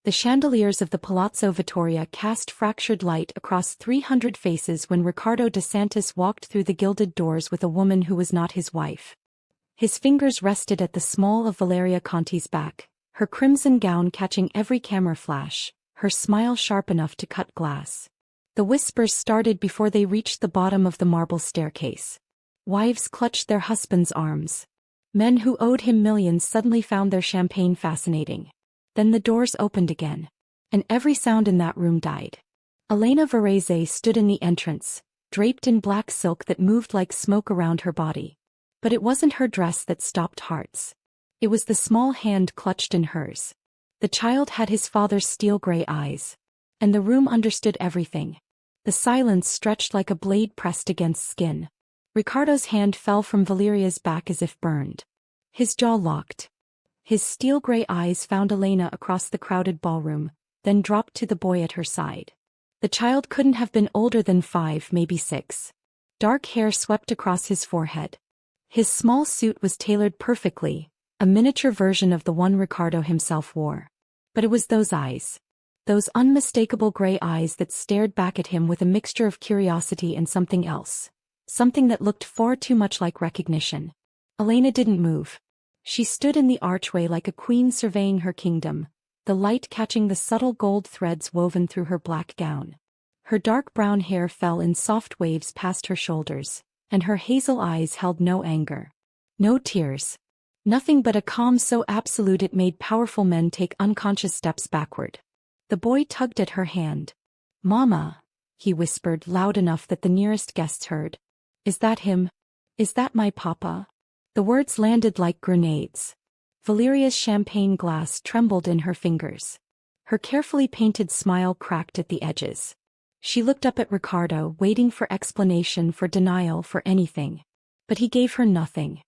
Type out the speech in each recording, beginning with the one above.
The chandeliers of the Palazzo Vittoria cast fractured light across 300 faces when Riccardo de Santis walked through the gilded doors with a woman who was not his wife. His fingers rested at the small of Valeria Conti's back, her crimson gown catching every camera flash, her smile sharp enough to cut glass. The whispers started before they reached the bottom of the marble staircase. Wives clutched their husbands' arms. Men who owed him millions suddenly found their champagne fascinating. Then the doors opened again. And every sound in that room died. Elena Varese stood in the entrance, draped in black silk that moved like smoke around her body. But it wasn't her dress that stopped hearts. It was the small hand clutched in hers. The child had his father's steel-gray eyes. And the room understood everything. The silence stretched like a blade pressed against skin. Riccardo's hand fell from Valeria's back as if burned. His jaw locked. His steel-gray eyes found Elena across the crowded ballroom, then dropped to the boy at her side. The child couldn't have been older than 5, maybe 6. Dark hair swept across his forehead. His small suit was tailored perfectly, a miniature version of the one Riccardo himself wore. But it was those eyes. Those unmistakable gray eyes that stared back at him with a mixture of curiosity and something else. Something that looked far too much like recognition. Elena didn't move. She stood in the archway like a queen surveying her kingdom, the light catching the subtle gold threads woven through her black gown. Her dark brown hair fell in soft waves past her shoulders, and her hazel eyes held no anger. No tears. Nothing but a calm so absolute it made powerful men take unconscious steps backward. The boy tugged at her hand. "Mama," he whispered loud enough that the nearest guests heard. "Is that him? Is that my papa?" The words landed like grenades. Valeria's champagne glass trembled in her fingers. Her carefully painted smile cracked at the edges. She looked up at Riccardo, waiting for explanation, for denial, for anything. But he gave her nothing.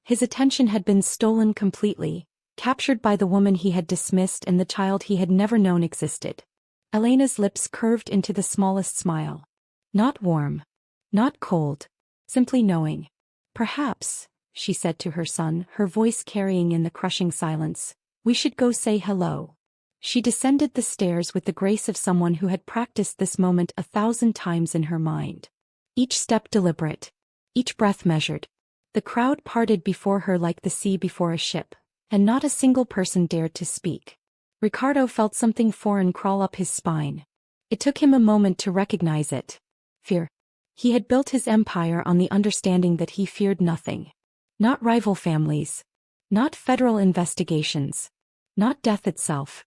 His attention had been stolen completely, captured by the woman he had dismissed and the child he had never known existed. Elena's lips curved into the smallest smile. Not warm. Not cold. Simply knowing. "Perhaps," she said to her son, her voice carrying in the crushing silence, "we should go say hello." She descended the stairs with the grace of someone who had practiced this moment 1,000 times in her mind. Each step deliberate. Each breath measured. The crowd parted before her like the sea before a ship, and not a single person dared to speak. Riccardo felt something foreign crawl up his spine. It took him a moment to recognize it. Fear. He had built his empire on the understanding that he feared nothing. Not rival families. Not federal investigations. Not death itself.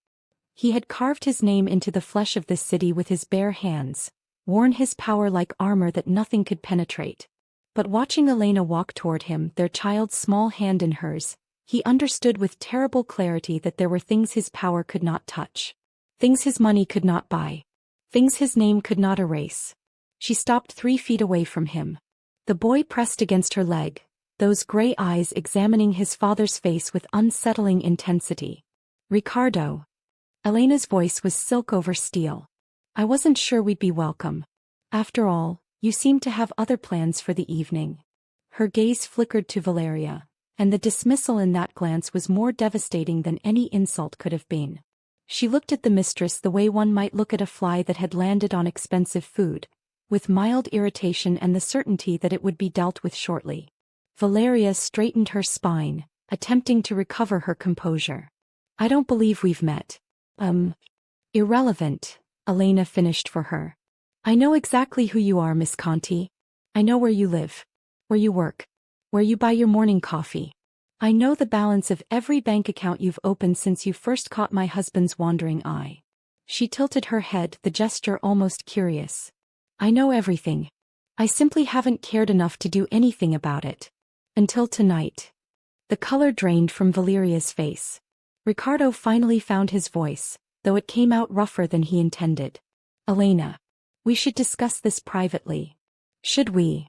He had carved his name into the flesh of this city with his bare hands, worn his power like armor that nothing could penetrate. But watching Elena walk toward him, their child's small hand in hers, he understood with terrible clarity that there were things his power could not touch. Things his money could not buy. Things his name could not erase. She stopped 3 feet away from him. The boy pressed against her leg, those gray eyes examining his father's face with unsettling intensity. "Riccardo." Elena's voice was silk over steel. "I wasn't sure we'd be welcome. After all, you seem to have other plans for the evening." Her gaze flickered to Valeria, and the dismissal in that glance was more devastating than any insult could have been. She looked at the mistress the way one might look at a fly that had landed on expensive food, with mild irritation and the certainty that it would be dealt with shortly. Valeria straightened her spine, attempting to recover her composure. "I don't believe we've met." Irrelevant," Elena finished for her. "I know exactly who you are, Miss Conti. I know where you live. Where you work. Where you buy your morning coffee. I know the balance of every bank account you've opened since you first caught my husband's wandering eye." She tilted her head, the gesture almost curious. "I know everything. I simply haven't cared enough to do anything about it. Until tonight." The color drained from Valeria's face. Riccardo finally found his voice, though it came out rougher than he intended. "Elena. We should discuss this privately." "Should we?"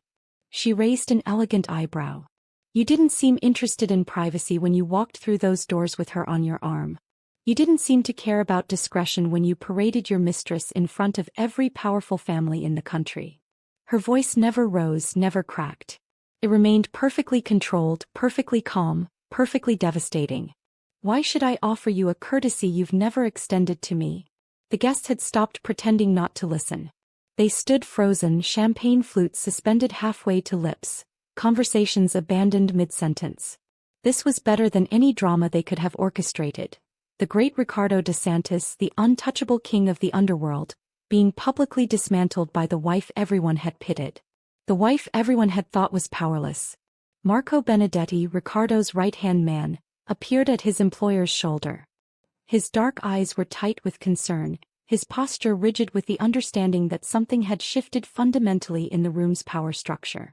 She raised an elegant eyebrow. "You didn't seem interested in privacy when you walked through those doors with her on your arm. You didn't seem to care about discretion when you paraded your mistress in front of every powerful family in the country." Her voice never rose, never cracked. It remained perfectly controlled, perfectly calm, perfectly devastating. Why should I offer you a courtesy you've never extended to me? The guests had stopped pretending not to listen. They stood frozen, champagne flutes suspended halfway to lips, conversations abandoned mid-sentence. This was better than any drama they could have orchestrated. The great Ricardo DeSantis, the untouchable king of the underworld, being publicly dismantled by the wife everyone had pitied. The wife everyone had thought was powerless. Marco Benedetti, Ricardo's right-hand man, appeared at his employer's shoulder. His dark eyes were tight with concern, his posture rigid with the understanding that something had shifted fundamentally in the room's power structure.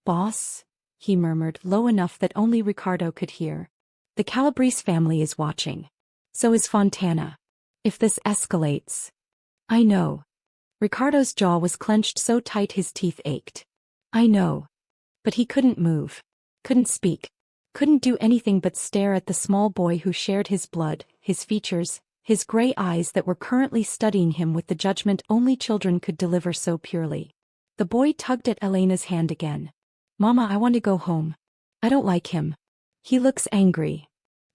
"Boss," he murmured, low enough that only Ricardo could hear. "The Calabrese family is watching. So is Fontana. If this escalates..." "I know." Ricardo's jaw was clenched so tight his teeth ached. "I know." But he couldn't move. Couldn't speak. Couldn't do anything but stare at the small boy who shared his blood, his features, his gray eyes that were currently studying him with the judgment only children could deliver so purely. The boy tugged at Elena's hand again. "Mama, I want to go home. I don't like him. He looks angry."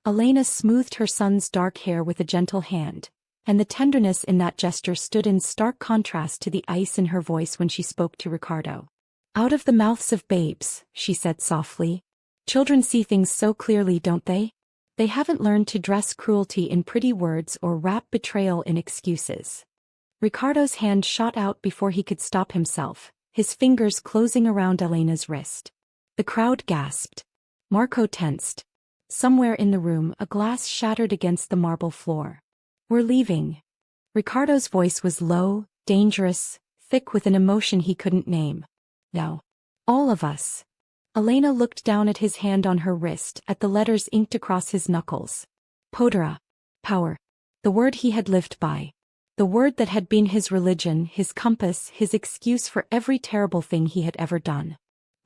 Elena smoothed her son's dark hair with a gentle hand, and the tenderness in that gesture stood in stark contrast to the ice in her voice when she spoke to Ricardo. "Out of the mouths of babes," she said softly. "Children see things so clearly, don't they? They haven't learned to dress cruelty in pretty words or wrap betrayal in excuses." Ricardo's hand shot out before he could stop himself, his fingers closing around Elena's wrist. The crowd gasped. Marco tensed. Somewhere in the room a glass shattered against the marble floor. "We're leaving." Ricardo's voice was low, dangerous, thick with an emotion he couldn't name. "No. All of us." Elena looked down at his hand on her wrist, at the letters inked across his knuckles. Podera. Power. The word he had lived by. The word that had been his religion, his compass, his excuse for every terrible thing he had ever done.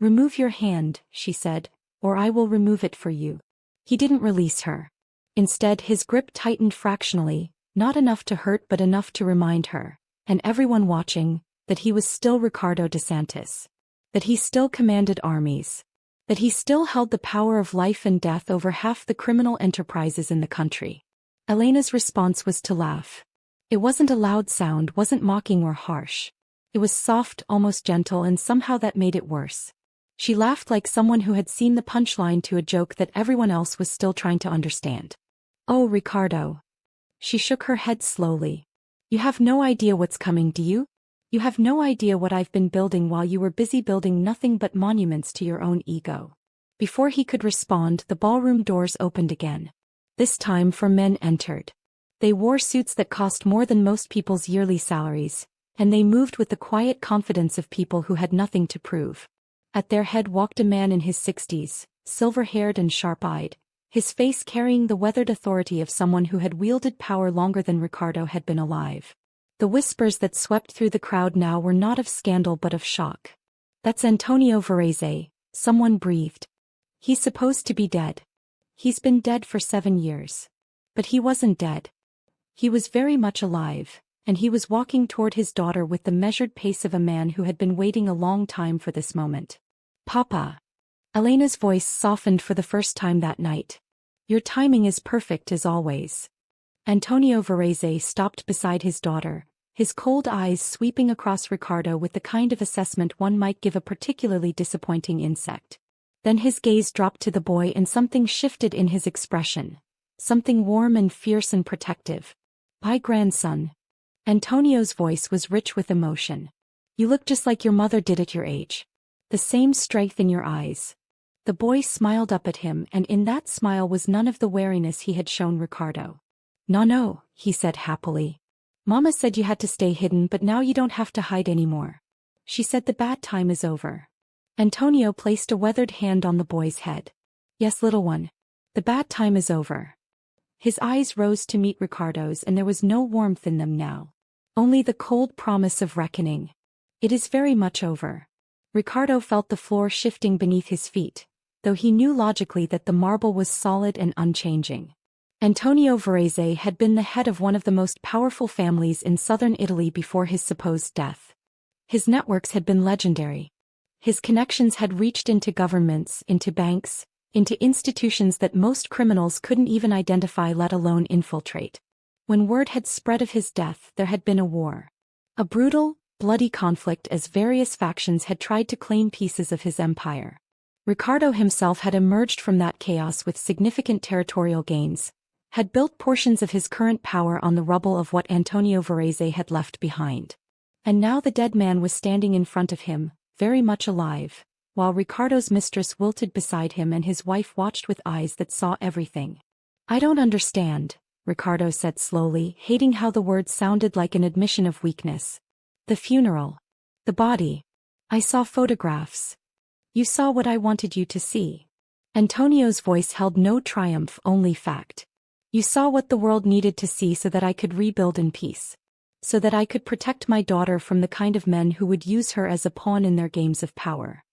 "Remove your hand," she said, "or I will remove it for you." He didn't release her. Instead, his grip tightened fractionally, not enough to hurt but enough to remind her, and everyone watching, that he was still Ricardo DeSantis. That he still commanded armies. That he still held the power of life and death over half the criminal enterprises in the country. Elena's response was to laugh. It wasn't a loud sound, wasn't mocking or harsh. It was soft, almost gentle, and somehow that made it worse. She laughed like someone who had seen the punchline to a joke that everyone else was still trying to understand. "Oh, Ricardo." She shook her head slowly. "You have no idea what's coming, do you? You have no idea what I've been building while you were busy building nothing but monuments to your own ego." Before he could respond, the ballroom doors opened again. This time 4 men entered. They wore suits that cost more than most people's yearly salaries, and they moved with the quiet confidence of people who had nothing to prove. At their head walked a man in his 60s, silver-haired and sharp-eyed, his face carrying the weathered authority of someone who had wielded power longer than Ricardo had been alive. The whispers that swept through the crowd now were not of scandal but of shock. "That's Antonio Verz," someone breathed. "He's supposed to be dead. He's been dead for 7 years. But he wasn't dead. He was very much alive, and he was walking toward his daughter with the measured pace of a man who had been waiting a long time for this moment." "Papa." Elena's voice softened for the first time that night. "Your timing is perfect as always." Antonio Verz stopped beside his daughter, his cold eyes sweeping across Ricardo with the kind of assessment one might give a particularly disappointing insect. Then his gaze dropped to the boy and something shifted in his expression. Something warm and fierce and protective. "My grandson." Antonio's voice was rich with emotion. "You look just like your mother did at your age. The same strength in your eyes." The boy smiled up at him, and in that smile was none of the wariness he had shown Ricardo. No, he said happily. "Mama said you had to stay hidden, but now you don't have to hide anymore. She said the bad time is over." Antonio placed a weathered hand on the boy's head. "Yes, little one. The bad time is over." His eyes rose to meet Ricardo's, and there was no warmth in them now. Only the cold promise of reckoning. "It is very much over." Ricardo felt the floor shifting beneath his feet, though he knew logically that the marble was solid and unchanging. Antonio Verz had been the head of one of the most powerful families in southern Italy before his supposed death. His networks had been legendary. His connections had reached into governments, into banks, into institutions that most criminals couldn't even identify, let alone infiltrate. When word had spread of his death, there had been a war. A brutal, bloody conflict as various factions had tried to claim pieces of his empire. Ricardo himself had emerged from that chaos with significant territorial gains, had built portions of his current power on the rubble of what Antonio Verz had left behind. And now the dead man was standing in front of him, very much alive, while Ricardo's mistress wilted beside him and his wife watched with eyes that saw everything. "I don't understand," Ricardo said slowly, hating how the words sounded like an admission of weakness. "The funeral. The body. I saw photographs. You saw what I wanted you to see." Antonio's voice held no triumph, only fact. "You saw what the world needed to see so that I could rebuild in peace. So that I could protect my daughter from the kind of men who would use her as a pawn in their games of power."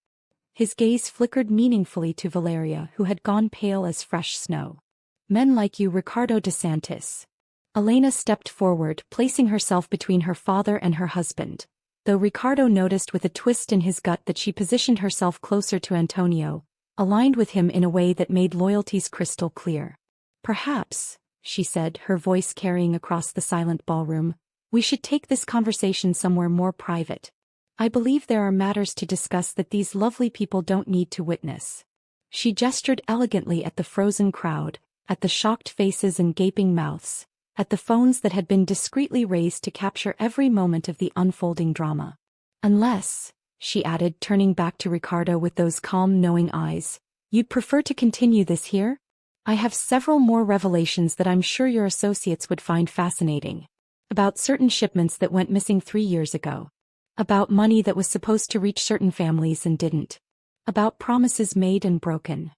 His gaze flickered meaningfully to Valeria, who had gone pale as fresh snow. "Men like you, Ricardo DeSantis." Elena stepped forward, placing herself between her father and her husband, though Ricardo noticed with a twist in his gut that she positioned herself closer to Antonio, aligned with him in a way that made loyalties crystal clear. "Perhaps," she said, her voice carrying across the silent ballroom, "we should take this conversation somewhere more private. I believe there are matters to discuss that these lovely people don't need to witness." She gestured elegantly at the frozen crowd, at the shocked faces and gaping mouths, at the phones that had been discreetly raised to capture every moment of the unfolding drama. "Unless," she added, turning back to Ricardo with those calm, knowing eyes, "you'd prefer to continue this here? I have several more revelations that I'm sure your associates would find fascinating. About certain shipments that went missing 3 years ago. About money that was supposed to reach certain families and didn't. About promises made and broken."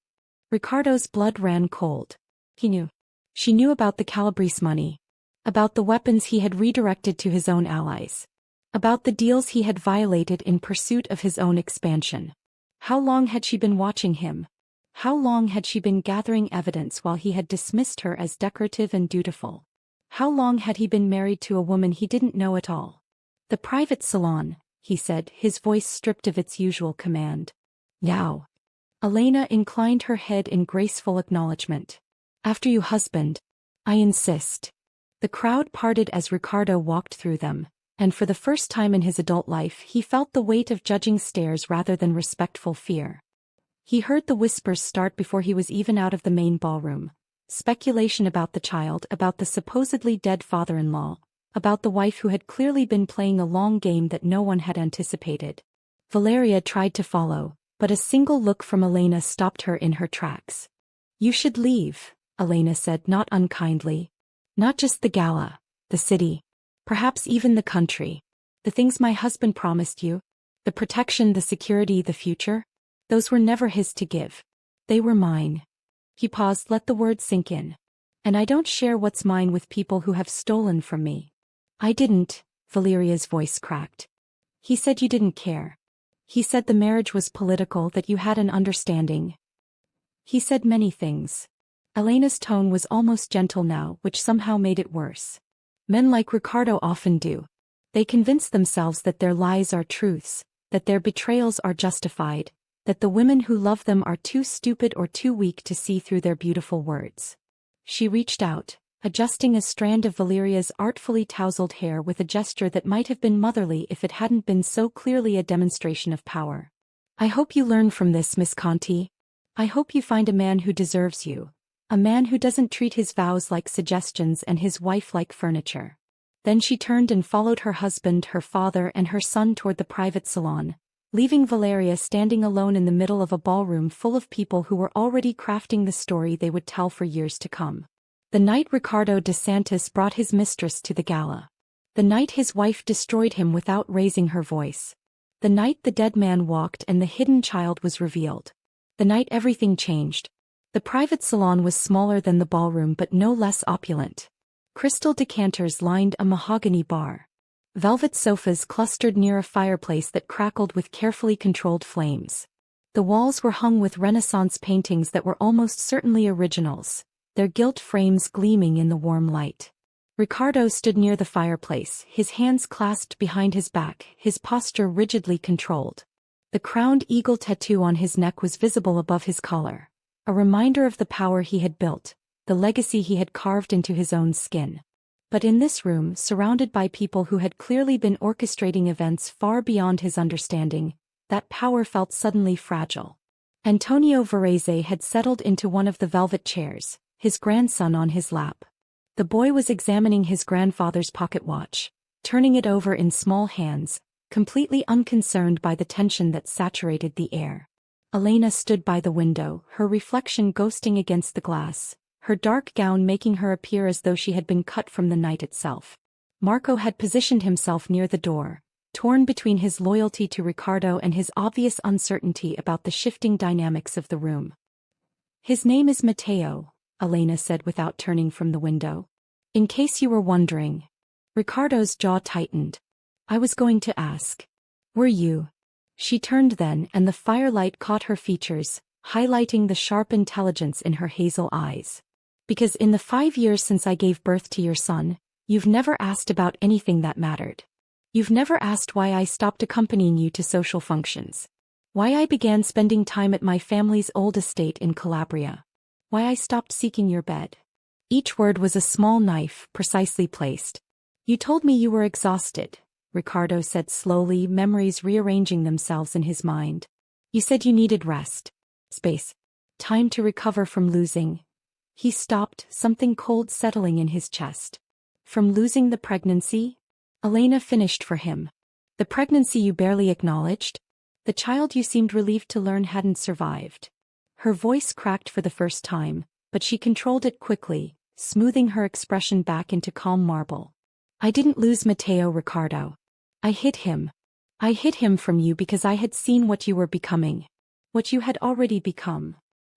Ricardo's blood ran cold. He knew. She knew about the Calabrese money. About the weapons he had redirected to his own allies. About the deals he had violated in pursuit of his own expansion. How long had she been watching him? How long had she been gathering evidence while he had dismissed her as decorative and dutiful? How long had he been married to a woman he didn't know at all? "The private salon," he said, his voice stripped of its usual command. "Now." Elena inclined her head in graceful acknowledgement. "After you, husband. I insist." The crowd parted as Ricardo walked through them, and for the first time in his adult life he felt the weight of judging stares rather than respectful fear. He heard the whispers start before he was even out of the main ballroom. Speculation about the child, about the supposedly dead father-in-law, about the wife who had clearly been playing a long game that no one had anticipated. Valeria tried to follow, but a single look from Elena stopped her in her tracks. "You should leave," Elena said, not unkindly. "Not just the gala, the city. Perhaps even the country. The things my husband promised you. The protection, the security, the future. Those were never his to give. They were mine." He paused, let the words sink in. "And I don't share what's mine with people who have stolen from me." "I didn't," Valeria's voice cracked. "He said you didn't care. He said the marriage was political, that you had an understanding. He said many things." Elena's tone was almost gentle now, which somehow made it worse. "Men like Ricardo often do. They convince themselves that their lies are truths, that their betrayals are justified, that the women who love them are too stupid or too weak to see through their beautiful words." She reached out, adjusting a strand of Valeria's artfully tousled hair with a gesture that might have been motherly if it hadn't been so clearly a demonstration of power. "I hope you learn from this, Miss Conti. I hope you find a man who deserves you. A man who doesn't treat his vows like suggestions and his wife like furniture." Then she turned and followed her husband, her father, and her son toward the private salon, leaving Valeria standing alone in the middle of a ballroom full of people who were already crafting the story they would tell for years to come. The night Ricardo DeSantis brought his mistress to the gala. The night his wife destroyed him without raising her voice. The night the dead man walked and the hidden child was revealed. The night everything changed. The private salon was smaller than the ballroom but no less opulent. Crystal decanters lined a mahogany bar. Velvet sofas clustered near a fireplace that crackled with carefully controlled flames. The walls were hung with Renaissance paintings that were almost certainly originals, their gilt frames gleaming in the warm light. Ricardo stood near the fireplace, his hands clasped behind his back, his posture rigidly controlled. The crowned eagle tattoo on his neck was visible above his collar, a reminder of the power he had built, the legacy he had carved into his own skin. But in this room, surrounded by people who had clearly been orchestrating events far beyond his understanding, that power felt suddenly fragile. Antonio Verz had settled into one of the velvet chairs, his grandson on his lap. The boy was examining his grandfather's pocket watch, turning it over in small hands, completely unconcerned by the tension that saturated the air. Elena stood by the window, her reflection ghosting against the glass, her dark gown making her appear as though she had been cut from the night itself. Marco had positioned himself near the door, torn between his loyalty to Ricardo and his obvious uncertainty about the shifting dynamics of the room. "His name is Matteo," Elena said without turning from the window. "In case you were wondering." Ricardo's jaw tightened. "I was going to ask. Were you?" She turned then, and the firelight caught her features, highlighting the sharp intelligence in her hazel eyes. "Because in the 5 years since I gave birth to your son, you've never asked about anything that mattered. You've never asked why I stopped accompanying you to social functions. Why I began spending time at my family's old estate in Calabria. Why I stopped seeking your bed." Each word was a small knife, precisely placed. "You told me you were exhausted," Ricardo said slowly, memories rearranging themselves in his mind. "You said you needed rest. Space. Time to recover from losing." He stopped, something cold settling in his chest. "From losing the pregnancy?" Elena finished for him. "The pregnancy you barely acknowledged? The child you seemed relieved to learn hadn't survived." Her voice cracked for the first time, but she controlled it quickly, smoothing her expression back into calm marble. "I didn't lose Matteo, Ricardo. I hid him. I hid him from you because I had seen what you were becoming. What you had already become."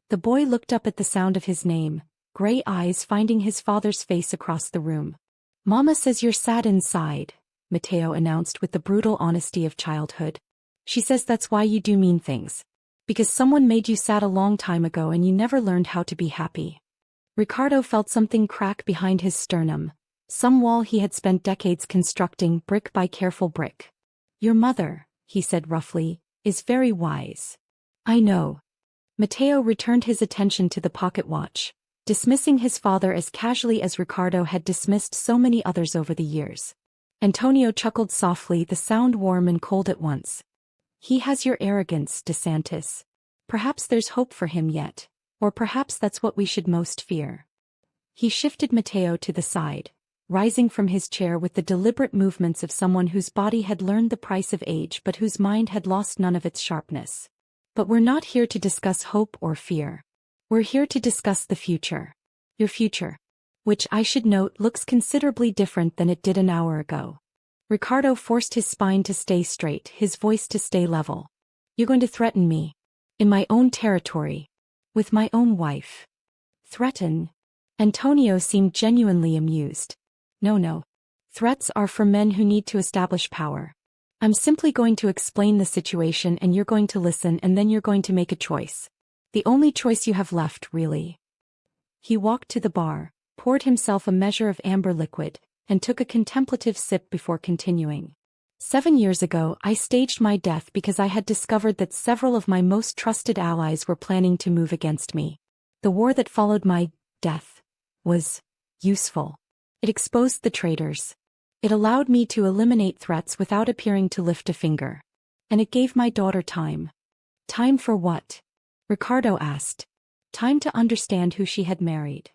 The boy looked up at the sound of his name, gray eyes finding his father's face across the room. "Mama says you're sad inside," Matteo announced with the brutal honesty of childhood. "She says that's why you do mean things. Because someone made you sad a long time ago and you never learned how to be happy." Ricardo felt something crack behind his sternum, some wall he had spent decades constructing brick by careful brick. "Your mother," he said roughly, "is very wise." "I know." Matteo returned his attention to the pocket watch, dismissing his father as casually as Ricardo had dismissed so many others over the years. Antonio chuckled softly, the sound warm and cold at once. "He has your arrogance, DeSantis. Perhaps there's hope for him yet, or perhaps that's what we should most fear." He shifted Matteo to the side, rising from his chair with the deliberate movements of someone whose body had learned the price of age but whose mind had lost none of its sharpness. "But we're not here to discuss hope or fear. We're here to discuss the future. Your future. Which, I should note, looks considerably different than it did an hour ago." Ricardo forced his spine to stay straight, his voice to stay level. "You're going to threaten me? In my own territory? With my own wife?" "Threaten?" Antonio seemed genuinely amused. No. Threats are for men who need to establish power. I'm simply going to explain the situation and you're going to listen and then you're going to make a choice. The only choice you have left, really." He walked to the bar, poured himself a measure of amber liquid, and took a contemplative sip before continuing. 7 years ago, I staged my death because I had discovered that several of my most trusted allies were planning to move against me. The war that followed my death was useful. It exposed the traitors. It allowed me to eliminate threats without appearing to lift a finger. And it gave my daughter time. Time for what? Ricardo asked. Time to understand who she had married.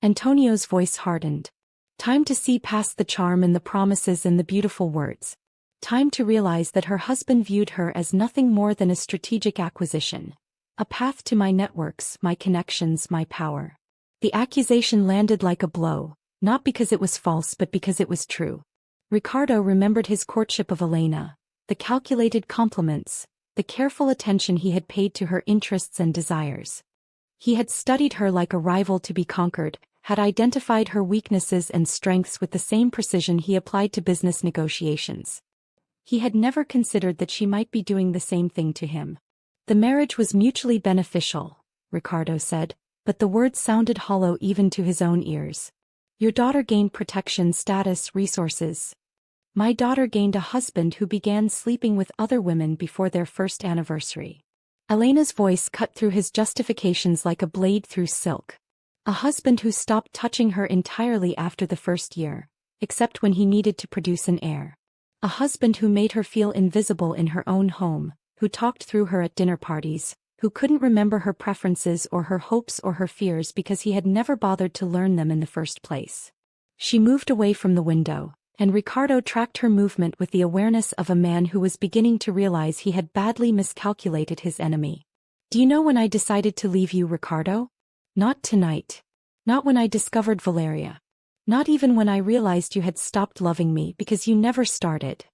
Antonio's voice hardened. Time to see past the charm and the promises and the beautiful words. Time to realize that her husband viewed her as nothing more than a strategic acquisition. A path to my networks, my connections, my power. The accusation landed like a blow, not because it was false but because it was true. Ricardo remembered his courtship of Elena, the calculated compliments, the careful attention he had paid to her interests and desires. He had studied her like a rival to be conquered, had identified her weaknesses and strengths with the same precision he applied to business negotiations. He had never considered that she might be doing the same thing to him. The marriage was mutually beneficial, Ricardo said, but the words sounded hollow even to his own ears. Your daughter gained protection, status, resources. My daughter gained a husband who began sleeping with other women before their first anniversary. Elena's voice cut through his justifications like a blade through silk. A husband who stopped touching her entirely after the first year, except when he needed to produce an heir. A husband who made her feel invisible in her own home, who talked through her at dinner parties, who couldn't remember her preferences or her hopes or her fears because he had never bothered to learn them in the first place. She moved away from the window, and Ricardo tracked her movement with the awareness of a man who was beginning to realize he had badly miscalculated his enemy. Do you know when I decided to leave you, Ricardo? Not tonight. Not when I discovered Valeria. Not even when I realized you had stopped loving me because you never started.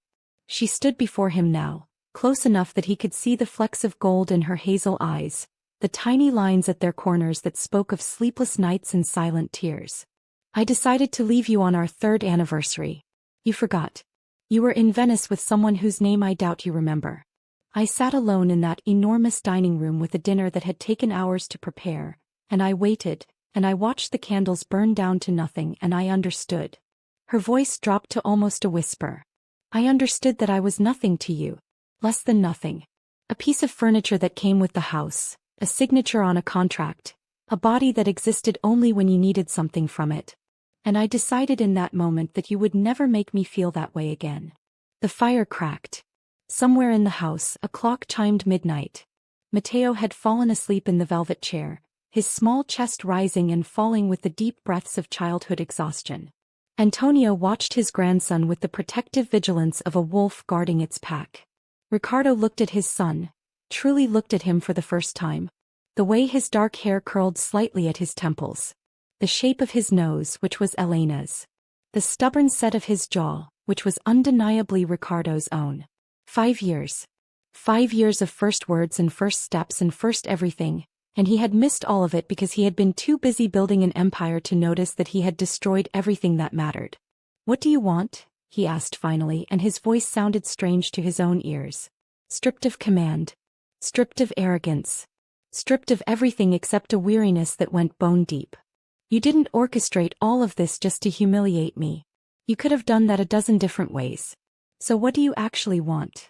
She stood before him now, close enough that he could see the flecks of gold in her hazel eyes, the tiny lines at their corners that spoke of sleepless nights and silent tears. I decided to leave you on our 3rd anniversary. You forgot. You were in Venice with someone whose name I doubt you remember. I sat alone in that enormous dining room with a dinner that had taken hours to prepare, and I waited, and I watched the candles burn down to nothing, and I understood. Her voice dropped to almost a whisper. I understood that I was nothing to you. Less than nothing. A piece of furniture that came with the house, a signature on a contract, a body that existed only when you needed something from it. And I decided in that moment that you would never make me feel that way again. The fire cracked. Somewhere in the house, a clock chimed midnight. Matteo had fallen asleep in the velvet chair, his small chest rising and falling with the deep breaths of childhood exhaustion. Antonio watched his grandson with the protective vigilance of a wolf guarding its pack. Ricardo looked at his son, truly looked at him for the first time. The way his dark hair curled slightly at his temples. The shape of his nose, which was Elena's. The stubborn set of his jaw, which was undeniably Ricardo's own. 5 years. 5 years of first words and first steps and first everything, and he had missed all of it because he had been too busy building an empire to notice that he had destroyed everything that mattered. What do you want? He asked finally, and his voice sounded strange to his own ears. Stripped of command. Stripped of arrogance. Stripped of everything except a weariness that went bone deep. You didn't orchestrate all of this just to humiliate me. You could have done that a dozen different ways. So what do you actually want?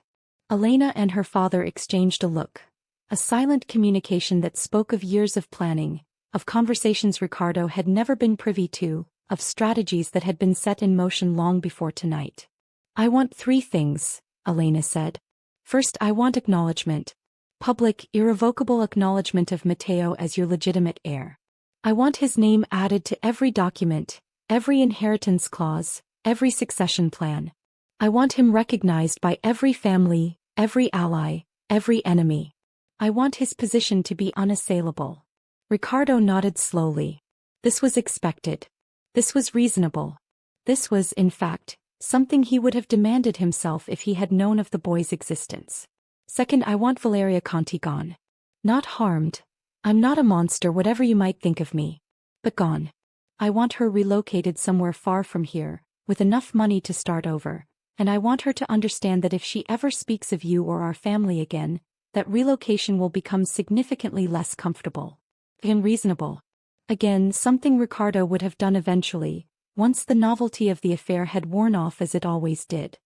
Elena and her father exchanged a look. A silent communication that spoke of years of planning, of conversations Ricardo had never been privy to, of strategies that had been set in motion long before tonight. I want 3 things, Elena said. First, I want acknowledgement. Public, irrevocable acknowledgement of Matteo as your legitimate heir. I want his name added to every document, every inheritance clause, every succession plan. I want him recognized by every family, every ally, every enemy. I want his position to be unassailable. Ricardo nodded slowly. This was expected. This was reasonable. This was, in fact, something he would have demanded himself if he had known of the boy's existence. Second, I want Valeria Conti gone. Not harmed. I'm not a monster, whatever you might think of me. But gone. I want her relocated somewhere far from here, with enough money to start over, and I want her to understand that if she ever speaks of you or our family again, that relocation will become significantly less comfortable. Unreasonable. Again, something Ricardo would have done eventually, once the novelty of the affair had worn off as it always did.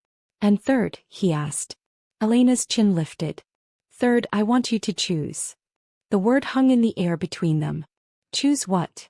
And third, he asked. Elena's chin lifted. Third, I want you to choose. The word hung in the air between them. Choose what?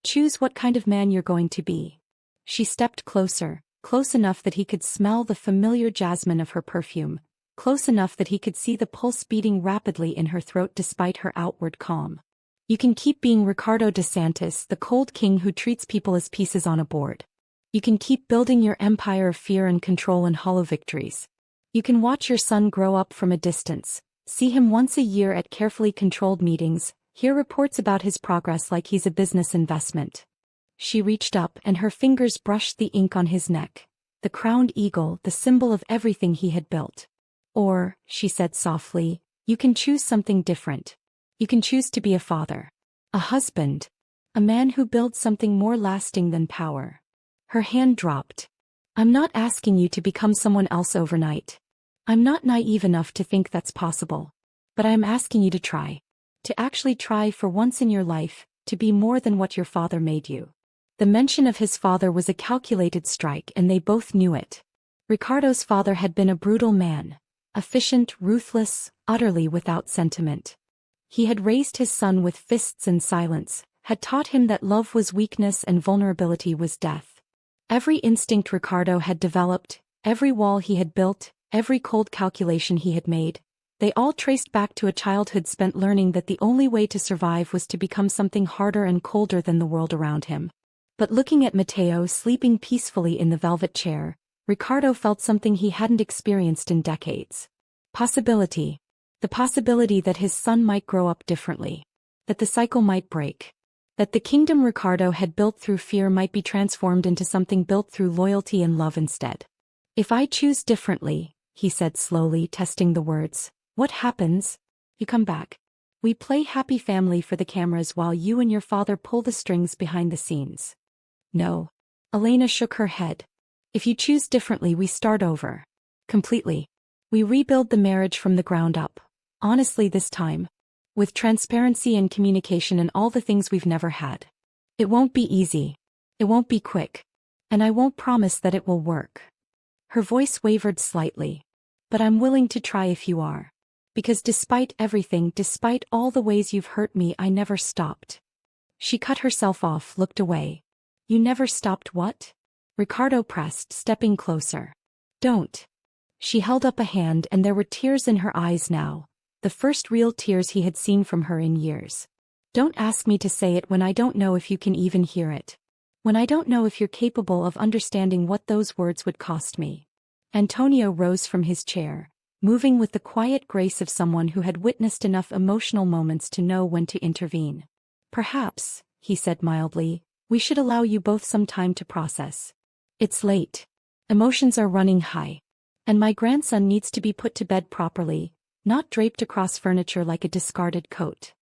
Choose what kind of man you're going to be. She stepped closer, close enough that he could smell the familiar jasmine of her perfume, close enough that he could see the pulse beating rapidly in her throat despite her outward calm. You can keep being Ricardo DeSantis, the cold king who treats people as pieces on a board. You can keep building your empire of fear and control and hollow victories. You can watch your son grow up from a distance, see him once a year at carefully controlled meetings, hear reports about his progress like he's a business investment. She reached up and her fingers brushed the ink on his neck, the crowned eagle, the symbol of everything he had built. Or, she said softly, you can choose something different. You can choose to be a father. A husband. A man who builds something more lasting than power. Her hand dropped. I'm not asking you to become someone else overnight. I'm not naive enough to think that's possible. But I'm asking you to try. To actually try for once in your life, to be more than what your father made you. The mention of his father was a calculated strike and they both knew it. Ricardo's father had been a brutal man. Efficient, ruthless, utterly without sentiment. He had raised his son with fists and silence, had taught him that love was weakness and vulnerability was death. Every instinct Ricardo had developed, every wall he had built, every cold calculation he had made, they all traced back to a childhood spent learning that the only way to survive was to become something harder and colder than the world around him. But looking at Matteo sleeping peacefully in the velvet chair, Ricardo felt something he hadn't experienced in decades. Possibility. The possibility that his son might grow up differently. That the cycle might break. That the kingdom Ricardo had built through fear might be transformed into something built through loyalty and love instead. If I choose differently, he said slowly, testing the words, what happens? You come back. We play happy family for the cameras while you and your father pull the strings behind the scenes. No. Elena shook her head. If you choose differently, we start over. Completely. We rebuild the marriage from the ground up. Honestly this time. With transparency and communication and all the things we've never had. It won't be easy. It won't be quick. And I won't promise that it will work. Her voice wavered slightly. But I'm willing to try if you are. Because despite everything, despite all the ways you've hurt me, I never stopped. She cut herself off, looked away. You never stopped what? Ricardo pressed, stepping closer. Don't. She held up a hand and there were tears in her eyes now, the first real tears he had seen from her in years. Don't ask me to say it when I don't know if you can even hear it. When I don't know if you're capable of understanding what those words would cost me. Antonio rose from his chair, moving with the quiet grace of someone who had witnessed enough emotional moments to know when to intervene. Perhaps, he said mildly, we should allow you both some time to process. It's late. Emotions are running high. And my grandson needs to be put to bed properly, not draped across furniture like a discarded coat.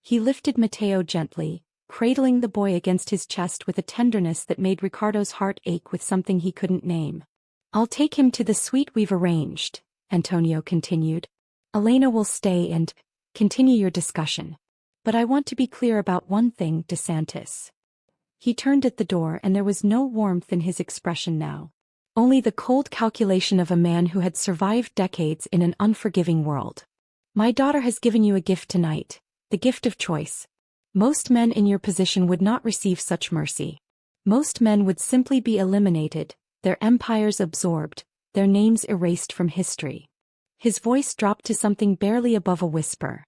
He lifted Matteo gently, cradling the boy against his chest with a tenderness that made Ricardo's heart ache with something he couldn't name. I'll take him to the suite we've arranged, Antonio continued. Elena will stay and continue your discussion. But I want to be clear about one thing, DeSantis. He turned at the door and there was no warmth in his expression now. Only the cold calculation of a man who had survived decades in an unforgiving world. My daughter has given you a gift tonight, the gift of choice. Most men in your position would not receive such mercy. Most men would simply be eliminated, their empires absorbed, their names erased from history. His voice dropped to something barely above a whisper.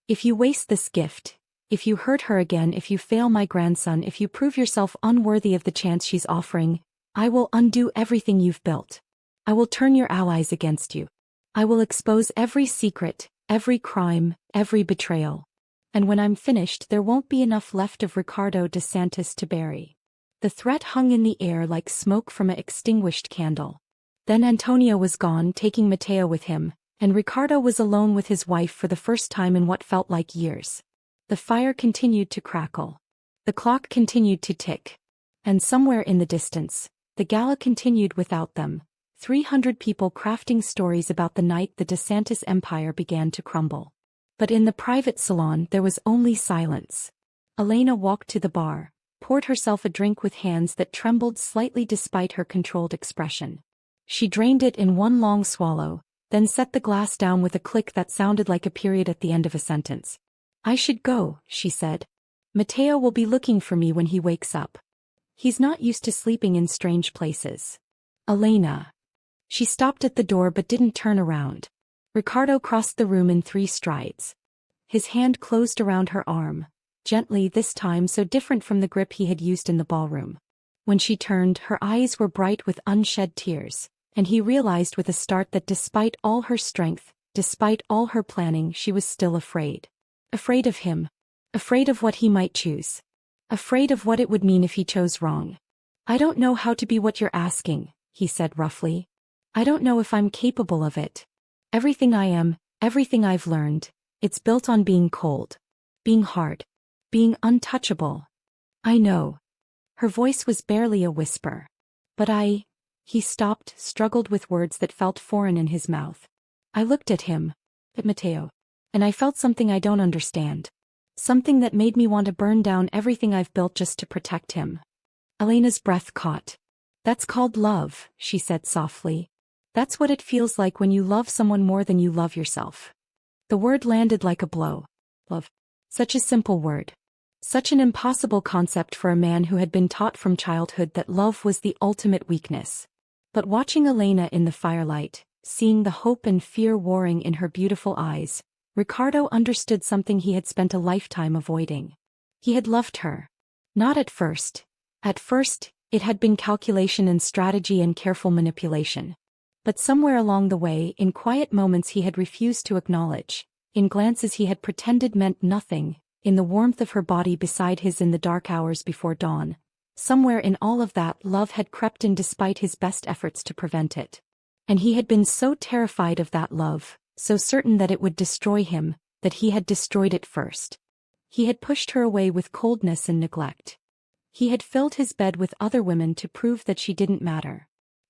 If you waste this gift, if you hurt her again, if you fail my grandson, if you prove yourself unworthy of the chance she's offering, I will undo everything you've built. I will turn your allies against you. I will expose every secret, every crime, every betrayal. And when I'm finished, there won't be enough left of Ricardo DeSantis to bury. The threat hung in the air like smoke from an extinguished candle. Then Antonio was gone, taking Matteo with him, and Ricardo was alone with his wife for the first time in what felt like years. The fire continued to crackle. The clock continued to tick. And somewhere in the distance, the gala continued without them, 300 people crafting stories about the night the DeSantis empire began to crumble. But in the private salon there was only silence. Elena walked to the bar, poured herself a drink with hands that trembled slightly despite her controlled expression. She drained it in one long swallow, then set the glass down with a click that sounded like a period at the end of a sentence. I should go, she said. Matteo will be looking for me when he wakes up. He's not used to sleeping in strange places. Elena. She stopped at the door but didn't turn around. Ricardo crossed the room in 3 strides. His hand closed around her arm, gently this time so different from the grip he had used in the ballroom. When she turned, her eyes were bright with unshed tears, and he realized with a start that despite all her strength, despite all her planning, she was still afraid. Afraid of him. Afraid of what he might choose. Afraid of what it would mean if he chose wrong. I don't know how to be what you're asking, he said roughly. I don't know if I'm capable of it. Everything I am, everything I've learned, it's built on being cold. Being hard. Being untouchable. I know. Her voice was barely a whisper. But he stopped, struggled with words that felt foreign in his mouth. I looked at him, at Matteo, and I felt something I don't understand. Something that made me want to burn down everything I've built just to protect him. Elena's breath caught. That's called love, she said softly. That's what it feels like when you love someone more than you love yourself. The word landed like a blow. Love. Such a simple word. Such an impossible concept for a man who had been taught from childhood that love was the ultimate weakness. But watching Elena in the firelight, seeing the hope and fear warring in her beautiful eyes, Ricardo understood something he had spent a lifetime avoiding. He had loved her. Not at first. At first, it had been calculation and strategy and careful manipulation. But somewhere along the way, in quiet moments he had refused to acknowledge, in glances he had pretended meant nothing, in the warmth of her body beside his in the dark hours before dawn, somewhere in all of that love had crept in despite his best efforts to prevent it. And he had been so terrified of that love, so certain that it would destroy him, that he had destroyed it first. He had pushed her away with coldness and neglect. He had filled his bed with other women to prove that she didn't matter.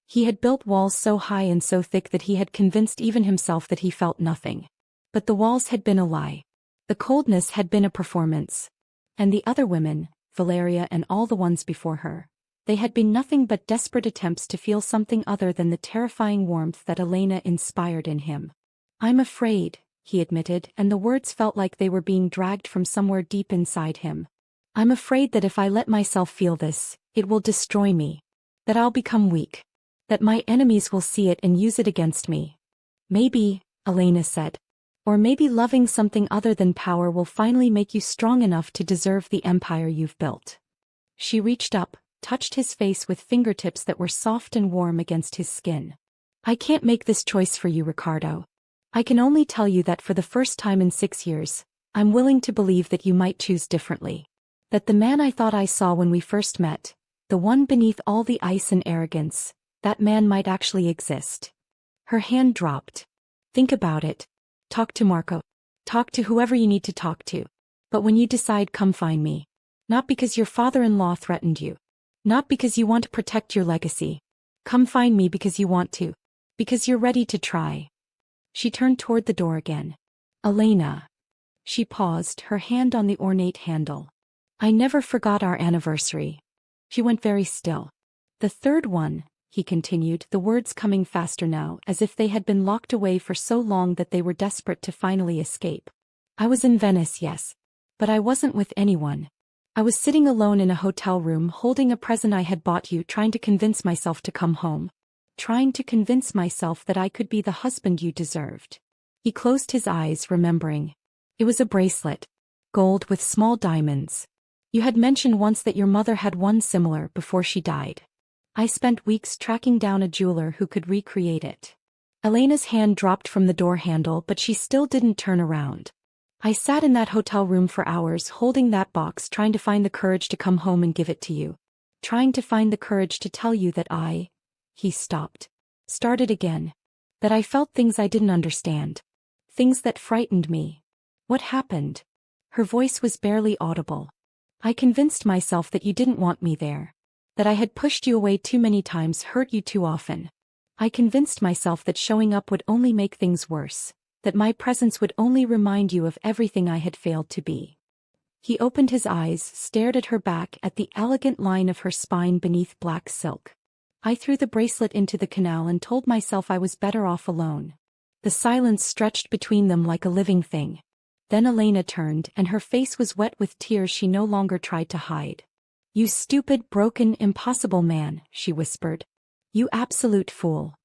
He had built walls so high and so thick that he had convinced even himself that he felt nothing. But the walls had been a lie. The coldness had been a performance. And the other women, Valeria and all the ones before her, they had been nothing but desperate attempts to feel something other than the terrifying warmth that Elena inspired in him. "I'm afraid," he admitted, and the words felt like they were being dragged from somewhere deep inside him. "I'm afraid that if I let myself feel this, it will destroy me. That I'll become weak. That my enemies will see it and use it against me." "Maybe," Elena said. "Or maybe loving something other than power will finally make you strong enough to deserve the empire you've built." She reached up, touched his face with fingertips that were soft and warm against his skin. "I can't make this choice for you, Ricardo. I can only tell you that for the first time in 6 years, I'm willing to believe that you might choose differently. That the man I thought I saw when we first met, the one beneath all the ice and arrogance, that man might actually exist." Her hand dropped. "Think about it. Talk to Marco. Talk to whoever you need to talk to. But when you decide, come find me. Not because your father-in-law threatened you. Not because you want to protect your legacy. Come find me because you want to. Because you're ready to try." She turned toward the door again. "Elena." She paused, her hand on the ornate handle. "I never forgot our anniversary." She went very still. "The third one," he continued, the words coming faster now, as if they had been locked away for so long that they were desperate to finally escape. "I was in Venice, yes. But I wasn't with anyone. I was sitting alone in a hotel room holding a present I had bought you, trying to convince myself to come home. Trying to convince myself that I could be the husband you deserved." He closed his eyes, remembering. "It was a bracelet. Gold with small diamonds. You had mentioned once that your mother had one similar before she died. I spent weeks tracking down a jeweler who could recreate it." Elena's hand dropped from the door handle, but she still didn't turn around. "I sat in that hotel room for hours holding that box, trying to find the courage to come home and give it to you. Trying to find the courage to tell you that He stopped. Started again. "That I felt things I didn't understand. Things that frightened me." "What happened?" Her voice was barely audible. "I convinced myself that you didn't want me there. That I had pushed you away too many times, hurt you too often. I convinced myself that showing up would only make things worse. That my presence would only remind you of everything I had failed to be." He opened his eyes, stared at her back, at the elegant line of her spine beneath black silk. "I threw the bracelet into the canal and told myself I was better off alone." The silence stretched between them like a living thing. Then Elena turned, and her face was wet with tears she no longer tried to hide. "You stupid, broken, impossible man," she whispered. "You absolute fool."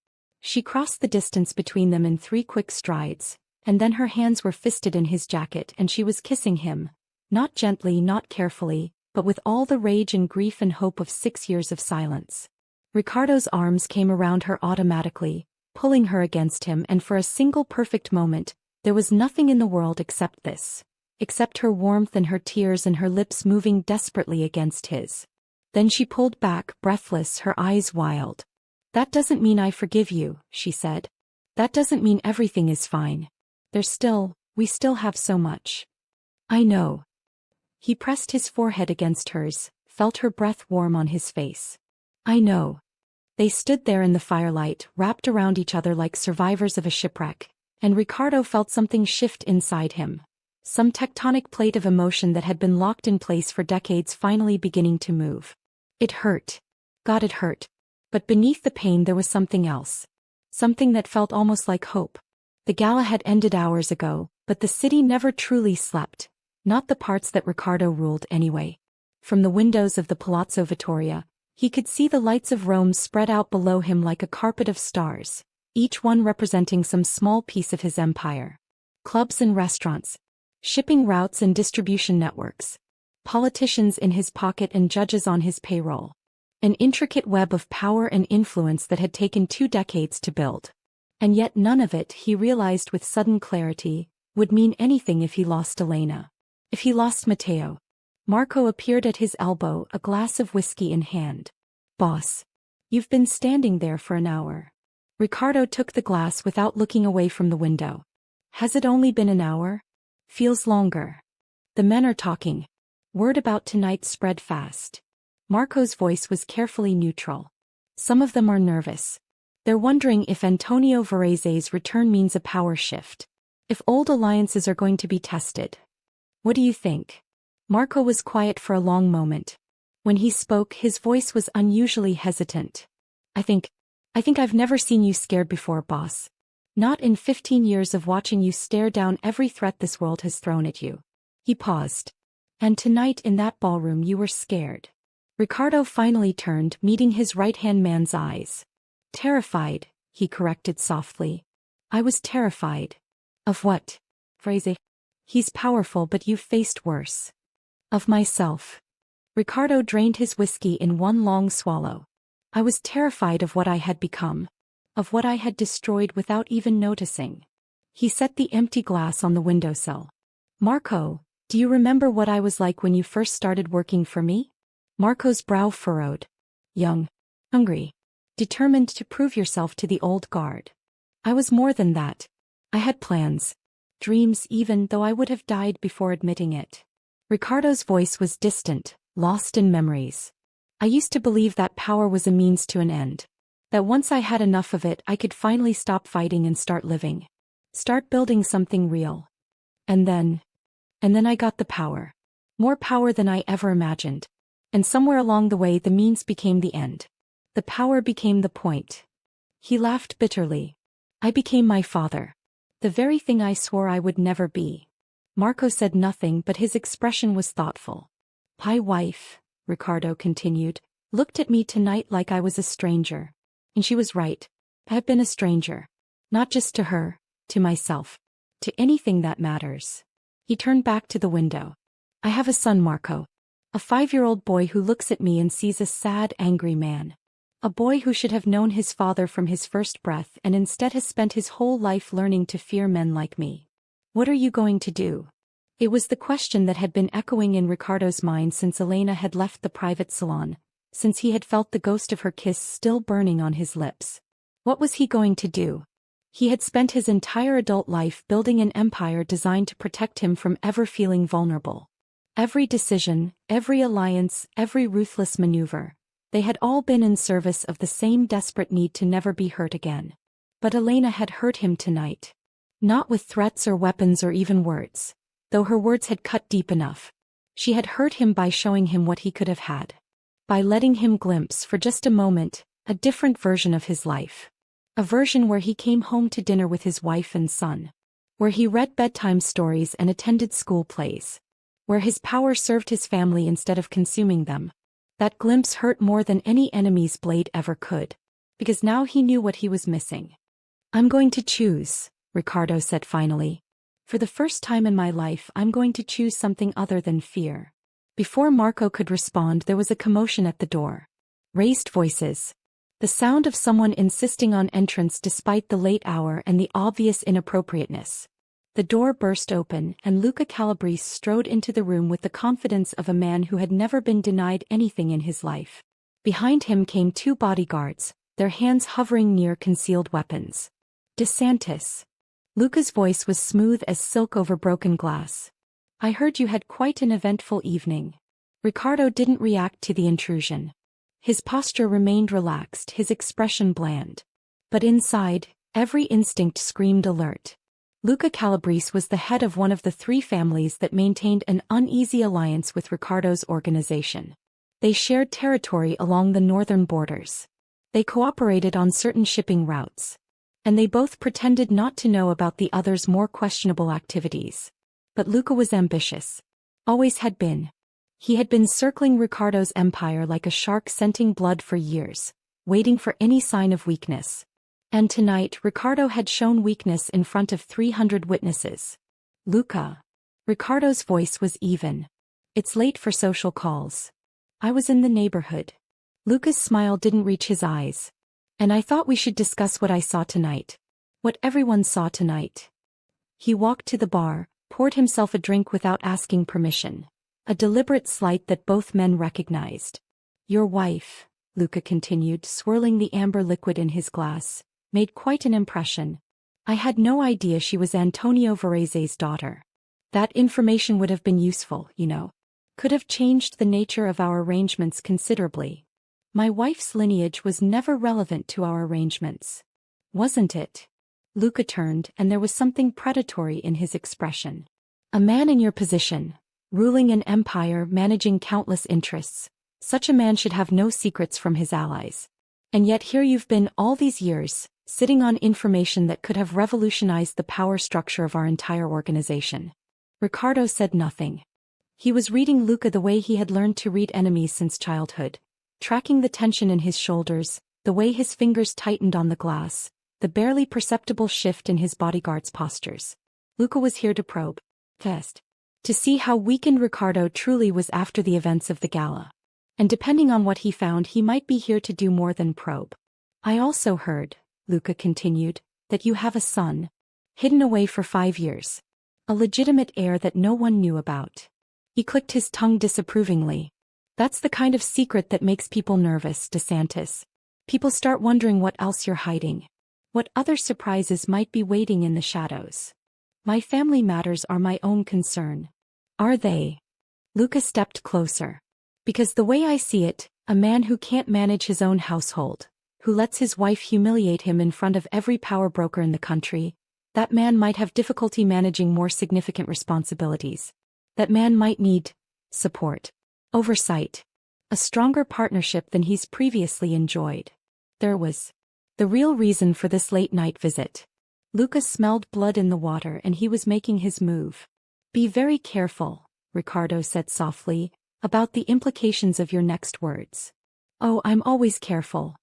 She crossed the distance between them in 3 quick strides, and then her hands were fisted in his jacket and she was kissing him, not gently, not carefully, but with all the rage and grief and hope of 6 years of silence. Ricardo's arms came around her automatically, pulling her against him, and for a single perfect moment, there was nothing in the world except this. Except her warmth and her tears and her lips moving desperately against his. Then she pulled back, breathless, her eyes wild. "That doesn't mean I forgive you," she said. "That doesn't mean everything is fine. We still have so much." "I know." He pressed his forehead against hers, felt her breath warm on his face. "I know." They stood there in the firelight, wrapped around each other like survivors of a shipwreck, and Ricardo felt something shift inside him. Some tectonic plate of emotion that had been locked in place for decades finally beginning to move. It hurt. God, it hurt. But beneath the pain there was something else. something that felt almost like hope. The gala had ended hours ago, but the city never truly slept, not the parts that Riccardo ruled anyway. From the windows of the Palazzo Vittoria, he could see the lights of Rome spread out below him like a carpet of stars, each one representing some small piece of his empire. Clubs and restaurants, shipping routes and distribution networks, politicians in his pocket and judges on his payroll. An intricate web of power and influence that had taken 2 decades to build. And yet none of it, he realized with sudden clarity, would mean anything if he lost Elena. If he lost Matteo. Marco appeared at his elbow, a glass of whiskey in hand. "Boss. You've been standing there for an hour." Riccardo took the glass without looking away from the window. "Has it only been an hour?" "Feels longer. The men are talking. Word about tonight spread fast." Marco's voice was carefully neutral. "Some of them are nervous. They're wondering if Antonio Verz's return means a power shift. If old alliances are going to be tested. What do you think?" Marco was quiet for a long moment. When he spoke, his voice was unusually hesitant. I think I've never seen you scared before, boss. Not in 15 years of watching you stare down every threat this world has thrown at you." He paused. "And tonight in that ballroom you were scared." Riccardo finally turned, meeting his right-hand man's eyes. "Terrified," he corrected softly. "I was terrified." "Of what?" "Verz. He's powerful, but you've faced worse." "Of myself." Riccardo drained his whiskey in one long swallow. "I was terrified of what I had become. Of what I had destroyed without even noticing." He set the empty glass on the windowsill. "Marco, do you remember what I was like when you first started working for me?" Marco's brow furrowed. "Young. Hungry. Determined to prove yourself to the old guard." "I was more than that. I had plans. Dreams even, though I would have died before admitting it." Riccardo's voice was distant, lost in memories. "I used to believe that power was a means to an end. That once I had enough of it I could finally stop fighting and start living. Start building something real. And then I got the power. More power than I ever imagined. And somewhere along the way the means became the end. The power became the point." He laughed bitterly. "I became my father. The very thing I swore I would never be." Marco said nothing, but his expression was thoughtful. "My wife," Riccardo continued, "looked at me tonight like I was a stranger. And she was right. I have been a stranger. Not just to her, to myself. To anything that matters." He turned back to the window. "I have a son, Marco. A 5-year-old boy who looks at me and sees a sad, angry man. A boy who should have known his father from his first breath and instead has spent his whole life learning to fear men like me. What are you going to do?" It was the question that had been echoing in Riccardo's mind since Elena had left the private salon, since he had felt the ghost of her kiss still burning on his lips. What was he going to do? He had spent his entire adult life building an empire designed to protect him from ever feeling vulnerable. Every decision, every alliance, every ruthless maneuver, they had all been in service of the same desperate need to never be hurt again. But Elena had hurt him tonight. Not with threats or weapons or even words, though her words had cut deep enough. She had hurt him by showing him what he could have had. By letting him glimpse for just a moment a different version of his life. A version where he came home to dinner with his wife and son. Where he read bedtime stories and attended school plays. Where his power served his family instead of consuming them. That glimpse hurt more than any enemy's blade ever could. Because now he knew what he was missing. "I'm going to choose," Riccardo said finally. "For the first time in my life I'm going to choose something other than fear." Before Marco could respond there was a commotion at the door. Raised voices. The sound of someone insisting on entrance despite the late hour and the obvious inappropriateness. The door burst open and Luca Calabrese strode into the room with the confidence of a man who had never been denied anything in his life. Behind him came 2 bodyguards, their hands hovering near concealed weapons. "DeSantis." Luca's voice was smooth as silk over broken glass. "I heard you had quite an eventful evening." Riccardo didn't react to the intrusion. His posture remained relaxed, his expression bland. But inside, every instinct screamed alert. Luca Calabrese was the head of one of the 3 families that maintained an uneasy alliance with Riccardo's organization. They shared territory along the northern borders. They cooperated on certain shipping routes. And they both pretended not to know about the other's more questionable activities. But Luca was ambitious. Always had been. He had been circling Ricardo's empire like a shark scenting blood for years, waiting for any sign of weakness. And tonight Ricardo had shown weakness in front of 300 witnesses. Luca. Ricardo's voice was even. It's late for social calls. I was in the neighborhood. Luca's smile didn't reach his eyes. And I thought we should discuss what I saw tonight. What everyone saw tonight. He walked to the bar, poured himself a drink without asking permission. A deliberate slight that both men recognized. Your wife, Luca continued, swirling the amber liquid in his glass, made quite an impression. I had no idea she was Antonio Verz's daughter. That information would have been useful, you know. Could have changed the nature of our arrangements considerably. My wife's lineage was never relevant to our arrangements. Wasn't it? Luca turned, and there was something predatory in his expression. A man in your position, ruling an empire, managing countless interests, such a man should have no secrets from his allies. And yet here you've been all these years, sitting on information that could have revolutionized the power structure of our entire organization. Ricardo said nothing. He was reading Luca the way he had learned to read enemies since childhood, tracking the tension in his shoulders, the way his fingers tightened on the glass, the barely perceptible shift in his bodyguard's postures. Luca was here to probe, test, to see how weakened Ricardo truly was after the events of the gala. And depending on what he found, he might be here to do more than probe. I also heard, Luca continued, that you have a son, hidden away for 5 years. A legitimate heir that no one knew about. He clicked his tongue disapprovingly. That's the kind of secret that makes people nervous, DeSantis. People start wondering what else you're hiding. What other surprises might be waiting in the shadows. My family matters are my own concern. Are they? Luca stepped closer. Because the way I see it, a man who can't manage his own household, who lets his wife humiliate him in front of every power broker in the country, that man might have difficulty managing more significant responsibilities. That man might need support, oversight, a stronger partnership than he's previously enjoyed. There was the real reason for this late-night visit. Luca smelled blood in the water and he was making his move. Be very careful, Ricardo said softly, about the implications of your next words. Oh, I'm always careful.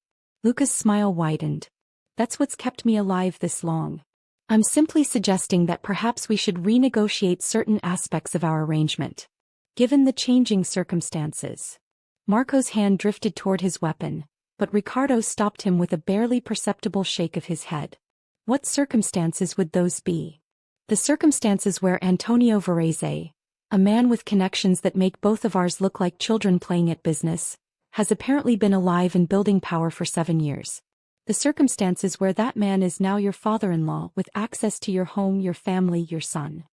Luca's smile widened. That's what's kept me alive this long. I'm simply suggesting that perhaps we should renegotiate certain aspects of our arrangement. Given the changing circumstances. Marco's hand drifted toward his weapon, but Ricardo stopped him with a barely perceptible shake of his head. What circumstances would those be? The circumstances where Antonio Verz, a man with connections that make both of ours look like children playing at business, has apparently been alive and building power for 7 years. The circumstances where that man is now your father-in-law with access to your home, your family, your son.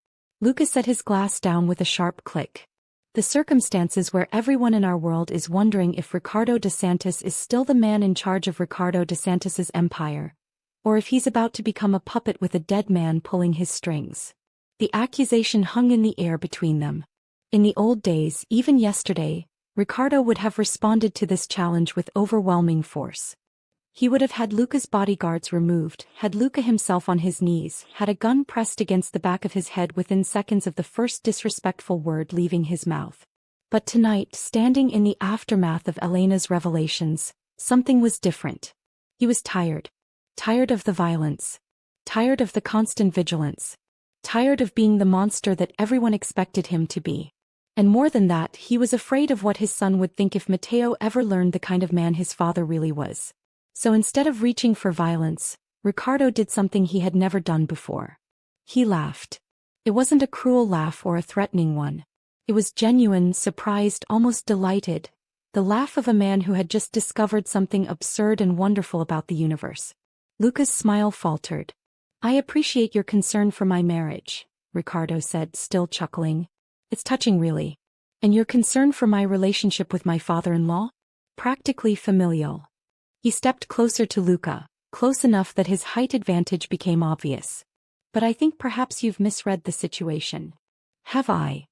Luca set his glass down with a sharp click. The circumstances where everyone in our world is wondering if Ricardo DeSantis is still the man in charge of Ricardo DeSantis's empire, or if he's about to become a puppet with a dead man pulling his strings. The accusation hung in the air between them. In the old days, even yesterday, Ricardo would have responded to this challenge with overwhelming force. He would have had Luca's bodyguards removed, had Luca himself on his knees, had a gun pressed against the back of his head within seconds of the first disrespectful word leaving his mouth. But tonight, standing in the aftermath of Elena's revelations, something was different. He was tired. Tired of the violence. Tired of the constant vigilance. Tired of being the monster that everyone expected him to be. And more than that, he was afraid of what his son would think if Matteo ever learned the kind of man his father really was. So instead of reaching for violence, Ricardo did something he had never done before. He laughed. It wasn't a cruel laugh or a threatening one. It was genuine, surprised, almost delighted. The laugh of a man who had just discovered something absurd and wonderful about the universe. Luca's smile faltered. I appreciate your concern for my marriage, Ricardo said, still chuckling. It's touching really. And your concern for my relationship with my father-in-law? Practically familial. He stepped closer to Luca, close enough that his height advantage became obvious. But I think perhaps you've misread the situation. Have I?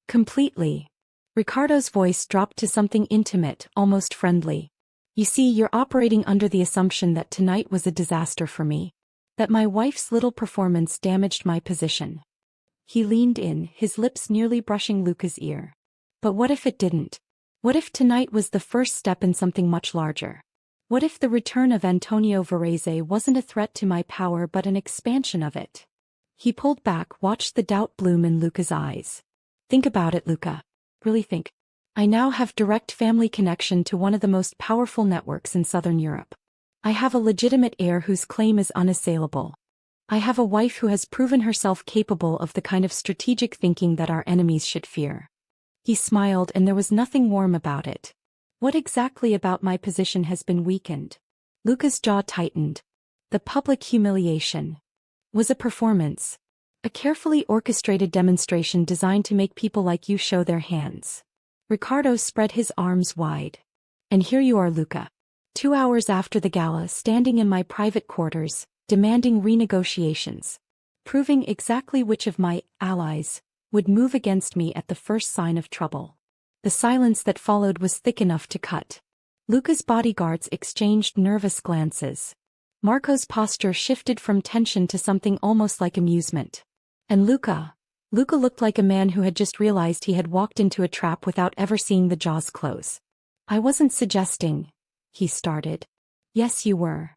Completely. Ricardo's voice dropped to something intimate, almost friendly. You see, you're operating under the assumption that tonight was a disaster for me. That my wife's little performance damaged my position. He leaned in, his lips nearly brushing Luca's ear. But what if it didn't? What if tonight was the first step in something much larger? What if the return of Antonio Verz wasn't a threat to my power but an expansion of it? He pulled back, watched the doubt bloom in Luca's eyes. Think about it, Luca. Really think. I now have direct family connection to one of the most powerful networks in Southern Europe. I have a legitimate heir whose claim is unassailable. I have a wife who has proven herself capable of the kind of strategic thinking that our enemies should fear. He smiled, and there was nothing warm about it. What exactly about my position has been weakened? Luca's jaw tightened. The public humiliation was a performance. A carefully orchestrated demonstration designed to make people like you show their hands. Ricardo spread his arms wide. And here you are, Luca. 2 hours after the gala, standing in my private quarters, demanding renegotiations. Proving exactly which of my allies would move against me at the first sign of trouble. The silence that followed was thick enough to cut. Luca's bodyguards exchanged nervous glances. Marco's posture shifted from tension to something almost like amusement. And Luca looked like a man who had just realized he had walked into a trap without ever seeing the jaws close. I wasn't suggesting, he started. Yes, you were.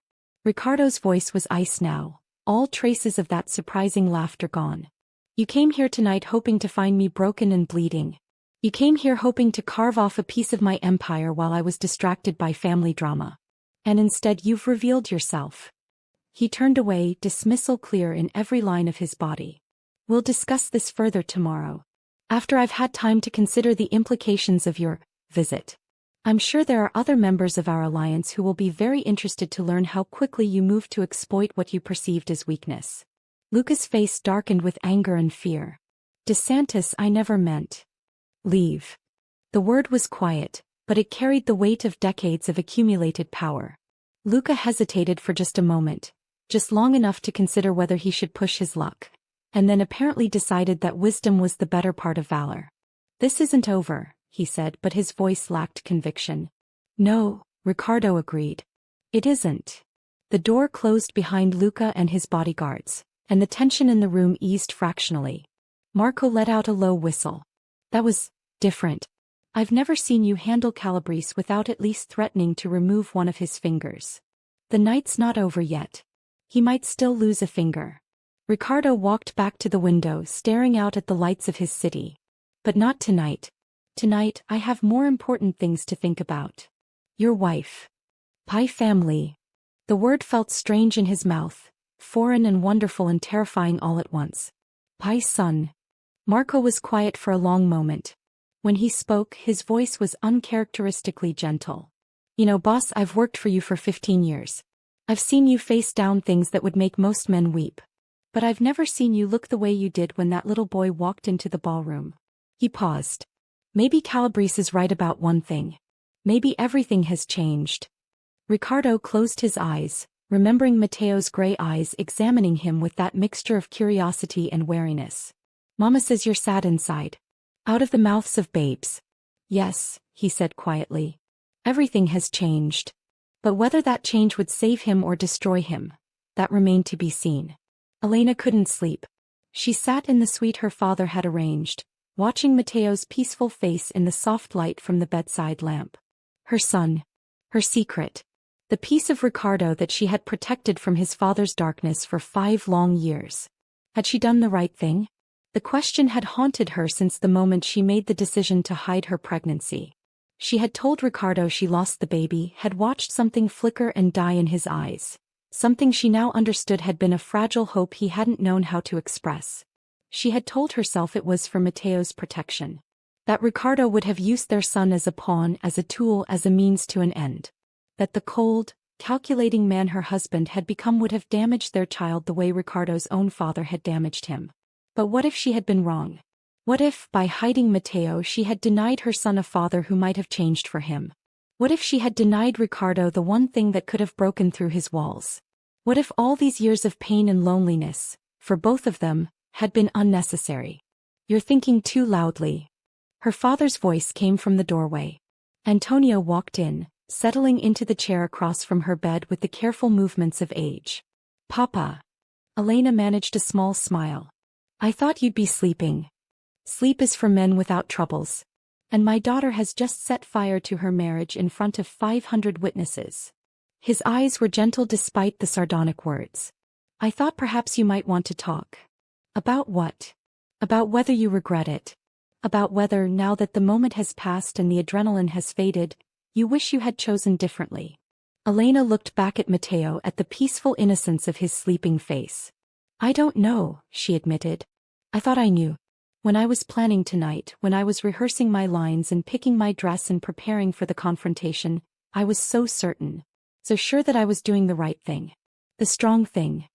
Ricardo's voice was ice now, all traces of that surprising laughter gone. You came here tonight hoping to find me broken and bleeding. You came here hoping to carve off a piece of my empire while I was distracted by family drama. And instead you've revealed yourself. He turned away, dismissal clear in every line of his body. We'll discuss this further tomorrow. After I've had time to consider the implications of your visit. I'm sure there are other members of our alliance who will be very interested to learn how quickly you moved to exploit what you perceived as weakness. Luca's face darkened with anger and fear. DeSantis, I never meant. Leave. The word was quiet, but it carried the weight of decades of accumulated power. Luca hesitated for just a moment, just long enough to consider whether he should push his luck, and then apparently decided that wisdom was the better part of valor. This isn't over, he said, but his voice lacked conviction. No, Ricardo agreed. It isn't. The door closed behind Luca and his bodyguards, and the tension in the room eased fractionally. Marco let out a low whistle. That was different. I've never seen you handle Calabrese without at least threatening to remove one of his fingers. The night's not over yet. He might still lose a finger. Ricardo walked back to the window, staring out at the lights of his city. But not tonight. Tonight, I have more important things to think about. Your wife. Pie family. The word felt strange in his mouth, foreign and wonderful and terrifying all at once. Pie's son. Marco was quiet for a long moment. When he spoke, his voice was uncharacteristically gentle. You know, boss, I've worked for you for 15 years. I've seen you face down things that would make most men weep. But I've never seen you look the way you did when that little boy walked into the ballroom. He paused. Maybe Calabrese is right about one thing. Maybe everything has changed. Ricardo closed his eyes, remembering Matteo's gray eyes examining him with that mixture of curiosity and wariness. Mama says you're sad inside. Out of the mouths of babes. Yes, he said quietly. Everything has changed. But whether that change would save him or destroy him, that remained to be seen. Elena couldn't sleep. She sat in the suite her father had arranged, watching Matteo's peaceful face in the soft light from the bedside lamp. Her son. Her secret. The piece of Ricardo that she had protected from his father's darkness for 5 long years. Had she done the right thing? The question had haunted her since the moment she made the decision to hide her pregnancy. She had told Ricardo she lost the baby, had watched something flicker and die in his eyes. Something she now understood had been a fragile hope he hadn't known how to express. She had told herself it was for Matteo's protection. That Ricardo would have used their son as a pawn, as a tool, as a means to an end. That the cold, calculating man her husband had become would have damaged their child the way Ricardo's own father had damaged him. But what if she had been wrong? What if, by hiding Matteo, she had denied her son a father who might have changed for him? What if she had denied Ricardo the one thing that could have broken through his walls? What if all these years of pain and loneliness, for both of them, had been unnecessary? You're thinking too loudly. Her father's voice came from the doorway. Antonio walked in, settling into the chair across from her bed with the careful movements of age. Papa, Elena managed a small smile. I thought you'd be sleeping. Sleep is for men without troubles. And my daughter has just set fire to her marriage in front of 500 witnesses. His eyes were gentle despite the sardonic words. I thought perhaps you might want to talk. About what? About whether you regret it. About whether, now that the moment has passed and the adrenaline has faded, you wish you had chosen differently. Elena looked back at Matteo at the peaceful innocence of his sleeping face. I don't know, she admitted. I thought I knew. When I was planning tonight, when I was rehearsing my lines and picking my dress and preparing for the confrontation, I was so certain. So sure that I was doing the right thing. The strong thing.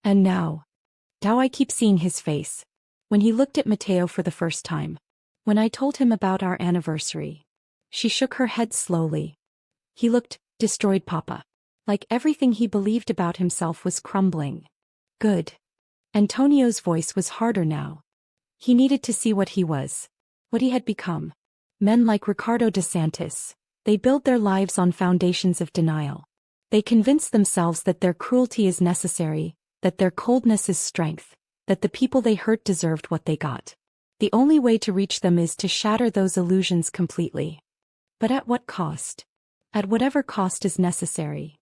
And now I keep seeing his face. When he looked at Matteo for the first time. When I told him about our anniversary. She shook her head slowly. He looked destroyed, Papa. Like everything he believed about himself was crumbling. Good. Antonio's voice was harder now. He needed to see what he was. What he had become. Men like Ricardo DeSantis. They build their lives on foundations of denial. They convince themselves that their cruelty is necessary, that their coldness is strength, that the people they hurt deserved what they got. The only way to reach them is to shatter those illusions completely. But at what cost? At whatever cost is necessary.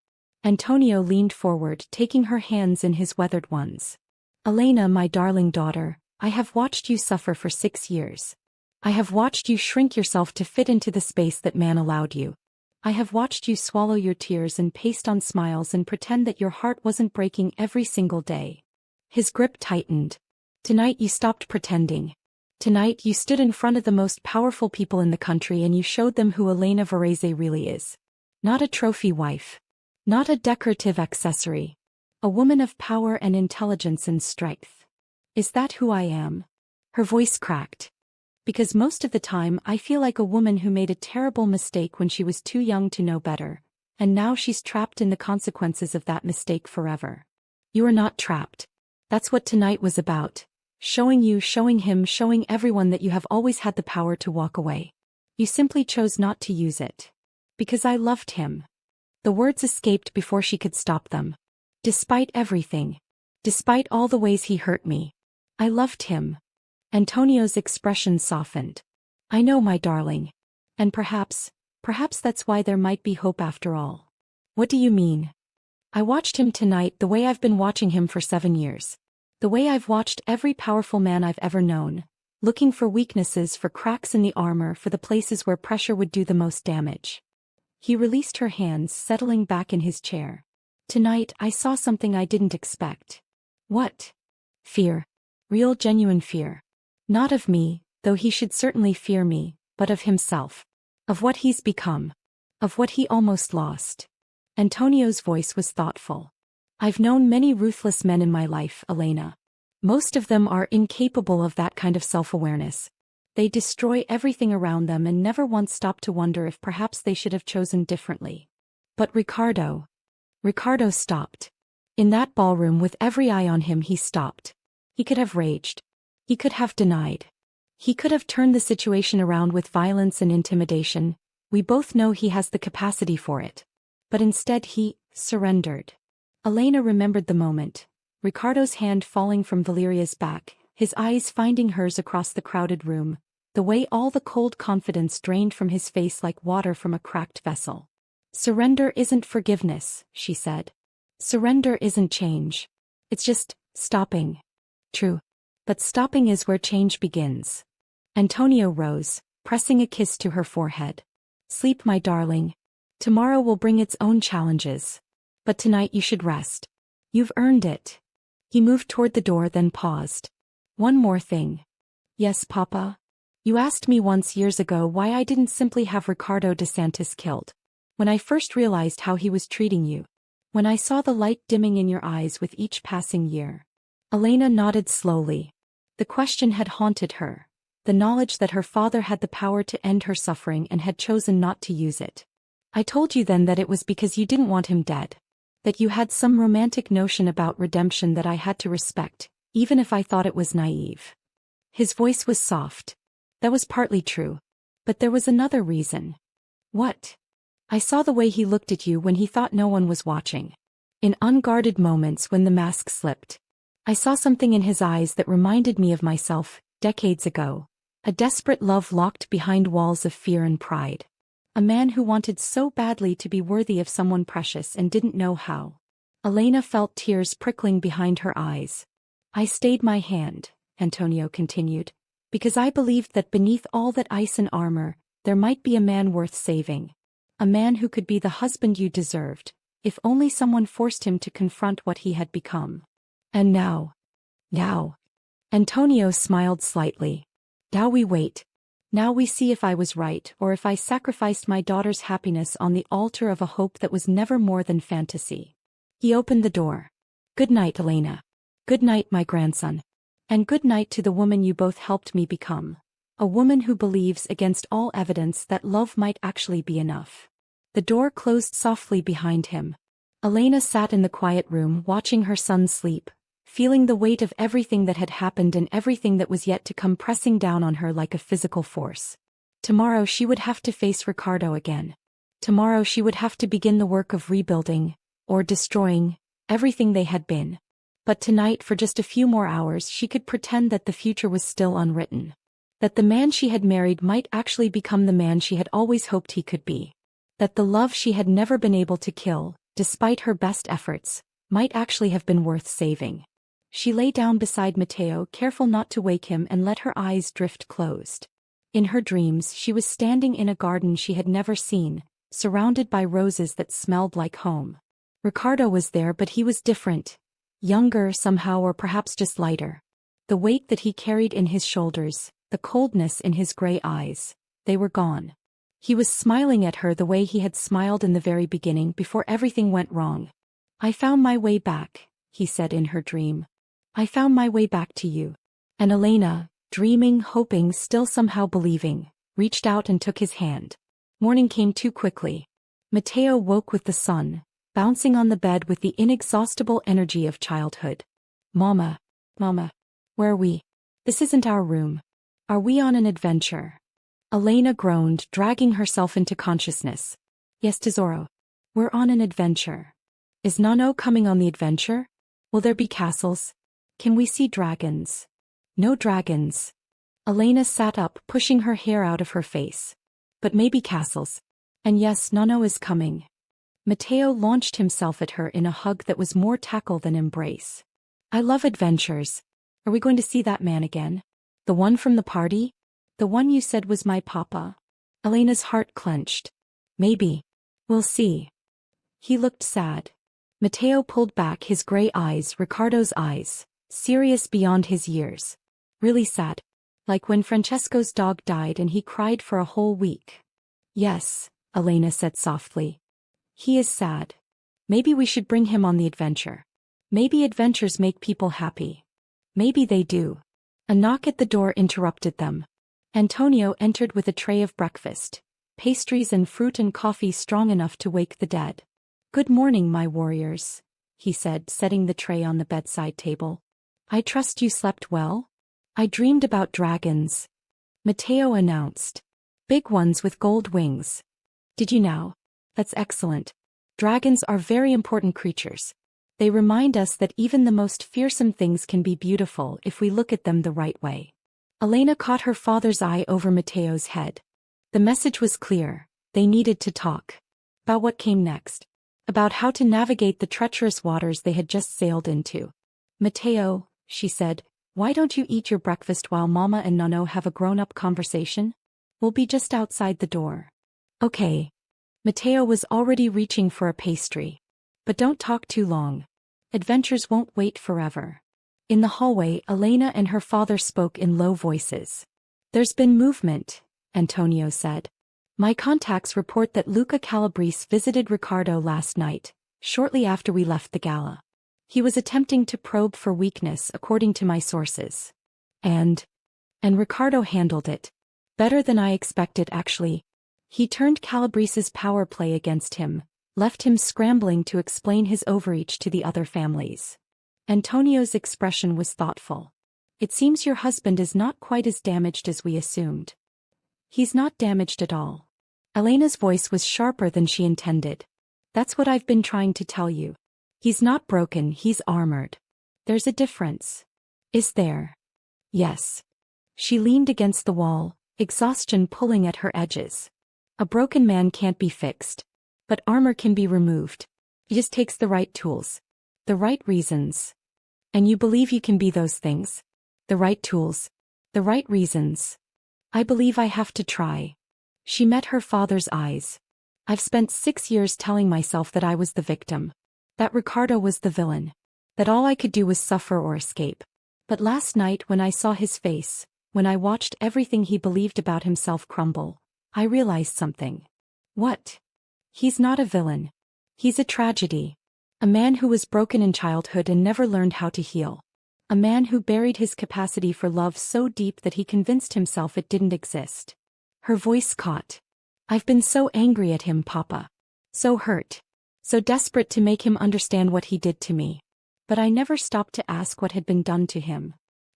Antonio leaned forward, taking her hands in his weathered ones. Elena, my darling daughter, I have watched you suffer for 6 years. I have watched you shrink yourself to fit into the space that man allowed you. I have watched you swallow your tears and paste on smiles and pretend that your heart wasn't breaking every single day. His grip tightened. Tonight you stopped pretending. Tonight you stood in front of the most powerful people in the country and you showed them who Elena Verz really is. Not a trophy wife. Not a decorative accessory. A woman of power and intelligence and strength. Is that who I am? Her voice cracked. Because most of the time I feel like a woman who made a terrible mistake when she was too young to know better, and now she's trapped in the consequences of that mistake forever. You are not trapped. That's what tonight was about. Showing you, showing him, showing everyone that you have always had the power to walk away. You simply chose not to use it. Because I loved him. The words escaped before she could stop them. Despite everything. Despite all the ways he hurt me. I loved him. Antonio's expression softened. I know, my darling. And perhaps that's why there might be hope after all. What do you mean? I watched him tonight the way I've been watching him for 7 years. The way I've watched every powerful man I've ever known, looking for weaknesses, for cracks in the armor, for the places where pressure would do the most damage. He released her hands, settling back in his chair. Tonight I saw something I didn't expect. What? Fear. Real, genuine fear. Not of me, though he should certainly fear me, but of himself. Of what he's become. Of what he almost lost. Antonio's voice was thoughtful. I've known many ruthless men in my life, Elena. Most of them are incapable of that kind of self-awareness. They destroy everything around them and never once stop to wonder if perhaps they should have chosen differently. But Ricardo stopped. In that ballroom with every eye on him, he stopped. He could have raged. He could have denied. He could have turned the situation around with violence and intimidation. We both know he has the capacity for it. But instead he surrendered. Elena remembered the moment. Ricardo's hand falling from Valeria's back, his eyes finding hers across the crowded room, the way all the cold confidence drained from his face like water from a cracked vessel. Surrender isn't forgiveness, she said. Surrender isn't change. It's just stopping. True. But stopping is where change begins. Antonio rose, pressing a kiss to her forehead. Sleep, my darling. Tomorrow will bring its own challenges. But tonight you should rest. You've earned it. He moved toward the door, then paused. One more thing. Yes, Papa? You asked me once years ago why I didn't simply have Ricardo DeSantis killed. When I first realized how he was treating you. When I saw the light dimming in your eyes with each passing year. Elena nodded slowly. The question had haunted her. The knowledge that her father had the power to end her suffering and had chosen not to use it. I told you then that it was because you didn't want him dead. That you had some romantic notion about redemption that I had to respect, even if I thought it was naive. His voice was soft. That was partly true. But there was another reason. What? I saw the way he looked at you when he thought no one was watching. In unguarded moments when the mask slipped. I saw something in his eyes that reminded me of myself, decades ago. A desperate love locked behind walls of fear and pride. A man who wanted so badly to be worthy of someone precious and didn't know how. Elena felt tears prickling behind her eyes. I stayed my hand, Antonio continued, because I believed that beneath all that ice and armor, there might be a man worth saving. A man who could be the husband you deserved, if only someone forced him to confront what he had become. And now. Antonio smiled slightly. Now we wait. Now we see if I was right or if I sacrificed my daughter's happiness on the altar of a hope that was never more than fantasy. He opened the door. Good night, Elena. Good night, my grandson. And good night to the woman you both helped me become. A woman who believes against all evidence that love might actually be enough. The door closed softly behind him. Elena sat in the quiet room watching her son sleep, feeling the weight of everything that had happened and everything that was yet to come pressing down on her like a physical force. Tomorrow she would have to face Ricardo again. Tomorrow she would have to begin the work of rebuilding, or destroying, everything they had been. But tonight, for just a few more hours, she could pretend that the future was still unwritten. That the man she had married might actually become the man she had always hoped he could be. That the love she had never been able to kill, despite her best efforts, might actually have been worth saving. She lay down beside Matteo, careful not to wake him, and let her eyes drift closed. In her dreams she was standing in a garden she had never seen, surrounded by roses that smelled like home. Ricardo was there, but he was different. Younger somehow, or perhaps just lighter. The weight that he carried in his shoulders, the coldness in his gray eyes, they were gone. He was smiling at her the way he had smiled in the very beginning before everything went wrong. I found my way back, he said in her dream. I found my way back to you. And Elena, dreaming, hoping, still somehow believing, reached out and took his hand. Morning came too quickly. Matteo woke with the sun, bouncing on the bed with the inexhaustible energy of childhood. Mama, where are we? This isn't our room. Are we on an adventure? Elena groaned, dragging herself into consciousness. Yes, tesoro. We're on an adventure. Is Nano coming on the adventure? Will there be castles? Can we see dragons? No dragons. Elena sat up, pushing her hair out of her face. But maybe castles. And yes, Nano is coming. Matteo launched himself at her in a hug that was more tackle than embrace. I love adventures. Are we going to see that man again? The one from the party? The one you said was my papa? Elena's heart clenched. Maybe. We'll see. He looked sad. Matteo pulled back his gray eyes, Ricardo's eyes, serious beyond his years. Really sad. Like when Francesco's dog died and he cried for a whole week. Yes, Elena said softly. He is sad. Maybe we should bring him on the adventure. Maybe adventures make people happy. Maybe they do. A knock at the door interrupted them. Antonio entered with a tray of breakfast, pastries and fruit and coffee strong enough to wake the dead. Good morning, my warriors, he said, setting the tray on the bedside table. I trust you slept well? I dreamed about dragons, Matteo announced. Big ones with gold wings. Did you now? That's excellent. Dragons are very important creatures. They remind us that even the most fearsome things can be beautiful if we look at them the right way. Elena caught her father's eye over Matteo's head. The message was clear. They needed to talk. About what came next. About how to navigate the treacherous waters they had just sailed into. Matteo, she said, why don't you eat your breakfast while Mama and Nonno have a grown-up conversation? We'll be just outside the door. Okay. Matteo was already reaching for a pastry. But don't talk too long. Adventures won't wait forever. In the hallway, Elena and her father spoke in low voices. There's been movement, Antonio said. My contacts report that Luca Calabrese visited Ricardo last night, shortly after we left the gala. He was attempting to probe for weakness according to my sources. And Ricardo handled it. Better than I expected, actually. He turned Calabrese's power play against him, left him scrambling to explain his overreach to the other families. Antonio's expression was thoughtful. It seems your husband is not quite as damaged as we assumed. He's not damaged at all. Elena's voice was sharper than she intended. That's what I've been trying to tell you. He's not broken, he's armored. There's a difference. Is there? Yes. She leaned against the wall, exhaustion pulling at her edges. A broken man can't be fixed. But armor can be removed. It just takes the right tools. The right reasons. And you believe you can be those things? The right tools. The right reasons. I believe I have to try. She met her father's eyes. I've spent 6 years telling myself that I was the victim. That Ricardo was the villain. That all I could do was suffer or escape. But last night when I saw his face, when I watched everything he believed about himself crumble, I realized something. What? He's not a villain. He's a tragedy. A man who was broken in childhood and never learned how to heal. A man who buried his capacity for love so deep that he convinced himself it didn't exist. Her voice caught. I've been so angry at him, Papa. So hurt. So desperate to make him understand what he did to me. But I never stopped to ask what had been done to him.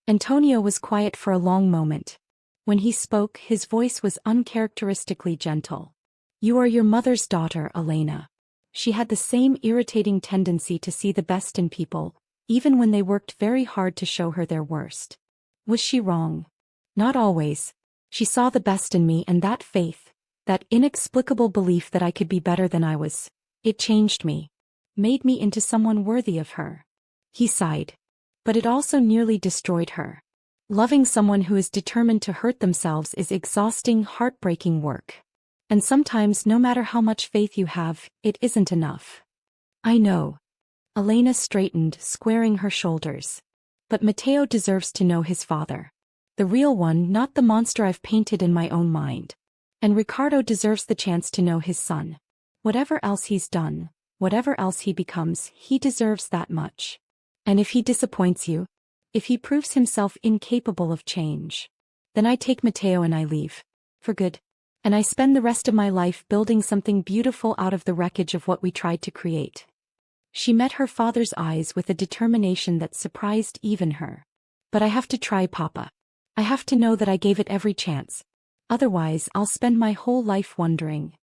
Antonio was quiet for a long moment. When he spoke, his voice was uncharacteristically gentle. You are your mother's daughter, Elena. She had the same irritating tendency to see the best in people, even when they worked very hard to show her their worst. Was she wrong? Not always. She saw the best in me, and that faith, that inexplicable belief that I could be better than I was, it changed me. Made me into someone worthy of her. He sighed. But it also nearly destroyed her. Loving someone who is determined to hurt themselves is exhausting, heartbreaking work. And sometimes, no matter how much faith you have, it isn't enough. I know. Elena straightened, squaring her shoulders. But Matteo deserves to know his father. The real one, not the monster I've painted in my own mind. And Ricardo deserves the chance to know his son. Whatever else he's done, whatever else he becomes, he deserves that much. And if he disappoints you, if he proves himself incapable of change, then I take Matteo and I leave. For good. And I spend the rest of my life building something beautiful out of the wreckage of what we tried to create. She met her father's eyes with a determination that surprised even her. But I have to try, Papa. I have to know that I gave it every chance. Otherwise, I'll spend my whole life wondering.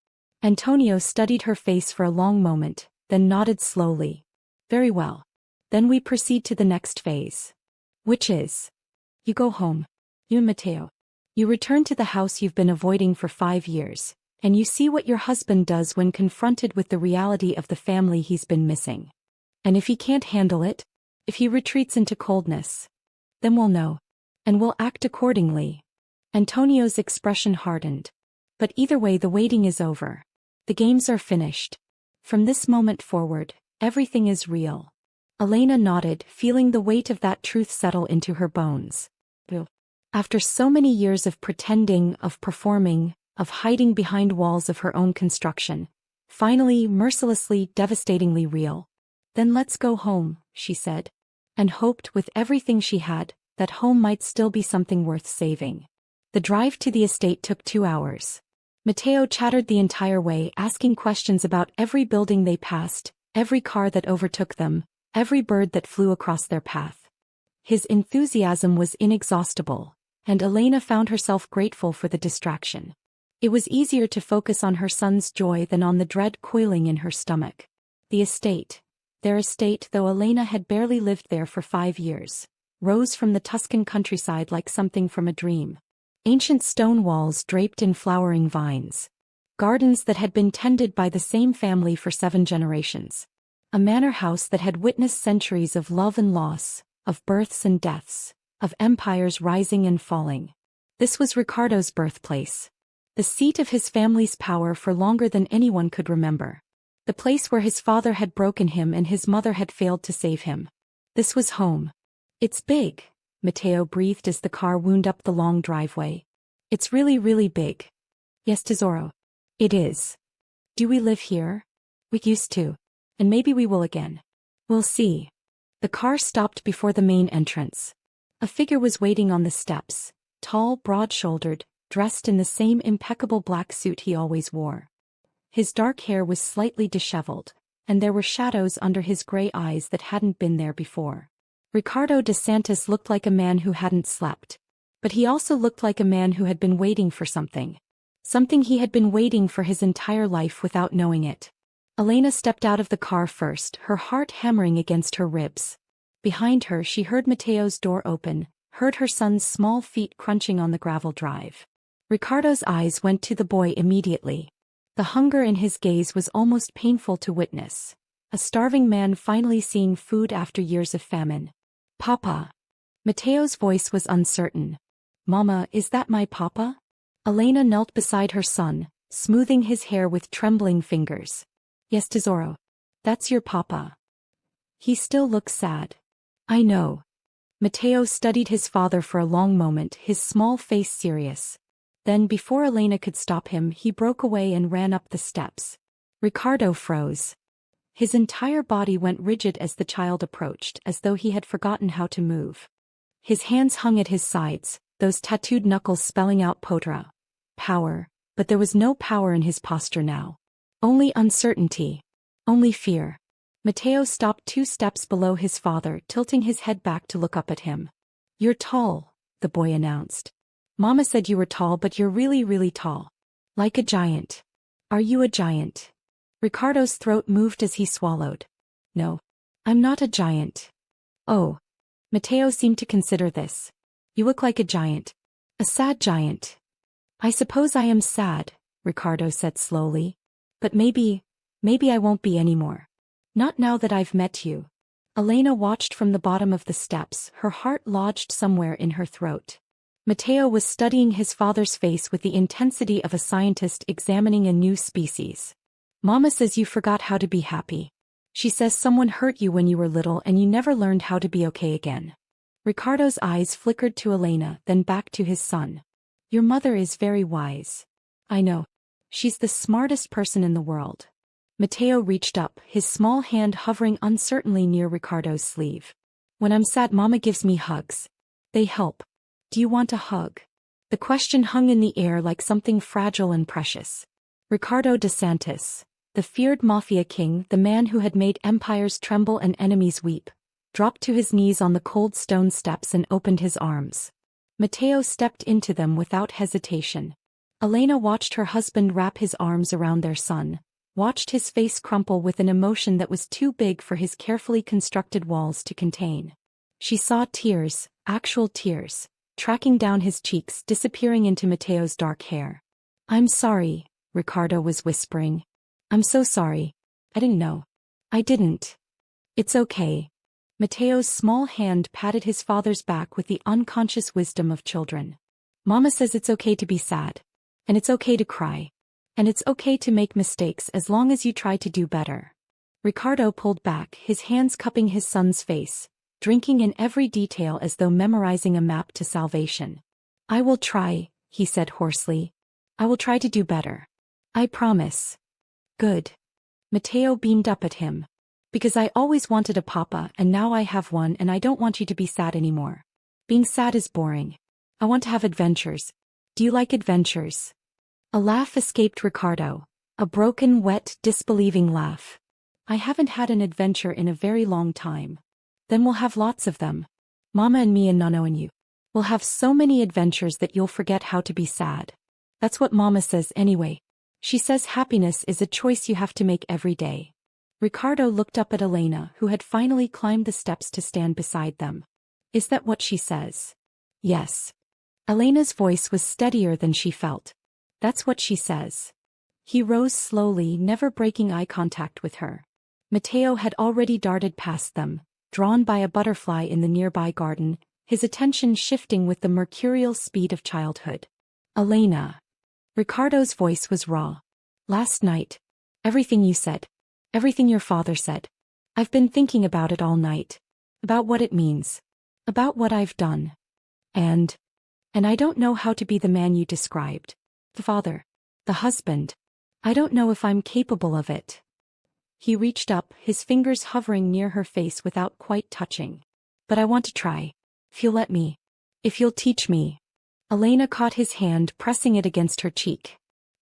Antonio studied her face for a long moment, then nodded slowly. Very well. Then we proceed to the next phase. Which is? You go home. You and Matteo. You return to the house you've been avoiding for 5 years, and you see what your husband does when confronted with the reality of the family he's been missing. And if he can't handle it, if he retreats into coldness, then we'll know. And we'll act accordingly. Antonio's expression hardened. But either way, the waiting is over. The games are finished. From this moment forward, everything is real. Elena nodded, feeling the weight of that truth settle into her bones. After so many years of pretending, of performing, of hiding behind walls of her own construction, finally, mercilessly, devastatingly real. Then let's go home, she said. And hoped with everything she had, that home might still be something worth saving. The drive to the estate took 2 hours. Matteo chattered the entire way, asking questions about every building they passed, every car that overtook them, every bird that flew across their path. His enthusiasm was inexhaustible, and Elena found herself grateful for the distraction. It was easier to focus on her son's joy than on the dread coiling in her stomach. The estate, their estate, though Elena had barely lived there for 5 years, rose from the Tuscan countryside like something from a dream. Ancient stone walls draped in flowering vines. Gardens that had been tended by the same family for 7 generations. A manor house that had witnessed centuries of love and loss, of births and deaths, of empires rising and falling. This was Ricardo's birthplace. The seat of his family's power for longer than anyone could remember. The place where his father had broken him and his mother had failed to save him. This was home. It's big, Matteo breathed as the car wound up the long driveway. It's really, really big. Yes, Tesoro. It is. Do we live here? We used to. And maybe we will again. We'll see. The car stopped before the main entrance. A figure was waiting on the steps, tall, broad-shouldered, dressed in the same impeccable black suit he always wore. His dark hair was slightly disheveled, and there were shadows under his gray eyes that hadn't been there before. Ricardo de Santos looked like a man who hadn't slept. But he also looked like a man who had been waiting for something. Something he had been waiting for his entire life without knowing it. Elena stepped out of the car first, her heart hammering against her ribs. Behind her she heard Mateo's door open, heard her son's small feet crunching on the gravel drive. Ricardo's eyes went to the boy immediately. The hunger in his gaze was almost painful to witness. A starving man finally seeing food after years of famine. Papa. Mateo's voice was uncertain. Mama, is that my papa? Elena knelt beside her son, smoothing his hair with trembling fingers. Yes, Tesoro. That's your papa. He still looks sad. I know. Mateo studied his father for a long moment, his small face serious. Then before Elena could stop him, he broke away and ran up the steps. Ricardo froze. His entire body went rigid as the child approached, as though he had forgotten how to move. His hands hung at his sides, those tattooed knuckles spelling out potra. Power, but there was no power in his posture now. Only uncertainty. Only fear. Mateo stopped 2 steps below his father, tilting his head back to look up at him. You're tall, the boy announced. Mama said you were tall, but you're really, really tall. Like a giant. Are you a giant? Ricardo's throat moved as he swallowed. No. I'm not a giant. Oh. Mateo seemed to consider this. You look like a giant. A sad giant. I suppose I am sad, Ricardo said slowly. But maybe I won't be anymore. Not now that I've met you. Elena watched from the bottom of the steps, her heart lodged somewhere in her throat. Mateo was studying his father's face with the intensity of a scientist examining a new species. Mama says you forgot how to be happy. She says someone hurt you when you were little and you never learned how to be okay again. Ricardo's eyes flickered to Elena, then back to his son. Your mother is very wise. I know. She's the smartest person in the world. Mateo reached up, his small hand hovering uncertainly near Ricardo's sleeve. When I'm sad, Mama gives me hugs. They help. Do you want a hug? The question hung in the air like something fragile and precious. Ricardo DeSantis, the feared Mafia king, the man who had made empires tremble and enemies weep, dropped to his knees on the cold stone steps and opened his arms. Mateo stepped into them without hesitation. Elena watched her husband wrap his arms around their son, watched his face crumple with an emotion that was too big for his carefully constructed walls to contain. She saw tears, actual tears, tracking down his cheeks, disappearing into Mateo's dark hair. I'm sorry, Ricardo was whispering. I'm so sorry. I didn't know. I didn't. It's okay. Mateo's small hand patted his father's back with the unconscious wisdom of children. Mama says it's okay to be sad. And it's okay to cry. And it's okay to make mistakes as long as you try to do better. Ricardo pulled back, his hands cupping his son's face, drinking in every detail as though memorizing a map to salvation. I will try, he said hoarsely. I will try to do better. I promise. Good. Mateo beamed up at him. Because I always wanted a papa and now I have one and I don't want you to be sad anymore. Being sad is boring. I want to have adventures. Do you like adventures? A laugh escaped Ricardo. A broken, wet, disbelieving laugh. I haven't had an adventure in a very long time. Then we'll have lots of them. Mama and me and Nano and you. We'll have so many adventures that you'll forget how to be sad. That's what Mama says anyway. She says happiness is a choice you have to make every day. Ricardo looked up at Elena, who had finally climbed the steps to stand beside them. Is that what she says? Yes. Elena's voice was steadier than she felt. That's what she says. He rose slowly, never breaking eye contact with her. Mateo had already darted past them, drawn by a butterfly in the nearby garden, his attention shifting with the mercurial speed of childhood. Elena. Ricardo's voice was raw. Last night. Everything you said. Everything your father said. I've been thinking about it all night. About what it means. About what I've done. And I don't know how to be the man you described. The father. The husband. I don't know if I'm capable of it. He reached up, his fingers hovering near her face without quite touching. But I want to try. If you'll let me. If you'll teach me. Elena caught his hand, pressing it against her cheek.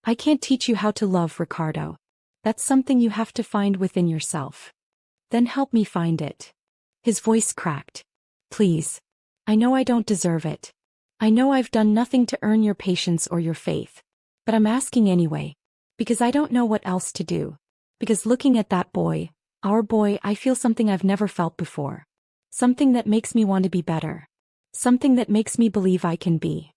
I can't teach you how to love, Ricardo. That's something you have to find within yourself. Then help me find it. His voice cracked. Please. I know I don't deserve it. I know I've done nothing to earn your patience or your faith. But I'm asking anyway. Because I don't know what else to do. Because looking at that boy, our boy, I feel something I've never felt before. Something that makes me want to be better. Something that makes me believe I can be.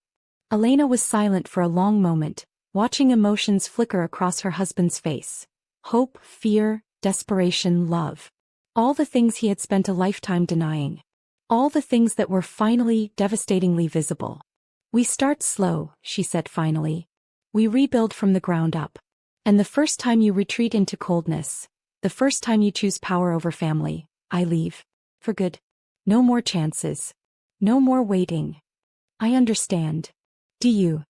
Elena was silent for a long moment, watching emotions flicker across her husband's face. Hope, fear, desperation, love. All the things he had spent a lifetime denying. All the things that were finally, devastatingly visible. We start slow, she said finally. We rebuild from the ground up. And the first time you retreat into coldness, the first time you choose power over family, I leave. For good. No more chances. No more waiting. I understand. Do you?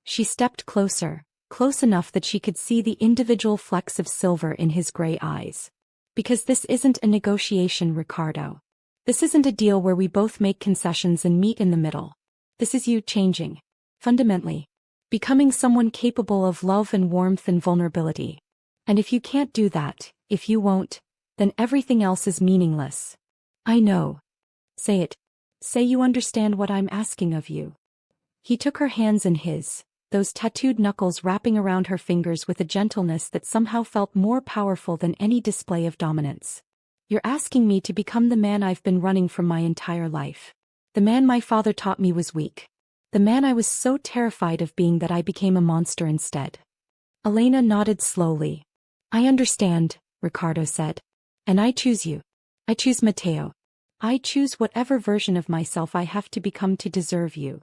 She stepped closer, close enough that she could see the individual flecks of silver in his gray eyes. Because this isn't a negotiation, Ricardo. This isn't a deal where we both make concessions and meet in the middle. This is you changing. Fundamentally. Becoming someone capable of love and warmth and vulnerability. And if you can't do that, if you won't, then everything else is meaningless. I know. Say it. Say you understand what I'm asking of you. He took her hands in his, those tattooed knuckles wrapping around her fingers with a gentleness that somehow felt more powerful than any display of dominance. You're asking me to become the man I've been running from my entire life. The man my father taught me was weak. The man I was so terrified of being that I became a monster instead. Elena nodded slowly. I understand, Ricardo said. And I choose you. I choose Matteo. I choose whatever version of myself I have to become to deserve you.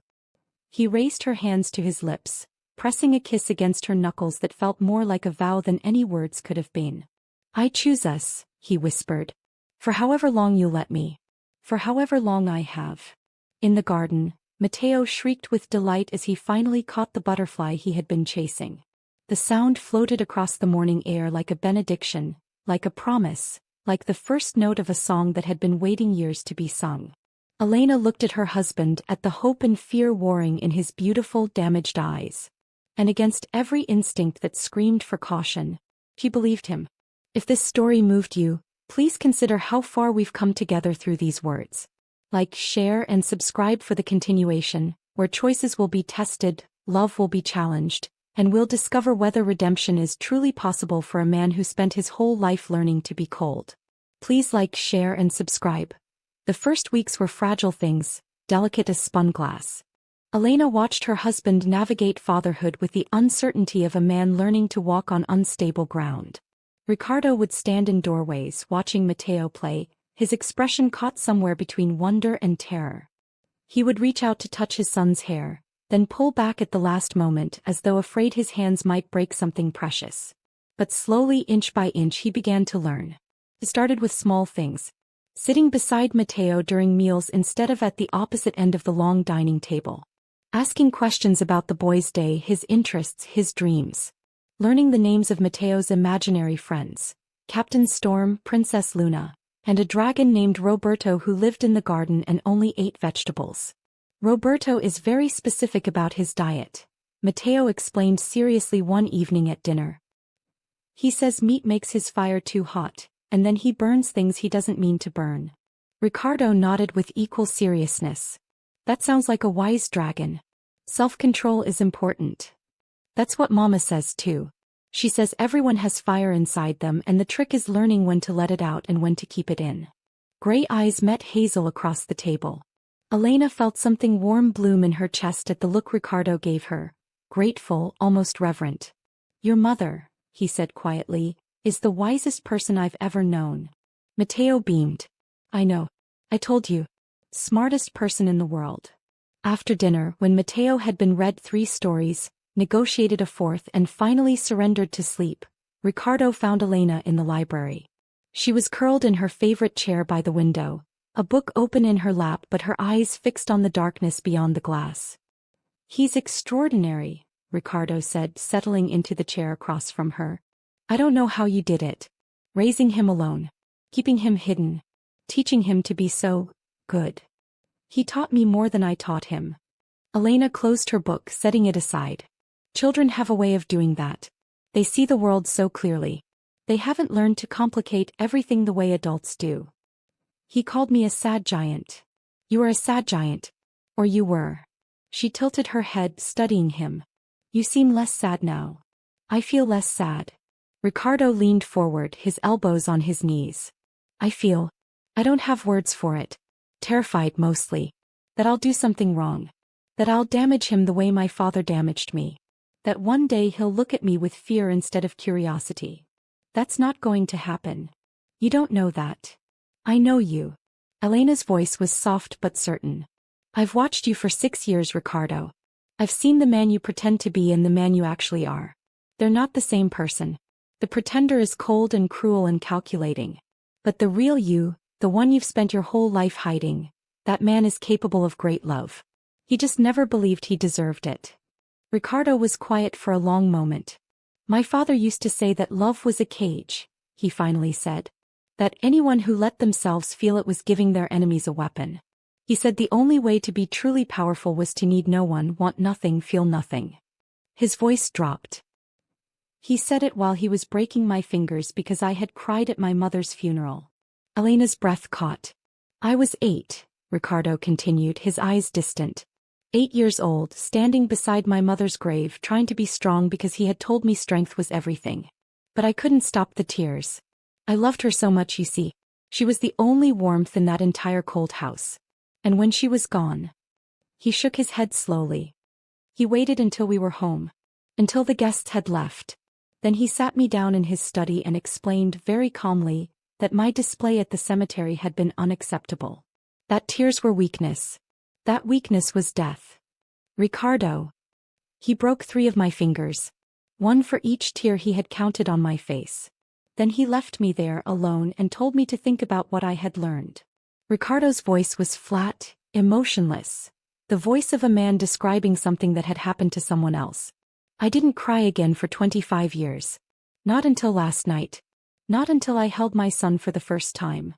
He raised her hands to his lips, pressing a kiss against her knuckles that felt more like a vow than any words could have been. I choose us, he whispered. For however long you'll let me. For however long I have. In the garden, Matteo shrieked with delight as he finally caught the butterfly he had been chasing. The sound floated across the morning air like a benediction, like a promise, like the first note of a song that had been waiting years to be sung. Elena looked at her husband, at the hope and fear warring in his beautiful, damaged eyes. And against every instinct that screamed for caution, she believed him. If this story moved you, please consider how far we've come together through these words. Like, share, and subscribe for the continuation, where choices will be tested, love will be challenged, and we'll discover whether redemption is truly possible for a man who spent his whole life learning to be cold. Please like, share, and subscribe. The first weeks were fragile things, delicate as spun glass. Elena watched her husband navigate fatherhood with the uncertainty of a man learning to walk on unstable ground. Ricardo would stand in doorways watching Matteo play, his expression caught somewhere between wonder and terror. He would reach out to touch his son's hair, then pull back at the last moment as though afraid his hands might break something precious. But slowly, inch by inch, he began to learn. It started with small things. Sitting beside Matteo during meals instead of at the opposite end of the long dining table. Asking questions about the boy's day, his interests, his dreams. Learning the names of Matteo's imaginary friends. Captain Storm, Princess Luna, and a dragon named Roberto who lived in the garden and only ate vegetables. Roberto is very specific about his diet, Matteo explained seriously one evening at dinner. He says meat makes his fire too hot, and then he burns things he doesn't mean to burn. Ricardo nodded with equal seriousness. That sounds like a wise dragon. Self-control is important. That's what Mama says too. She says everyone has fire inside them and the trick is learning when to let it out and when to keep it in. Gray eyes met Hazel across the table. Elena felt something warm bloom in her chest at the look Ricardo gave her. Grateful, almost reverent. Your mother, he said quietly, is the wisest person I've ever known. Matteo beamed. I know. I told you. Smartest person in the world. After dinner, when Matteo had been read 3 stories, negotiated a 4th and finally surrendered to sleep, Ricardo found Elena in the library. She was curled in her favorite chair by the window, a book open in her lap but her eyes fixed on the darkness beyond the glass. He's extraordinary, Ricardo said, settling into the chair across from her. I don't know how you did it. Raising him alone. Keeping him hidden. Teaching him to be so good. He taught me more than I taught him. Elena closed her book, setting it aside. Children have a way of doing that. They see the world so clearly. They haven't learned to complicate everything the way adults do. He called me a sad giant. You are a sad giant. Or you were. She tilted her head, studying him. You seem less sad now. I feel less sad. Ricardo leaned forward, his elbows on his knees. I don't have words for it. terrified mostly. That I'll do something wrong. That I'll damage him the way my father damaged me. That one day he'll look at me with fear instead of curiosity. That's not going to happen. You don't know that. I know you. Elena's voice was soft but certain. I've watched you for 6 years, Ricardo. I've seen the man you pretend to be and the man you actually are. They're not the same person. The pretender is cold and cruel and calculating. But the real you, the one you've spent your whole life hiding, that man is capable of great love. He just never believed he deserved it. Ricardo was quiet for a long moment. My father used to say that love was a cage, he finally said. That anyone who let themselves feel it was giving their enemies a weapon. He said the only way to be truly powerful was to need no one, want nothing, feel nothing. His voice dropped. He said it while he was breaking my fingers because I had cried at my mother's funeral. Elena's breath caught. I was 8, Ricardo continued, his eyes distant. 8 years old, standing beside my mother's grave trying to be strong because he had told me strength was everything. But I couldn't stop the tears. I loved her so much, you see. She was the only warmth in that entire cold house. And when she was gone... He shook his head slowly. He waited until we were home. Until the guests had left. Then he sat me down in his study and explained very calmly that my display at the cemetery had been unacceptable. That tears were weakness. That weakness was death. Ricardo. He broke 3 of my fingers. 1 for each tear he had counted on my face. Then he left me there alone and told me to think about what I had learned. Ricardo's voice was flat, emotionless. The voice of a man describing something that had happened to someone else. I didn't cry again for 25 years. Not until last night. Not until I held my son for the first time.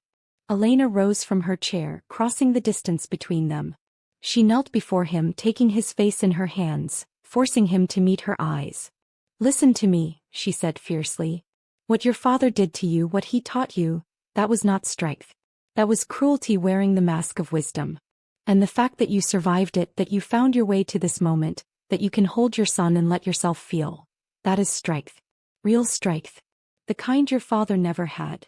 Elena rose from her chair, crossing the distance between them. She knelt before him, taking his face in her hands, forcing him to meet her eyes. Listen to me, she said fiercely. What your father did to you, what he taught you, that was not strength. That was cruelty wearing the mask of wisdom. And the fact that you survived it, that you found your way to this moment, that you can hold your son and let yourself feel, that is strength. Real strength. The kind your father never had.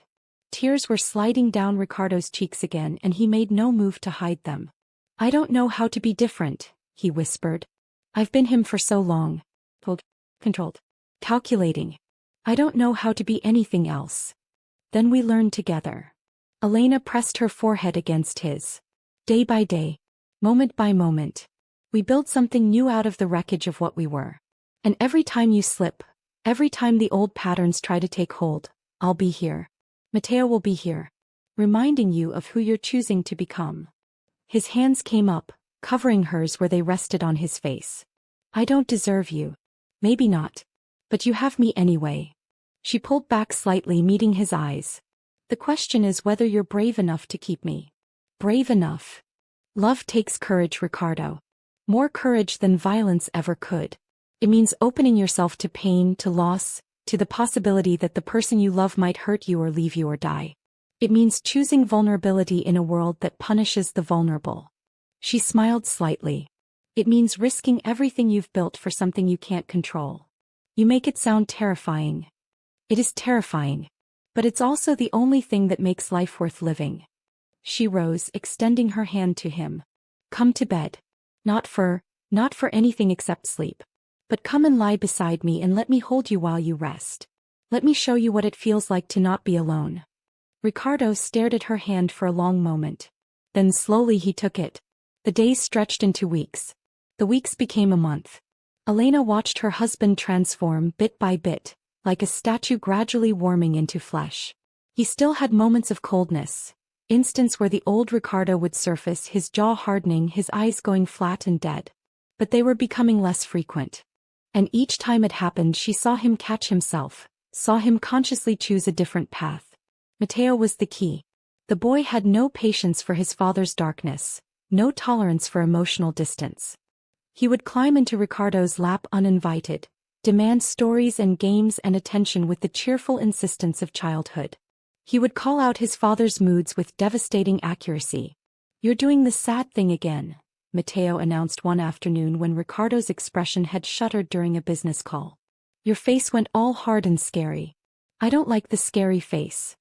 Tears were sliding down Ricardo's cheeks again and he made no move to hide them. I don't know how to be different, he whispered. I've been him for so long. Controlled. Calculating. I don't know how to be anything else. Then we learned together. Elena pressed her forehead against his. Day by day. Moment by moment. We built something new out of the wreckage of what we were. And every time you slip, every time the old patterns try to take hold, I'll be here. Matteo will be here. Reminding you of who you're choosing to become. His hands came up, covering hers where they rested on his face. I don't deserve you. Maybe not. But you have me anyway. She pulled back slightly, meeting his eyes. The question is whether you're brave enough to keep me. Brave enough. Love takes courage, Ricardo. More courage than violence ever could. It means opening yourself to pain, to loss, to the possibility that the person you love might hurt you or leave you or die. It means choosing vulnerability in a world that punishes the vulnerable. She smiled slightly. It means risking everything you've built for something you can't control. You make it sound terrifying. It is terrifying. But it's also the only thing that makes life worth living. She rose, extending her hand to him. Come to bed. Not for anything except sleep. But come and lie beside me and let me hold you while you rest. Let me show you what it feels like to not be alone. Ricardo stared at her hand for a long moment. Then slowly he took it. The days stretched into weeks. The weeks became a month. Elena watched her husband transform bit by bit, like a statue gradually warming into flesh. He still had moments of coldness, instants where the old Ricardo would surface, his jaw hardening, his eyes going flat and dead. But they were becoming less frequent. And each time it happened she saw him catch himself, saw him consciously choose a different path. Matteo was the key. The boy had no patience for his father's darkness, no tolerance for emotional distance. He would climb into Ricardo's lap uninvited, demand stories and games and attention with the cheerful insistence of childhood. He would call out his father's moods with devastating accuracy. You're doing the sad thing again, Matteo announced one afternoon when Ricardo's expression had shuttered during a business call. Your face went all hard and scary. I don't like the scary face.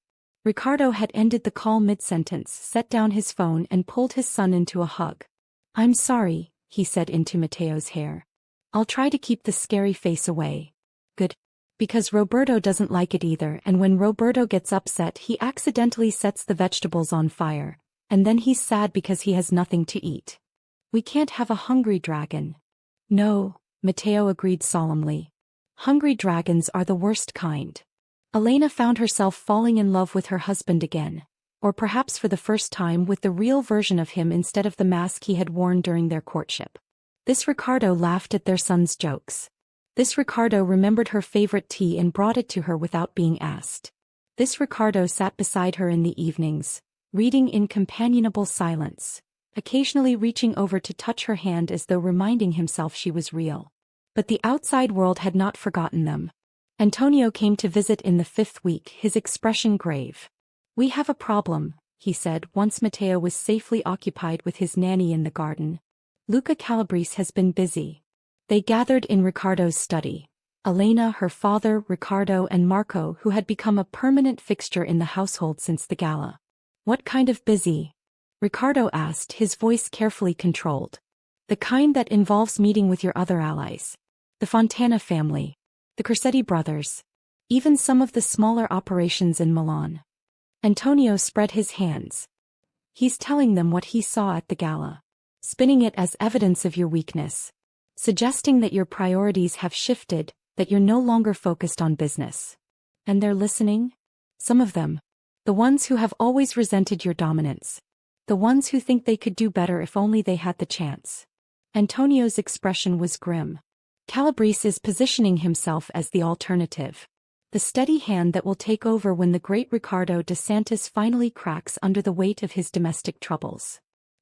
Ricardo had ended the call mid-sentence, set down his phone and pulled his son into a hug. "I'm sorry," he said into Matteo's hair. "I'll try to keep the scary face away." "Good. Because Roberto doesn't like it either, and when Roberto gets upset he accidentally sets the vegetables on fire, and then he's sad because he has nothing to eat. We can't have a hungry dragon." "No," Matteo agreed solemnly. "Hungry dragons are the worst kind." Elena found herself falling in love with her husband again, or perhaps for the first time with the real version of him instead of the mask he had worn during their courtship. This Ricardo laughed at their son's jokes. This Ricardo remembered her favorite tea and brought it to her without being asked. This Ricardo sat beside her in the evenings, reading in companionable silence, occasionally reaching over to touch her hand as though reminding himself she was real. But the outside world had not forgotten them. Antonio came to visit in the 5th week, his expression grave. "We have a problem," he said once Matteo was safely occupied with his nanny in the garden. "Luca Calabrese has been busy." They gathered in Ricardo's study. Elena, her father, Ricardo and Marco, who had become a permanent fixture in the household since the gala. "What kind of busy?" Ricardo asked, his voice carefully controlled. "The kind that involves meeting with your other allies. The Fontana family. The Corsetti brothers. Even some of the smaller operations in Milan." Antonio spread his hands. "He's telling them what he saw at the gala. Spinning it as evidence of your weakness. Suggesting that your priorities have shifted, that you're no longer focused on business. And they're listening? Some of them. The ones who have always resented your dominance. The ones who think they could do better if only they had the chance." Antonio's expression was grim. Calabrese is positioning himself as the alternative. The steady hand that will take over when the great Ricardo de Santos finally cracks under the weight of his domestic troubles.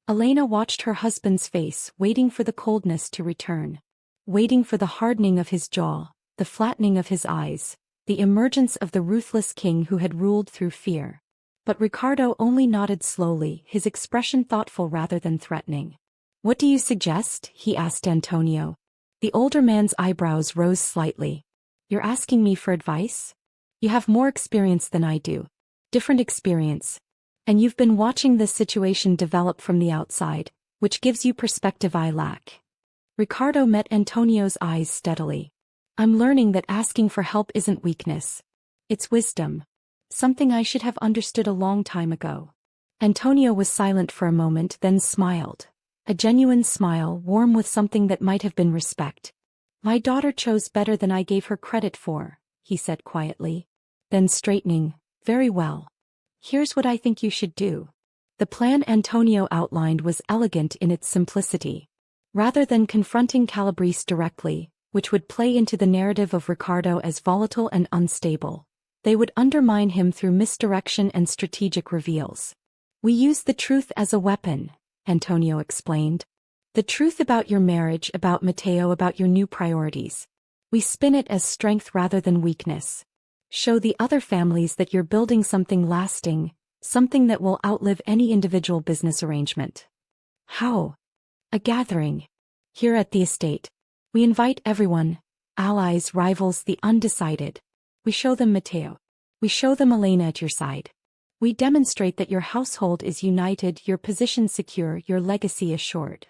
Elena watched her husband's face, waiting for the coldness to return. Waiting for the hardening of his jaw, the flattening of his eyes, the emergence of the ruthless king who had ruled through fear. But Ricardo only nodded slowly, his expression thoughtful rather than threatening. "What do you suggest?" he asked Antonio. The older man's eyebrows rose slightly. "You're asking me for advice? You have more experience than I do. Different experience. And you've been watching this situation develop from the outside, which gives you perspective I lack." Ricardo met Antonio's eyes steadily. "I'm learning that asking for help isn't weakness. It's wisdom. Something I should have understood a long time ago." Antonio was silent for a moment, then smiled. A genuine smile, warm with something that might have been respect. "My daughter chose better than I gave her credit for," he said quietly. Then straightening, "Very well. Here's what I think you should do." The plan Antonio outlined was elegant in its simplicity. Rather than confronting Calabrese directly, which would play into the narrative of Ricardo as volatile and unstable, they would undermine him through misdirection and strategic reveals. "We use the truth as a weapon," Antonio explained. "The truth about your marriage, about Matteo, about your new priorities. We spin it as strength rather than weakness. Show the other families that you're building something lasting, something that will outlive any individual business arrangement." "How?" "A gathering. Here at the estate. We invite everyone, allies, rivals, the undecided. We show them Matteo. We show them Elena at your side. We demonstrate that your household is united, your position secure, your legacy assured."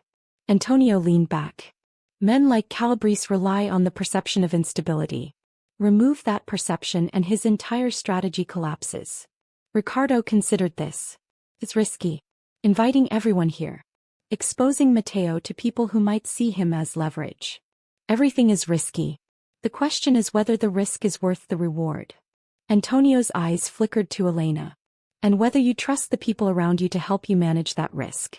Antonio leaned back. "Men like Calabrese rely on the perception of instability. Remove that perception and his entire strategy collapses." Ricardo considered this. "It's risky. Inviting everyone here. Exposing Matteo to people who might see him as leverage. Everything is risky. The question is whether the risk is worth the reward." Antonio's eyes flickered to Elena. "And whether you trust the people around you to help you manage that risk."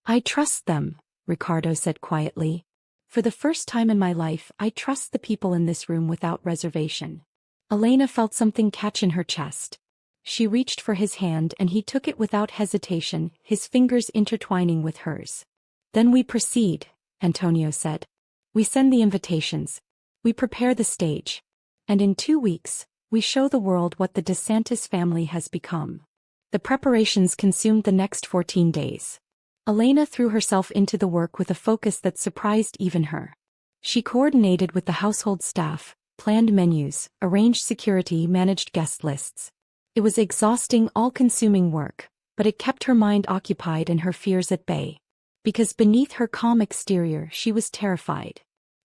"I trust them," Ricardo said quietly. "For the first time in my life, I trust the people in this room without reservation." Elena felt something catch in her chest. She reached for his hand and he took it without hesitation, his fingers intertwining with hers. "Then we proceed," Antonio said. "We send the invitations. We prepare the stage. And in 2 weeks, we show the world what the De Santis family has become." The preparations consumed the next 14 days. Elena threw herself into the work with a focus that surprised even her. She coordinated with the household staff, planned menus, arranged security, managed guest lists. It was exhausting, all-consuming work, but it kept her mind occupied and her fears at bay. Because beneath her calm exterior she was terrified.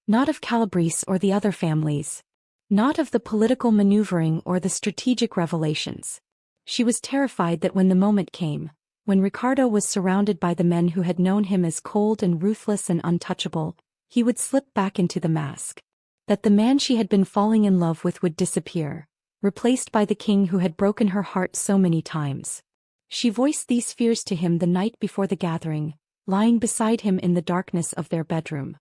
Not of Calabrese or the other families. Not of the political maneuvering or the strategic revelations. She was terrified that when the moment came, when Ricardo was surrounded by the men who had known him as cold and ruthless and untouchable, he would slip back into the mask. That the man she had been falling in love with would disappear, replaced by the king who had broken her heart so many times. She voiced these fears to him the night before the gathering, lying beside him in the darkness of their bedroom.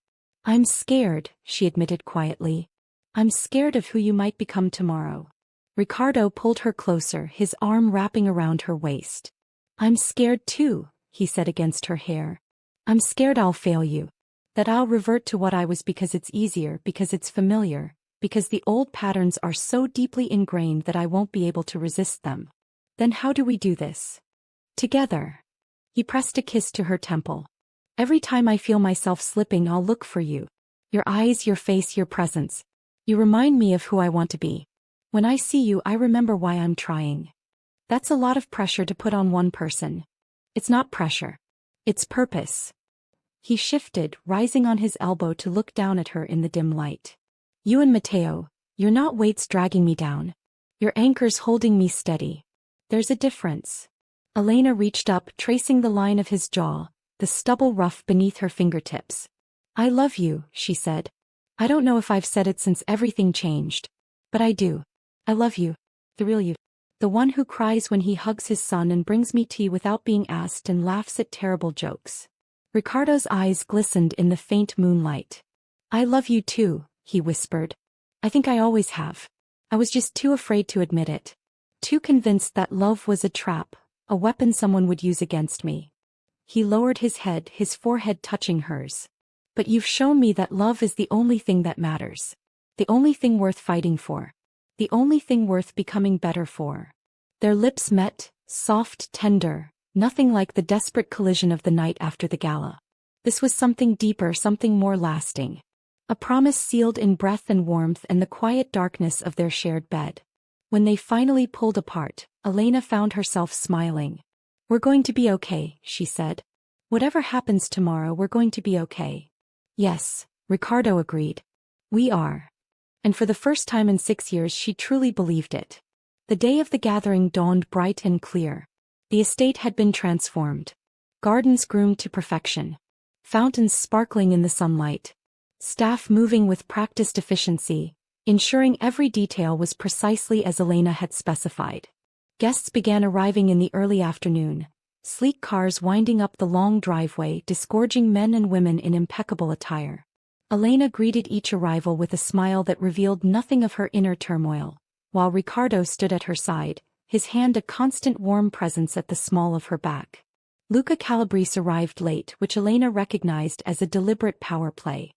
"I'm scared," she admitted quietly. "I'm scared of who you might become tomorrow." Ricardo pulled her closer, his arm wrapping around her waist. "I'm scared too," he said against her hair. "I'm scared I'll fail you. That I'll revert to what I was because it's easier, because it's familiar, because the old patterns are so deeply ingrained that I won't be able to resist them." "Then how do we do this?" "Together." He pressed a kiss to her temple. "Every time I feel myself slipping, I'll look for you. Your eyes, your face, your presence. You remind me of who I want to be. When I see you, I remember why I'm trying." That's a lot of pressure to put on one person. It's not pressure. It's purpose. He shifted, rising on his elbow to look down at her in the dim light. "You and Matteo, you're not weights dragging me down. You're anchors holding me steady. There's a difference." Elena reached up, tracing the line of his jaw, the stubble rough beneath her fingertips. "I love you," she said. "I don't know if I've said it since everything changed. But I do. I love you. The real you. The one who cries when he hugs his son and brings me tea without being asked and laughs at terrible jokes." Ricardo's eyes glistened in the faint moonlight. "I love you too," he whispered. "I think I always have. I was just too afraid to admit it. Too convinced that love was a trap, a weapon someone would use against me." He lowered his head, his forehead touching hers. "But you've shown me that love is the only thing that matters. The only thing worth fighting for. The only thing worth becoming better for." Their lips met, soft, tender, nothing like the desperate collision of the night after the gala. This was something deeper, something more lasting. A promise sealed in breath and warmth and the quiet darkness of their shared bed. When they finally pulled apart, Elena found herself smiling. "We're going to be okay," she said. "Whatever happens tomorrow, we're going to be okay." "Yes," Ricardo agreed. "We are." And for the first time in 6 years she truly believed it. The day of the gathering dawned bright and clear. The estate had been transformed. Gardens groomed to perfection. Fountains sparkling in the sunlight. Staff moving with practiced efficiency, ensuring every detail was precisely as Elena had specified. Guests began arriving in the early afternoon, sleek cars winding up the long driveway, disgorging men and women in impeccable attire. Elena greeted each arrival with a smile that revealed nothing of her inner turmoil, while Ricardo stood at her side, his hand a constant warm presence at the small of her back. Luca Calabrese arrived late, which Elena recognized as a deliberate power play.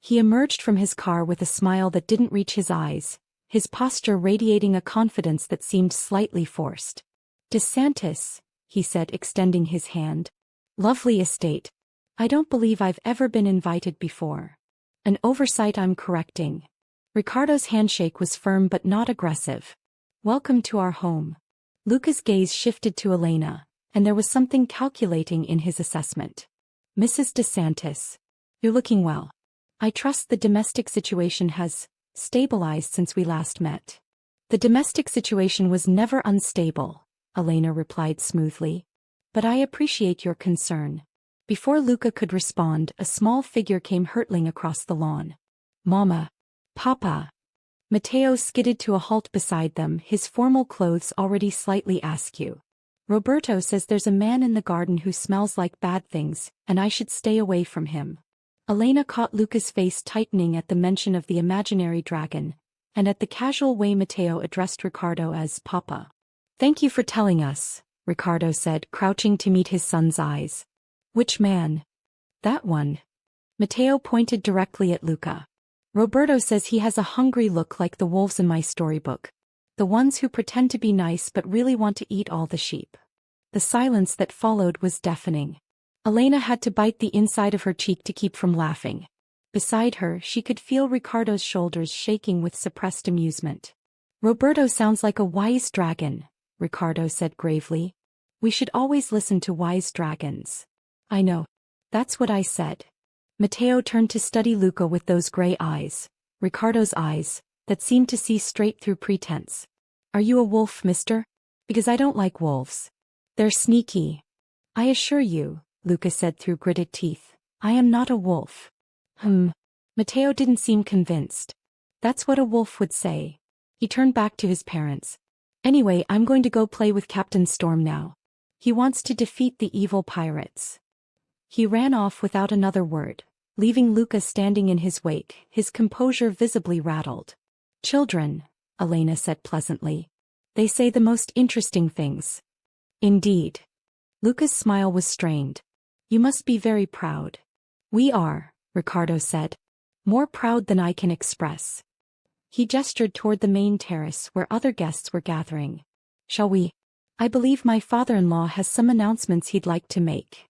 He emerged from his car with a smile that didn't reach his eyes, his posture radiating a confidence that seemed slightly forced. "DeSantis," he said, extending his hand. "Lovely estate. I don't believe I've ever been invited before. An oversight I'm correcting." Ricardo's handshake was firm but not aggressive. "Welcome to our home." Luca's gaze shifted to Elena, and there was something calculating in his assessment. "Mrs. DeSantis, you're looking well. I trust the domestic situation has stabilized since we last met." "The domestic situation was never unstable," Elena replied smoothly. "But I appreciate your concern." Before Luca could respond, a small figure came hurtling across the lawn. "Mama. Papa." Matteo skidded to a halt beside them, his formal clothes already slightly askew. "Roberto says there's a man in the garden who smells like bad things, and I should stay away from him." Elena caught Luca's face tightening at the mention of the imaginary dragon, and at the casual way Matteo addressed Ricardo as Papa. "Thank you for telling us," Ricardo said, crouching to meet his son's eyes. "Which man?" "That one." Matteo pointed directly at Luca. "Roberto says he has a hungry look like the wolves in my storybook. The ones who pretend to be nice but really want to eat all the sheep." The silence that followed was deafening. Elena had to bite the inside of her cheek to keep from laughing. Beside her, she could feel Ricardo's shoulders shaking with suppressed amusement. "Roberto sounds like a wise dragon," Ricardo said gravely. We should always listen to wise dragons. I know. That's what I said. Matteo turned to study Luca with those gray eyes, Ricardo's eyes, that seemed to see straight through pretense. Are you a wolf, mister? Because I don't like wolves. They're sneaky. I assure you, Luca said through gritted teeth, I am not a wolf. Matteo didn't seem convinced. That's what a wolf would say. He turned back to his parents. Anyway, I'm going to go play with Captain Storm now. He wants to defeat the evil pirates. He ran off without another word, leaving Luca standing in his wake, his composure visibly rattled. Children, Elena said pleasantly. They say the most interesting things. Indeed. Luca's smile was strained. You must be very proud. We are, Ricardo said. More proud than I can express. He gestured toward the main terrace where other guests were gathering. Shall we? I believe my father-in-law has some announcements he'd like to make.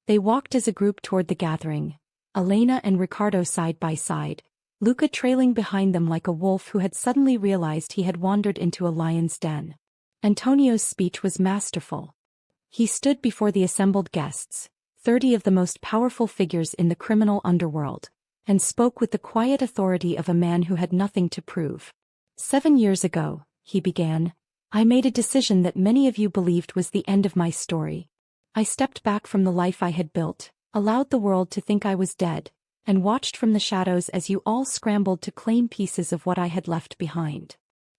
They walked as a group toward the gathering, Elena and Ricardo side by side, Luca trailing behind them like a wolf who had suddenly realized he had wandered into a lion's den. Antonio's speech was masterful. He stood before the assembled guests, 30 of the most powerful figures in the criminal underworld, and spoke with the quiet authority of a man who had nothing to prove. 7 years ago, he began, I made a decision that many of you believed was the end of my story. I stepped back from the life I had built, allowed the world to think I was dead, and watched from the shadows as you all scrambled to claim pieces of what I had left behind.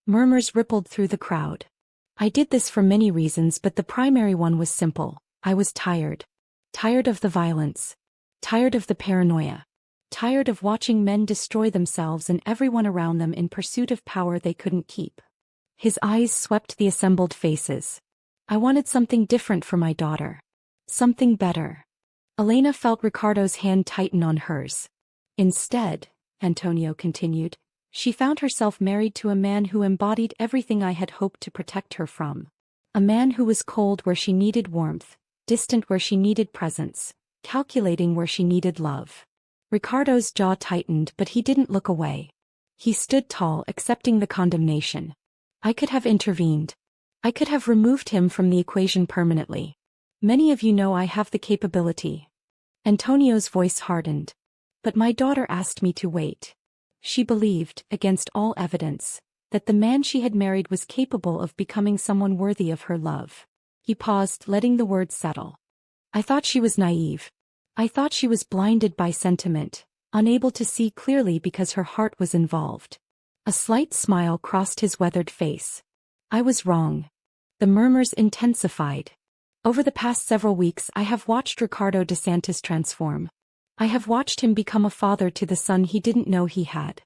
Murmurs rippled through the crowd. I did this for many reasons, but the primary one was simple. I was tired. Tired of the violence. Tired of the paranoia. Tired of watching men destroy themselves and everyone around them in pursuit of power they couldn't keep. His eyes swept the assembled faces. I wanted something different for my daughter. Something better. Elena felt Ricardo's hand tighten on hers. Instead, Antonio continued, she found herself married to a man who embodied everything I had hoped to protect her from. A man who was cold where she needed warmth, distant where she needed presence, calculating where she needed love. Ricardo's jaw tightened, but he didn't look away. He stood tall, accepting the condemnation. I could have intervened. I could have removed him from the equation permanently. Many of you know I have the capability. Antonio's voice hardened. But my daughter asked me to wait. She believed, against all evidence, that the man she had married was capable of becoming someone worthy of her love. He paused, letting the words settle. I thought she was naive. I thought she was blinded by sentiment, unable to see clearly because her heart was involved. A slight smile crossed his weathered face. I was wrong. The murmurs intensified. Over the past several weeks I have watched Ricardo DeSantis transform. I have watched him become a father to the son he didn't know he had.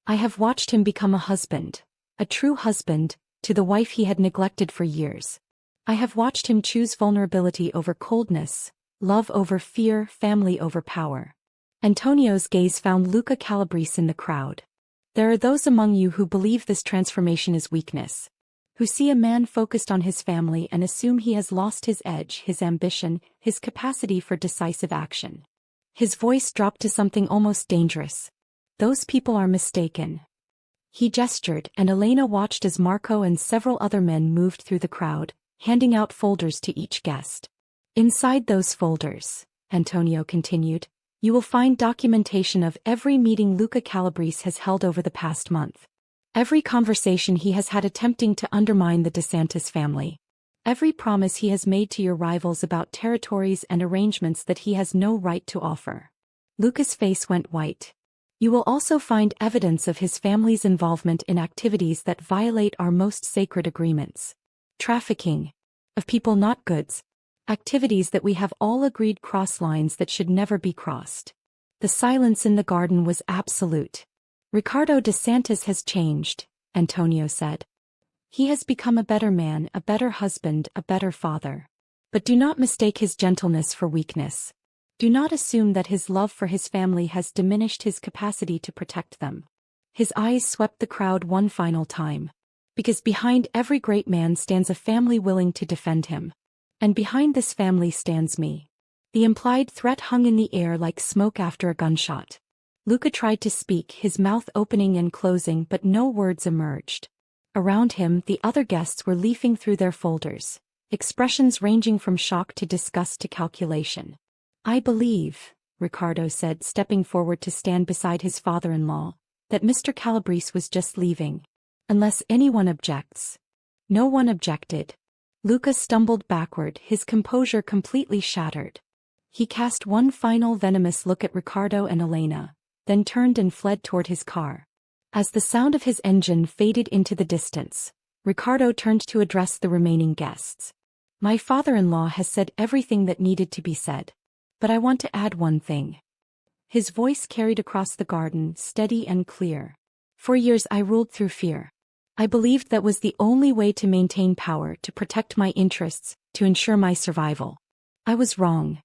I have watched him become a husband, a true husband, to the wife he had neglected for years. I have watched him choose vulnerability over coldness, love over fear, family over power. Antonio's gaze found Luca Calabrese in the crowd. There are those among you who believe this transformation is weakness, who see a man focused on his family and assume he has lost his edge, his ambition, his capacity for decisive action. His voice dropped to something almost dangerous. Those people are mistaken. He gestured, and Elena watched as Marco and several other men moved through the crowd, handing out folders to each guest. Inside those folders, Antonio continued, you will find documentation of every meeting Luca Calabrese has held over the past month. Every conversation he has had attempting to undermine the DeSantis family. Every promise he has made to your rivals about territories and arrangements that he has no right to offer. Luca's face went white. You will also find evidence of his family's involvement in activities that violate our most sacred agreements. Trafficking. Of people, not goods. Activities that we have all agreed cross lines that should never be crossed. The silence in the garden was absolute. Ricardo DeSantis has changed, Antonio said. He has become a better man, a better husband, a better father. But do not mistake his gentleness for weakness. Do not assume that his love for his family has diminished his capacity to protect them. His eyes swept the crowd one final time. Because behind every great man stands a family willing to defend him. And behind this family stands me. The implied threat hung in the air like smoke after a gunshot. Luca tried to speak, his mouth opening and closing, but no words emerged. Around him, the other guests were leafing through their folders, expressions ranging from shock to disgust to calculation. "I believe," Ricardo said, stepping forward to stand beside his father-in-law, "that Mr. Calabrese was just leaving. Unless anyone objects." No one objected. Lucas stumbled backward, his composure completely shattered. He cast one final venomous look at Ricardo and Elena, then turned and fled toward his car. As the sound of his engine faded into the distance, Ricardo turned to address the remaining guests. "My father-in-law has said everything that needed to be said. But I want to add one thing." His voice carried across the garden, steady and clear. "For years I ruled through fear. I believed that was the only way to maintain power, to protect my interests, to ensure my survival. I was wrong."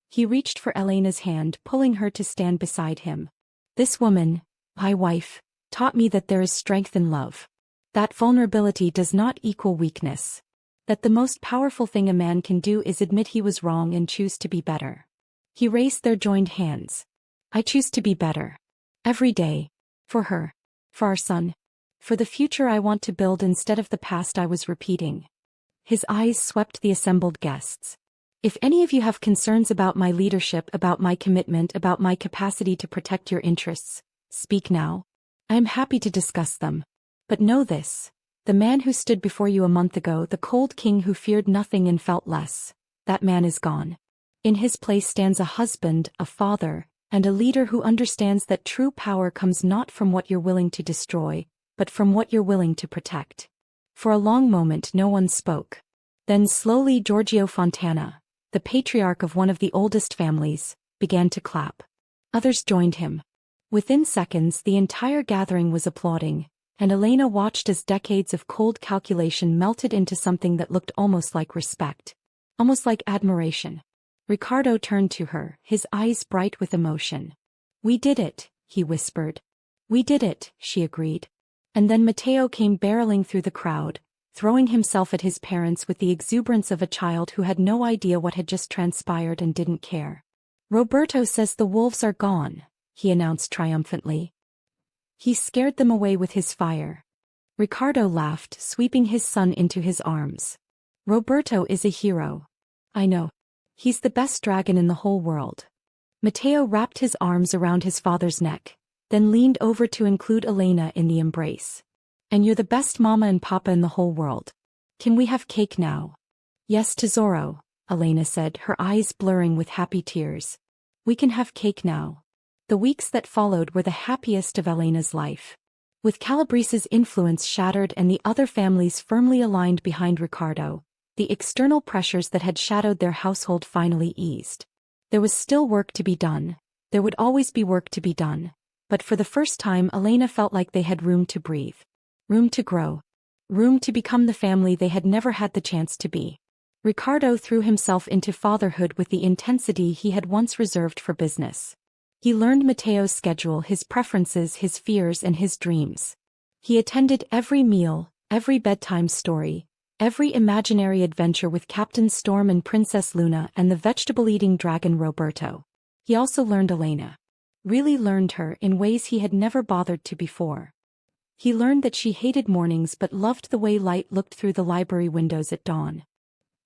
He reached for Elena's hand, pulling her to stand beside him. "This woman, my wife, taught me that there is strength in love. That vulnerability does not equal weakness. That the most powerful thing a man can do is admit he was wrong and choose to be better." He raised their joined hands. "I choose to be better. Every day. For her. For our son. For the future I want to build instead of the past I was repeating." His eyes swept the assembled guests. "If any of you have concerns about my leadership, about my commitment, about my capacity to protect your interests, speak now. I am happy to discuss them. But know this. The man who stood before you a month ago, the cold king who feared nothing and felt less, that man is gone. In his place stands a husband, a father, and a leader who understands that true power comes not from what you're willing to destroy, but from what you're willing to protect." For a long moment no one spoke. Then slowly Giorgio Fontana, the patriarch of one of the oldest families, began to clap. Others joined him. Within seconds the entire gathering was applauding, and Elena watched as decades of cold calculation melted into something that looked almost like respect. Almost like admiration. Ricardo turned to her, his eyes bright with emotion. "We did it," he whispered. "We did it," she agreed. And then Matteo came barreling through the crowd, throwing himself at his parents with the exuberance of a child who had no idea what had just transpired and didn't care. "Roberto says the wolves are gone," he announced triumphantly. "He scared them away with his fire." Ricardo laughed, sweeping his son into his arms. "Roberto is a hero. I know. He's the best dragon in the whole world." Matteo wrapped his arms around his father's neck, then leaned over to include Elena in the embrace. "And you're the best mama and papa in the whole world. Can we have cake now?" "Yes, tesoro," Elena said, her eyes blurring with happy tears. "We can have cake now." The weeks that followed were the happiest of Elena's life. With Calabrese's influence shattered and the other families firmly aligned behind Ricardo, the external pressures that had shadowed their household finally eased. There was still work to be done. There would always be work to be done. But for the first time Elena felt like they had room to breathe. Room to grow. Room to become the family they had never had the chance to be. Ricardo threw himself into fatherhood with the intensity he had once reserved for business. He learned Matteo's schedule, his preferences, his fears, and his dreams. He attended every meal, every bedtime story, every imaginary adventure with Captain Storm and Princess Luna and the vegetable-eating dragon Roberto. He also learned Elena. Really learned her in ways he had never bothered to before. He learned that she hated mornings but loved the way light looked through the library windows at dawn.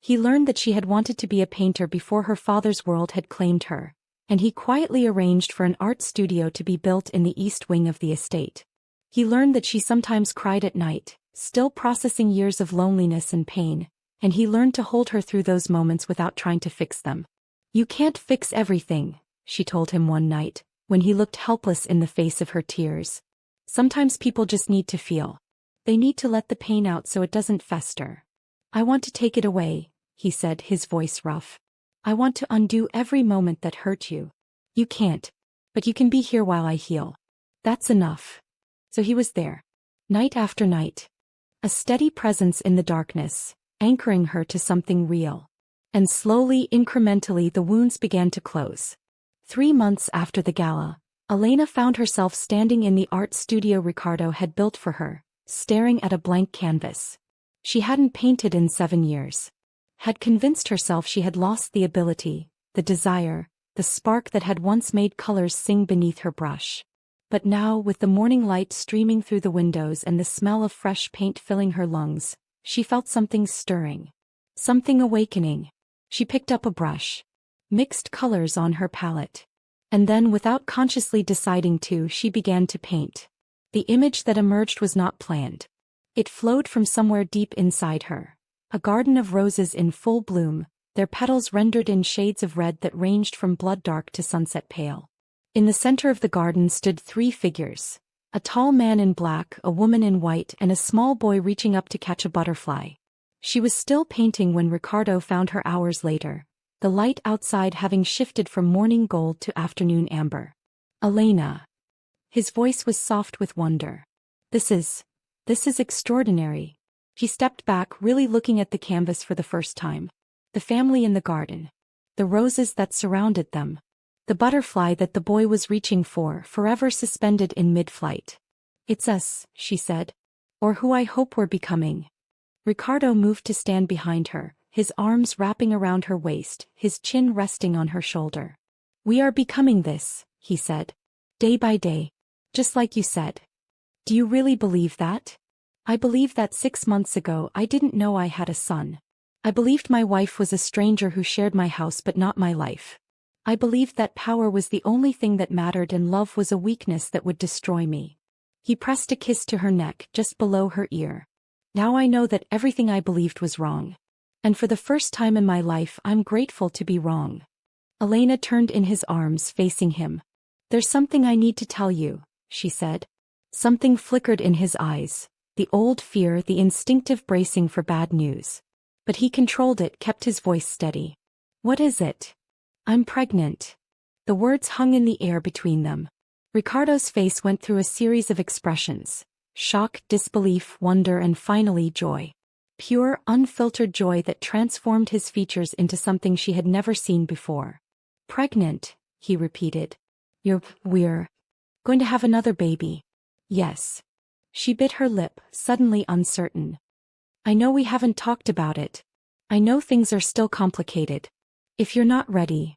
He learned that she had wanted to be a painter before her father's world had claimed her, and he quietly arranged for an art studio to be built in the east wing of the estate. He learned that she sometimes cried at night, still processing years of loneliness and pain, and he learned to hold her through those moments without trying to fix them. "You can't fix everything," she told him one night, when he looked helpless in the face of her tears. "Sometimes people just need to feel. They need to let the pain out so it doesn't fester." "I want to take it away," he said, his voice rough. "I want to undo every moment that hurt you. You can't. But you can be here while I heal. That's enough." So he was there. Night after night. A steady presence in the darkness, anchoring her to something real. And slowly, incrementally the wounds began to close. 3 months after the gala, Elena found herself standing in the art studio Ricardo had built for her, staring at a blank canvas. She hadn't painted in 7 years. Had convinced herself she had lost the ability, the desire, the spark that had once made colors sing beneath her brush. But now, with the morning light streaming through the windows and the smell of fresh paint filling her lungs, she felt something stirring. Something awakening. She picked up a brush. Mixed colors on her palette. And then, without consciously deciding to, she began to paint. The image that emerged was not planned. It flowed from somewhere deep inside her. A garden of roses in full bloom, their petals rendered in shades of red that ranged from blood dark to sunset pale. In the center of the garden stood 3 figures. A tall man in black, a woman in white, and a small boy reaching up to catch a butterfly. She was still painting when Ricardo found her hours later, the light outside having shifted from morning gold to afternoon amber. Elena. His voice was soft with wonder. This is extraordinary. He stepped back, really looking at the canvas for the first time. The family in the garden. The roses that surrounded them. The butterfly that the boy was reaching for, forever suspended in mid-flight. It's us, she said. Or who I hope we're becoming. Ricardo moved to stand behind her, his arms wrapping around her waist, his chin resting on her shoulder. We are becoming this, he said. Day by day. Just like you said. Do you really believe that? I believe that 6 months ago I didn't know I had a son. I believed my wife was a stranger who shared my house but not my life. I believed that power was the only thing that mattered and love was a weakness that would destroy me. He pressed a kiss to her neck, just below her ear. Now I know that everything I believed was wrong. And for the first time in my life I'm grateful to be wrong. Elena turned in his arms, facing him. There's something I need to tell you, she said. Something flickered in his eyes, the old fear, the instinctive bracing for bad news. But he controlled it, kept his voice steady. What is it? I'm pregnant. The words hung in the air between them. Ricardo's face went through a series of expressions. Shock, disbelief, wonder, and finally joy. Pure, unfiltered joy that transformed his features into something she had never seen before. Pregnant, he repeated. We're going to have another baby. Yes. She bit her lip, suddenly uncertain. I know we haven't talked about it. I know things are still complicated. If you're not ready.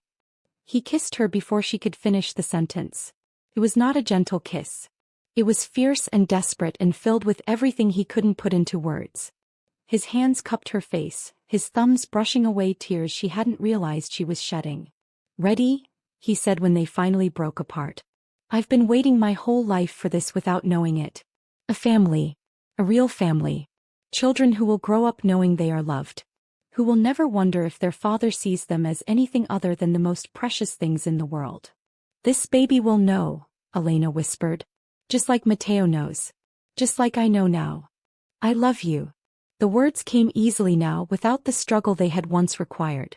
He kissed her before she could finish the sentence. It was not a gentle kiss. It was fierce and desperate and filled with everything he couldn't put into words. His hands cupped her face, his thumbs brushing away tears she hadn't realized she was shedding. Ready? He said when they finally broke apart. I've been waiting my whole life for this without knowing it. A family. A real family. Children who will grow up knowing they are loved. Who will never wonder if their father sees them as anything other than the most precious things in the world. This baby will know, Elena whispered. Just like Matteo knows. Just like I know now. I love you. The words came easily now, without the struggle they had once required.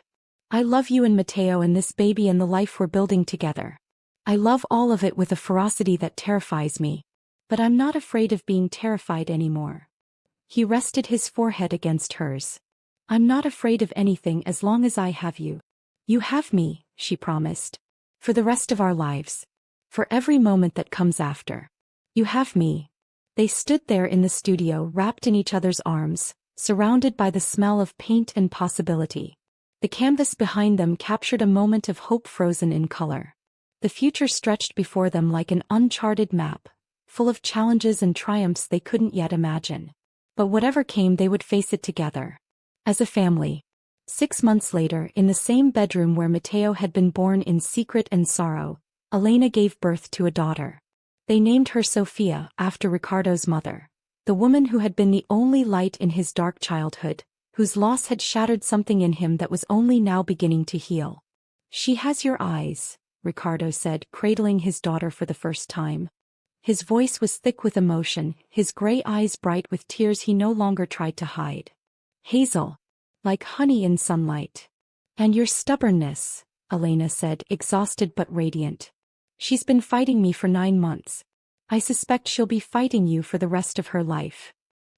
I love you and Matteo and this baby and the life we're building together. I love all of it with a ferocity that terrifies me. But I'm not afraid of being terrified anymore. He rested his forehead against hers. I'm not afraid of anything as long as I have you. You have me, she promised. For the rest of our lives. For every moment that comes after. You have me. They stood there in the studio, wrapped in each other's arms, surrounded by the smell of paint and possibility. The canvas behind them captured a moment of hope frozen in color. The future stretched before them like an uncharted map, full of challenges and triumphs they couldn't yet imagine. But whatever came, they would face it together. As a family. 6 months later, in the same bedroom where Matteo had been born in secret and sorrow, Elena gave birth to a daughter. They named her Sofia, after Ricardo's mother. The woman who had been the only light in his dark childhood, whose loss had shattered something in him that was only now beginning to heal. She has your eyes, Ricardo said, cradling his daughter for the first time. His voice was thick with emotion, his gray eyes bright with tears he no longer tried to hide. Hazel. Like honey in sunlight. And your stubbornness, Elena said, exhausted but radiant. She's been fighting me for 9 months. I suspect she'll be fighting you for the rest of her life.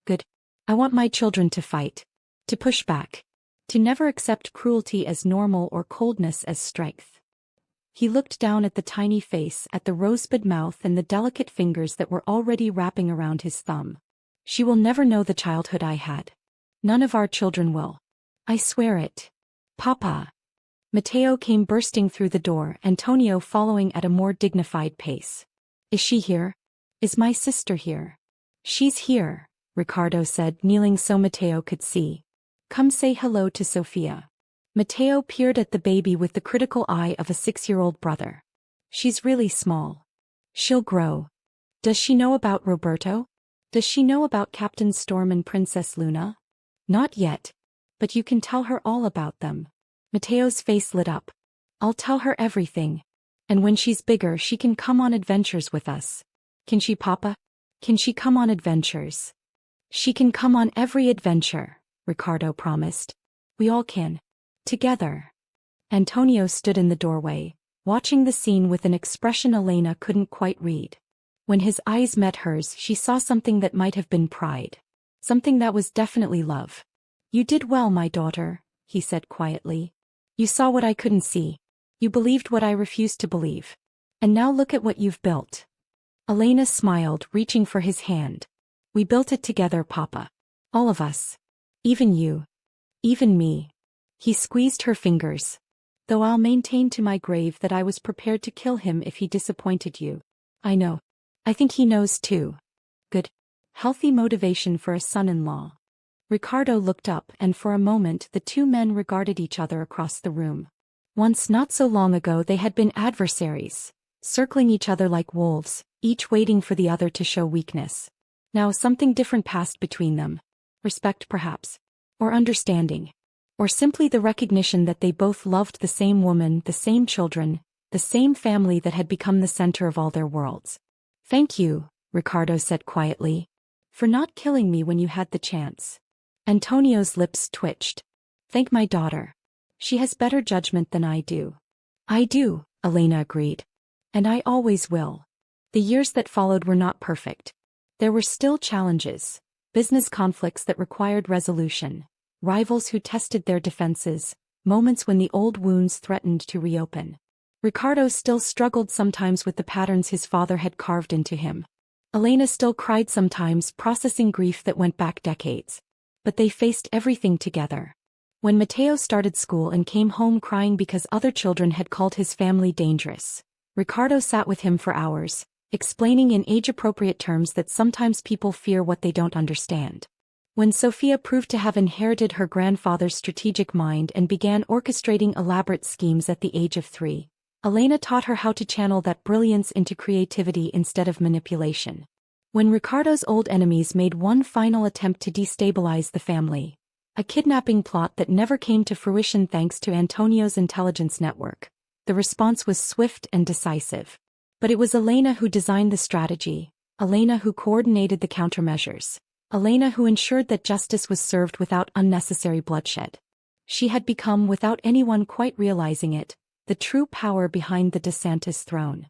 Good. I want my children to fight. To push back. To never accept cruelty as normal or coldness as strength. He looked down at the tiny face, at the rosebud mouth and the delicate fingers that were already wrapping around his thumb. She will never know the childhood I had. None of our children will. I swear it. Papa. Matteo came bursting through the door, Antonio following at a more dignified pace. Is she here? Is my sister here? She's here, Ricardo said, kneeling so Matteo could see. Come say hello to Sofia. Matteo peered at the baby with the critical eye of a 6-year-old brother. She's really small. She'll grow. Does she know about Roberto? Does she know about Captain Storm and Princess Luna? Not yet. But you can tell her all about them. Matteo's face lit up. I'll tell her everything. And when she's bigger she can come on adventures with us. Can she, Papa? Can she come on adventures? She can come on every adventure, Ricardo promised. We all can. Together. Antonio stood in the doorway, watching the scene with an expression Elena couldn't quite read. When his eyes met hers she saw something that might have been pride. Something that was definitely love. You did well, my daughter, he said quietly. You saw what I couldn't see. You believed what I refused to believe. And now look at what you've built. Elena smiled, reaching for his hand. We built it together, Papa. All of us. Even you. Even me. He squeezed her fingers. Though I'll maintain to my grave that I was prepared to kill him if he disappointed you. I know. I think he knows too. Good. Healthy motivation for a son-in-law. Ricardo looked up and for a moment the two men regarded each other across the room. Once not so long ago they had been adversaries, circling each other like wolves, each waiting for the other to show weakness. Now something different passed between them. Respect perhaps. Or understanding. Or simply the recognition that they both loved the same woman, the same children, the same family that had become the center of all their worlds. Thank you, Ricardo said quietly, for not killing me when you had the chance. Antonio's lips twitched. Thank my daughter. She has better judgment than I do. I do, Elena agreed. And I always will. The years that followed were not perfect. There were still challenges, business conflicts that required resolution, rivals who tested their defenses, moments when the old wounds threatened to reopen. Ricardo still struggled sometimes with the patterns his father had carved into him. Elena still cried sometimes, processing grief that went back decades. But they faced everything together. When Matteo started school and came home crying because other children had called his family dangerous, Ricardo sat with him for hours, explaining in age-appropriate terms that sometimes people fear what they don't understand. When Sofia proved to have inherited her grandfather's strategic mind and began orchestrating elaborate schemes at the age of 3, Elena taught her how to channel that brilliance into creativity instead of manipulation. When Ricardo's old enemies made one final attempt to destabilize the family, a kidnapping plot that never came to fruition thanks to Antonio's intelligence network, the response was swift and decisive. But it was Elena who designed the strategy, Elena who coordinated the countermeasures, Elena who ensured that justice was served without unnecessary bloodshed. She had become, without anyone quite realizing it, the true power behind the DeSantis throne.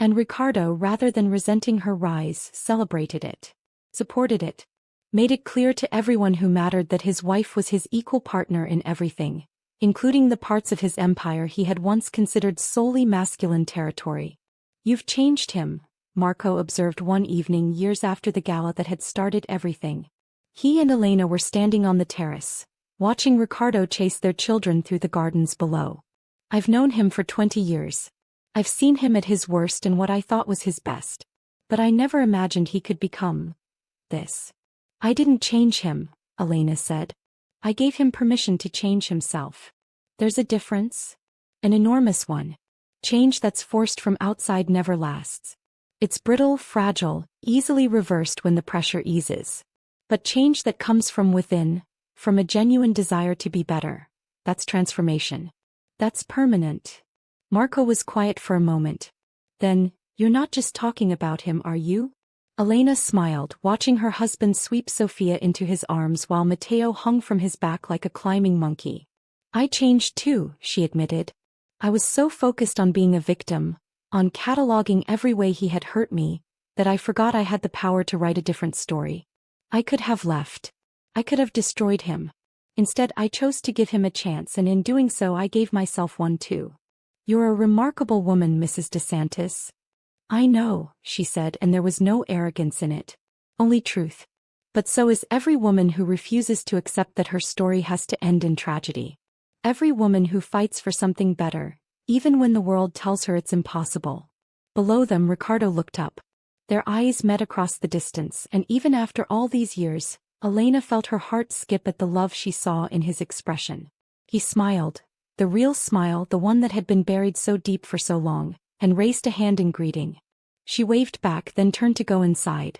And Ricardo, rather than resenting her rise, celebrated it, supported it, made it clear to everyone who mattered that his wife was his equal partner in everything, including the parts of his empire he had once considered solely masculine territory. You've changed him, Marco observed one evening years after the gala that had started everything. He and Elena were standing on the terrace, watching Ricardo chase their children through the gardens below. I've known him for 20 years. I've seen him at his worst and what I thought was his best. But I never imagined he could become this. I didn't change him, Elena said. I gave him permission to change himself. There's a difference. An enormous one. Change that's forced from outside never lasts. It's brittle, fragile, easily reversed when the pressure eases. But change that comes from within, from a genuine desire to be better, that's transformation. That's permanent. Marco was quiet for a moment. Then, you're not just talking about him, are you? Elena smiled, watching her husband sweep Sofia into his arms while Matteo hung from his back like a climbing monkey. I changed too, she admitted. I was so focused on being a victim, on cataloging every way he had hurt me, that I forgot I had the power to write a different story. I could have left. I could have destroyed him. Instead, I chose to give him a chance, and in doing so I gave myself one too. You're a remarkable woman, Mrs. DeSantis. I know, she said, and there was no arrogance in it. Only truth. But so is every woman who refuses to accept that her story has to end in tragedy. Every woman who fights for something better, even when the world tells her it's impossible. Below them, Ricardo looked up. Their eyes met across the distance, and even after all these years, Elena felt her heart skip at the love she saw in his expression. He smiled, the real smile, the one that had been buried so deep for so long, and raised a hand in greeting. She waved back, then turned to go inside.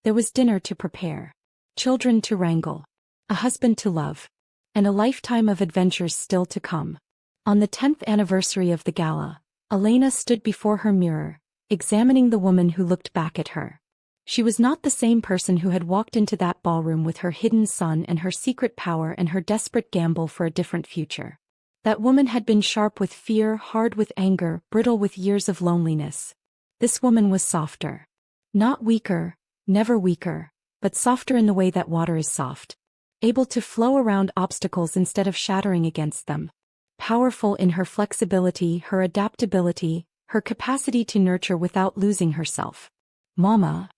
There was dinner to prepare, children to wrangle, a husband to love, and a lifetime of adventures still to come. On the 10th anniversary of the gala, Elena stood before her mirror, examining the woman who looked back at her. She was not the same person who had walked into that ballroom with her hidden son and her secret power and her desperate gamble for a different future. That woman had been sharp with fear, hard with anger, brittle with years of loneliness. This woman was softer. Not weaker, never weaker, but softer in the way that water is soft. Able to flow around obstacles instead of shattering against them. Powerful in her flexibility, her adaptability, her capacity to nurture without losing herself. Mama.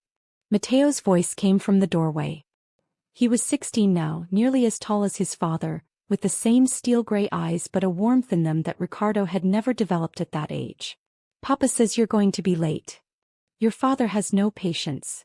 Mateo's voice came from the doorway. He was 16 now, nearly as tall as his father, with the same steel-gray eyes but a warmth in them that Ricardo had never developed at that age. Papa says you're going to be late. Your father has no patience.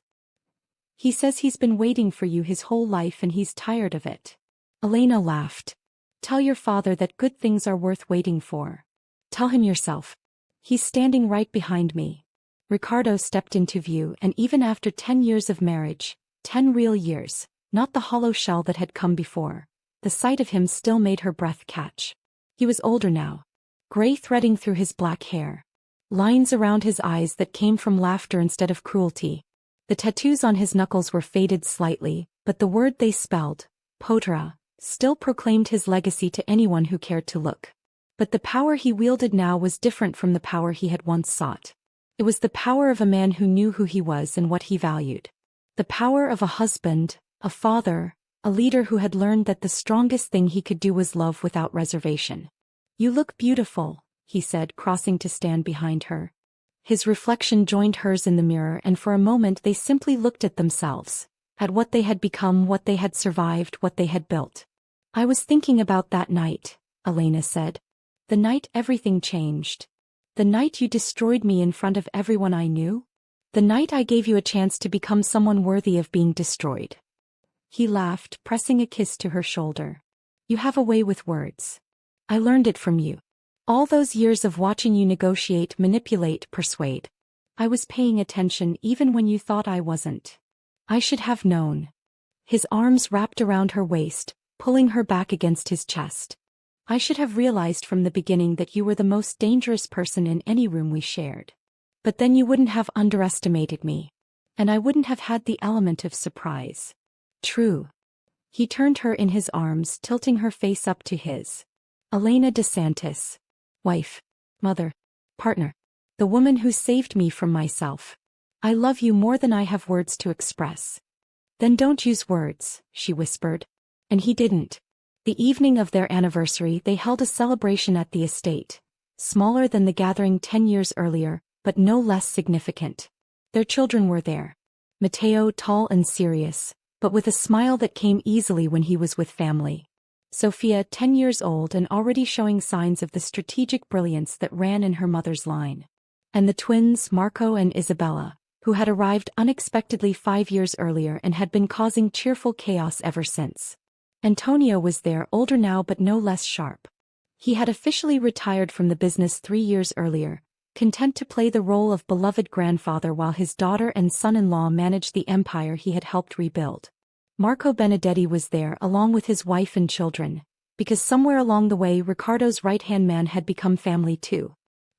He says he's been waiting for you his whole life and he's tired of it. Elena laughed. Tell your father that good things are worth waiting for. Tell him yourself. He's standing right behind me. Ricardo stepped into view, and even after 10 years of marriage, 10 real years, not the hollow shell that had come before, the sight of him still made her breath catch. He was older now. Gray threading through his black hair. Lines around his eyes that came from laughter instead of cruelty. The tattoos on his knuckles were faded slightly, but the word they spelled, Potra, still proclaimed his legacy to anyone who cared to look. But the power he wielded now was different from the power he had once sought. It was the power of a man who knew who he was and what he valued. The power of a husband, a father, a leader who had learned that the strongest thing he could do was love without reservation. You look beautiful, he said, crossing to stand behind her. His reflection joined hers in the mirror, and for a moment they simply looked at themselves, at what they had become, what they had survived, what they had built. I was thinking about that night, Elena said. The night everything changed. The night you destroyed me in front of everyone I knew? The night I gave you a chance to become someone worthy of being destroyed. He laughed, pressing a kiss to her shoulder. You have a way with words. I learned it from you. All those years of watching you negotiate, manipulate, persuade. I was paying attention even when you thought I wasn't. I should have known. His arms wrapped around her waist, pulling her back against his chest. I should have realized from the beginning that you were the most dangerous person in any room we shared. But then you wouldn't have underestimated me. And I wouldn't have had the element of surprise. True. He turned her in his arms, tilting her face up to his. Elena DeSantis. Wife. Mother. Partner. The woman who saved me from myself. I love you more than I have words to express. Then don't use words, she whispered. And he didn't. The evening of their anniversary they held a celebration at the estate, smaller than the gathering 10 years earlier, but no less significant. Their children were there. Mateo, tall and serious, but with a smile that came easily when he was with family. Sophia, 10 years old and already showing signs of the strategic brilliance that ran in her mother's line. And the twins, Marco and Isabella, who had arrived unexpectedly 5 years earlier and had been causing cheerful chaos ever since. Antonio was there, older now but no less sharp. He had officially retired from the business 3 years earlier, content to play the role of beloved grandfather while his daughter and son-in-law managed the empire he had helped rebuild. Marco Benedetti was there along with his wife and children, because somewhere along the way Ricardo's right-hand man had become family too.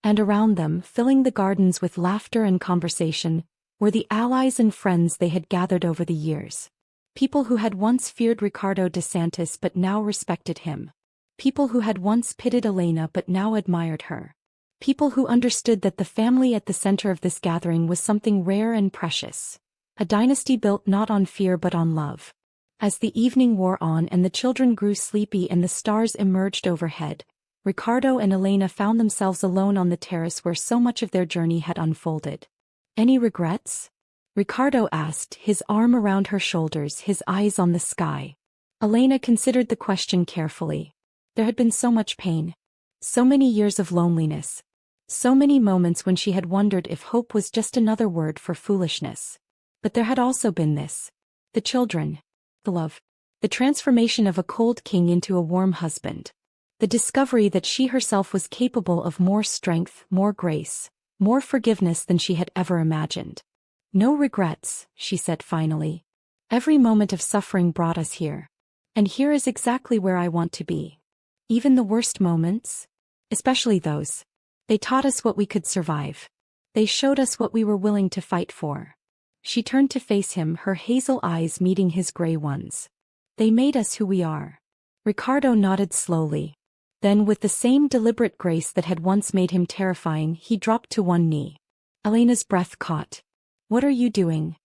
And around them, filling the gardens with laughter and conversation, were the allies and friends they had gathered over the years. People who had once feared Ricardo DeSantis but now respected him. People who had once pitied Elena but now admired her. People who understood that the family at the center of this gathering was something rare and precious. A dynasty built not on fear but on love. As the evening wore on and the children grew sleepy and the stars emerged overhead, Ricardo and Elena found themselves alone on the terrace where so much of their journey had unfolded. Any regrets? Ricardo asked, his arm around her shoulders, his eyes on the sky. Elena considered the question carefully. There had been so much pain. So many years of loneliness. So many moments when she had wondered if hope was just another word for foolishness. But there had also been this. The children. The love. The transformation of a cold king into a warm husband. The discovery that she herself was capable of more strength, more grace, more forgiveness than she had ever imagined. No regrets, she said finally. Every moment of suffering brought us here. And here is exactly where I want to be. Even the worst moments? Especially those. They taught us what we could survive. They showed us what we were willing to fight for. She turned to face him, her hazel eyes meeting his gray ones. They made us who we are. Ricardo nodded slowly. Then with the same deliberate grace that had once made him terrifying, he dropped to one knee. Elena's breath caught. What are you doing?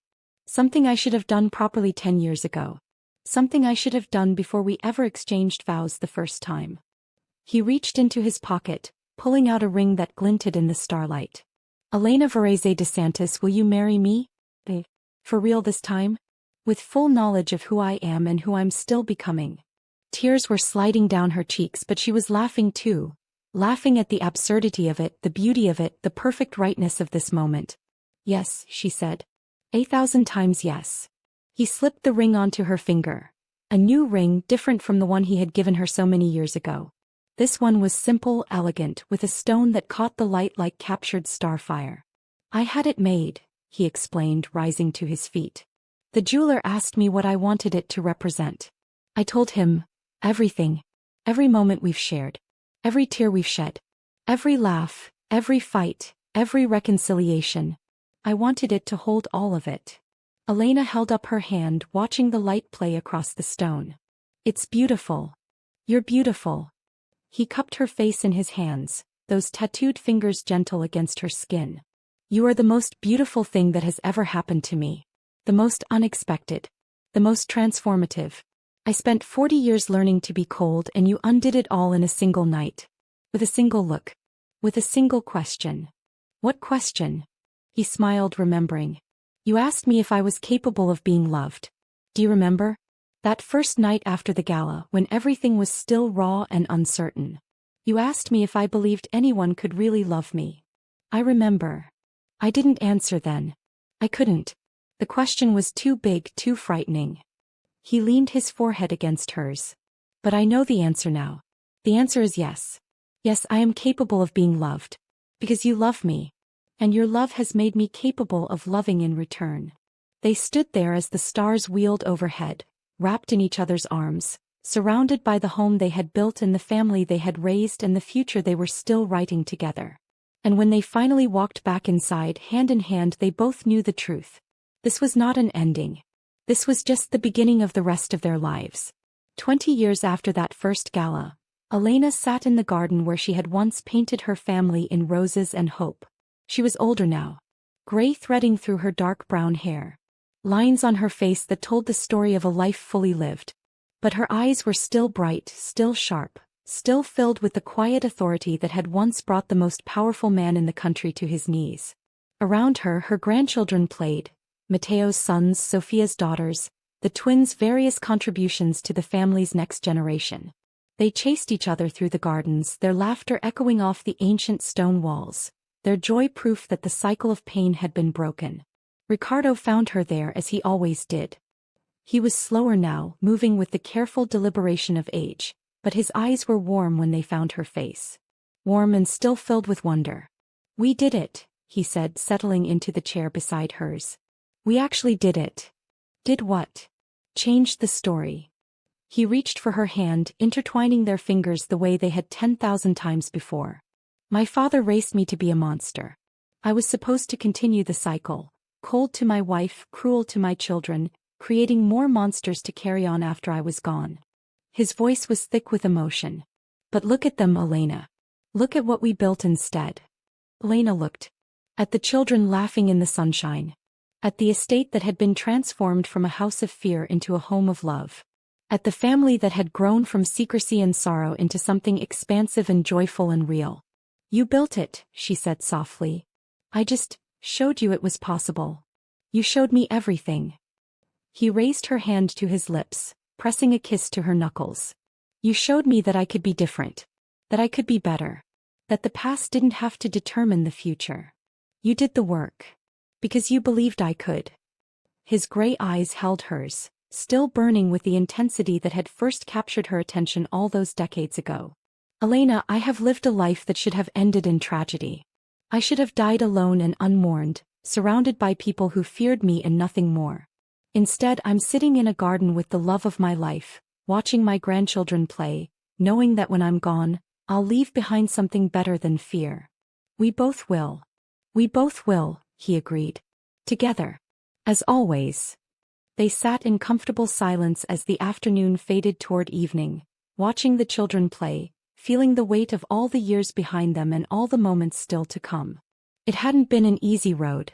Something I should have done properly 10 years ago. Something I should have done before we ever exchanged vows the first time. He reached into his pocket, pulling out a ring that glinted in the starlight. Elena Verz DeSantis, will you marry me? For real this time? With full knowledge of who I am and who I'm still becoming. Tears were sliding down her cheeks, but she was laughing too. Laughing at the absurdity of it, the beauty of it, the perfect rightness of this moment. Yes, she said. 1,000 times yes. He slipped the ring onto her finger. A new ring, different from the one he had given her so many years ago. This one was simple, elegant, with a stone that caught the light like captured starfire. I had it made, he explained, rising to his feet. The jeweler asked me what I wanted it to represent. I told him, everything. Every moment we've shared. Every tear we've shed. Every laugh, every fight, every reconciliation. I wanted it to hold all of it. Elena held up her hand, watching the light play across the stone. It's beautiful. You're beautiful. He cupped her face in his hands, those tattooed fingers gentle against her skin. You are the most beautiful thing that has ever happened to me. The most unexpected. The most transformative. I spent 40 years learning to be cold, and you undid it all in a single night. With a single look. With a single question. What question? He smiled, remembering. You asked me if I was capable of being loved. Do you remember? That first night after the gala, when everything was still raw and uncertain. You asked me if I believed anyone could really love me. I remember. I didn't answer then. I couldn't. The question was too big, too frightening. He leaned his forehead against hers. But I know the answer now. The answer is yes. Yes, I am capable of being loved. Because you love me. And your love has made me capable of loving in return. They stood there as the stars wheeled overhead, wrapped in each other's arms, surrounded by the home they had built and the family they had raised and the future they were still writing together. And when they finally walked back inside, hand in hand, they both knew the truth. This was not an ending. This was just the beginning of the rest of their lives. 20 years after that first gala, Elena sat in the garden where she had once painted her family in roses and hope. She was older now. Gray threading through her dark brown hair. Lines on her face that told the story of a life fully lived. But her eyes were still bright, still sharp, still filled with the quiet authority that had once brought the most powerful man in the country to his knees. Around her, her grandchildren played. Mateo's sons, Sophia's daughters, the twins' various contributions to the family's next generation. They chased each other through the gardens, their laughter echoing off the ancient stone walls, their joy proof that the cycle of pain had been broken. Ricardo found her there as he always did. He was slower now, moving with the careful deliberation of age, but his eyes were warm when they found her face. Warm and still filled with wonder. We did it, he said, settling into the chair beside hers. We actually did it. Did what? Changed the story. He reached for her hand, intertwining their fingers the way they had 10,000 times before. My father raised me to be a monster. I was supposed to continue the cycle. Cold to my wife, cruel to my children, creating more monsters to carry on after I was gone. His voice was thick with emotion. But look at them, Elena. Look at what we built instead. Elena looked. At the children laughing in the sunshine. At the estate that had been transformed from a house of fear into a home of love. At the family that had grown from secrecy and sorrow into something expansive and joyful and real. You built it, she said softly. I just showed you it was possible. You showed me everything. He raised her hand to his lips, pressing a kiss to her knuckles. You showed me that I could be different. That I could be better. That the past didn't have to determine the future. You did the work. Because you believed I could. His gray eyes held hers, still burning with the intensity that had first captured her attention all those decades ago. Elena, I have lived a life that should have ended in tragedy. I should have died alone and unmourned, surrounded by people who feared me and nothing more. Instead, I'm sitting in a garden with the love of my life, watching my grandchildren play, knowing that when I'm gone, I'll leave behind something better than fear. We both will. We both will, he agreed. Together. As always. They sat in comfortable silence as the afternoon faded toward evening, watching the children play, feeling the weight of all the years behind them and all the moments still to come. It hadn't been an easy road.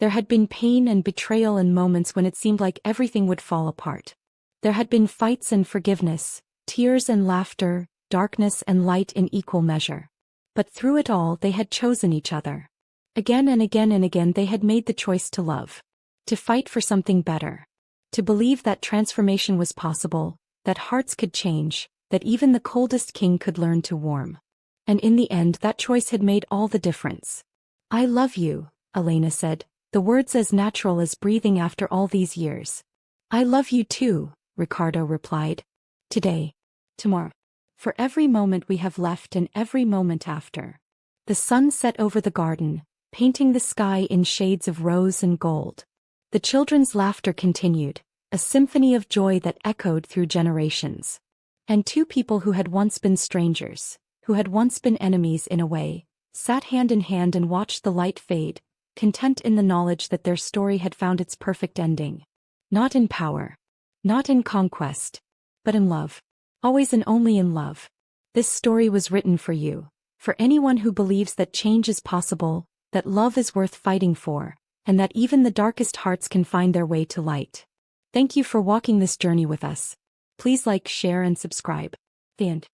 There had been pain and betrayal and moments when it seemed like everything would fall apart. There had been fights and forgiveness, tears and laughter, darkness and light in equal measure. But through it all they had chosen each other. Again and again and again they had made the choice to love. To fight for something better. To believe that transformation was possible, that hearts could change, that even the coldest king could learn to warm. And in the end that choice had made all the difference. I love you, Elena said, the words as natural as breathing after all these years. I love you too, Ricardo replied. Today. Tomorrow. For every moment we have left and every moment after. The sun set over the garden, painting the sky in shades of rose and gold. The children's laughter continued, a symphony of joy that echoed through generations. And two people who had once been strangers, who had once been enemies in a way, sat hand in hand and watched the light fade, content in the knowledge that their story had found its perfect ending. Not in power. Not in conquest. But in love. Always and only in love. This story was written for you. For anyone who believes that change is possible, that love is worth fighting for, and that even the darkest hearts can find their way to light. Thank you for walking this journey with us. Please like, share and subscribe. The end.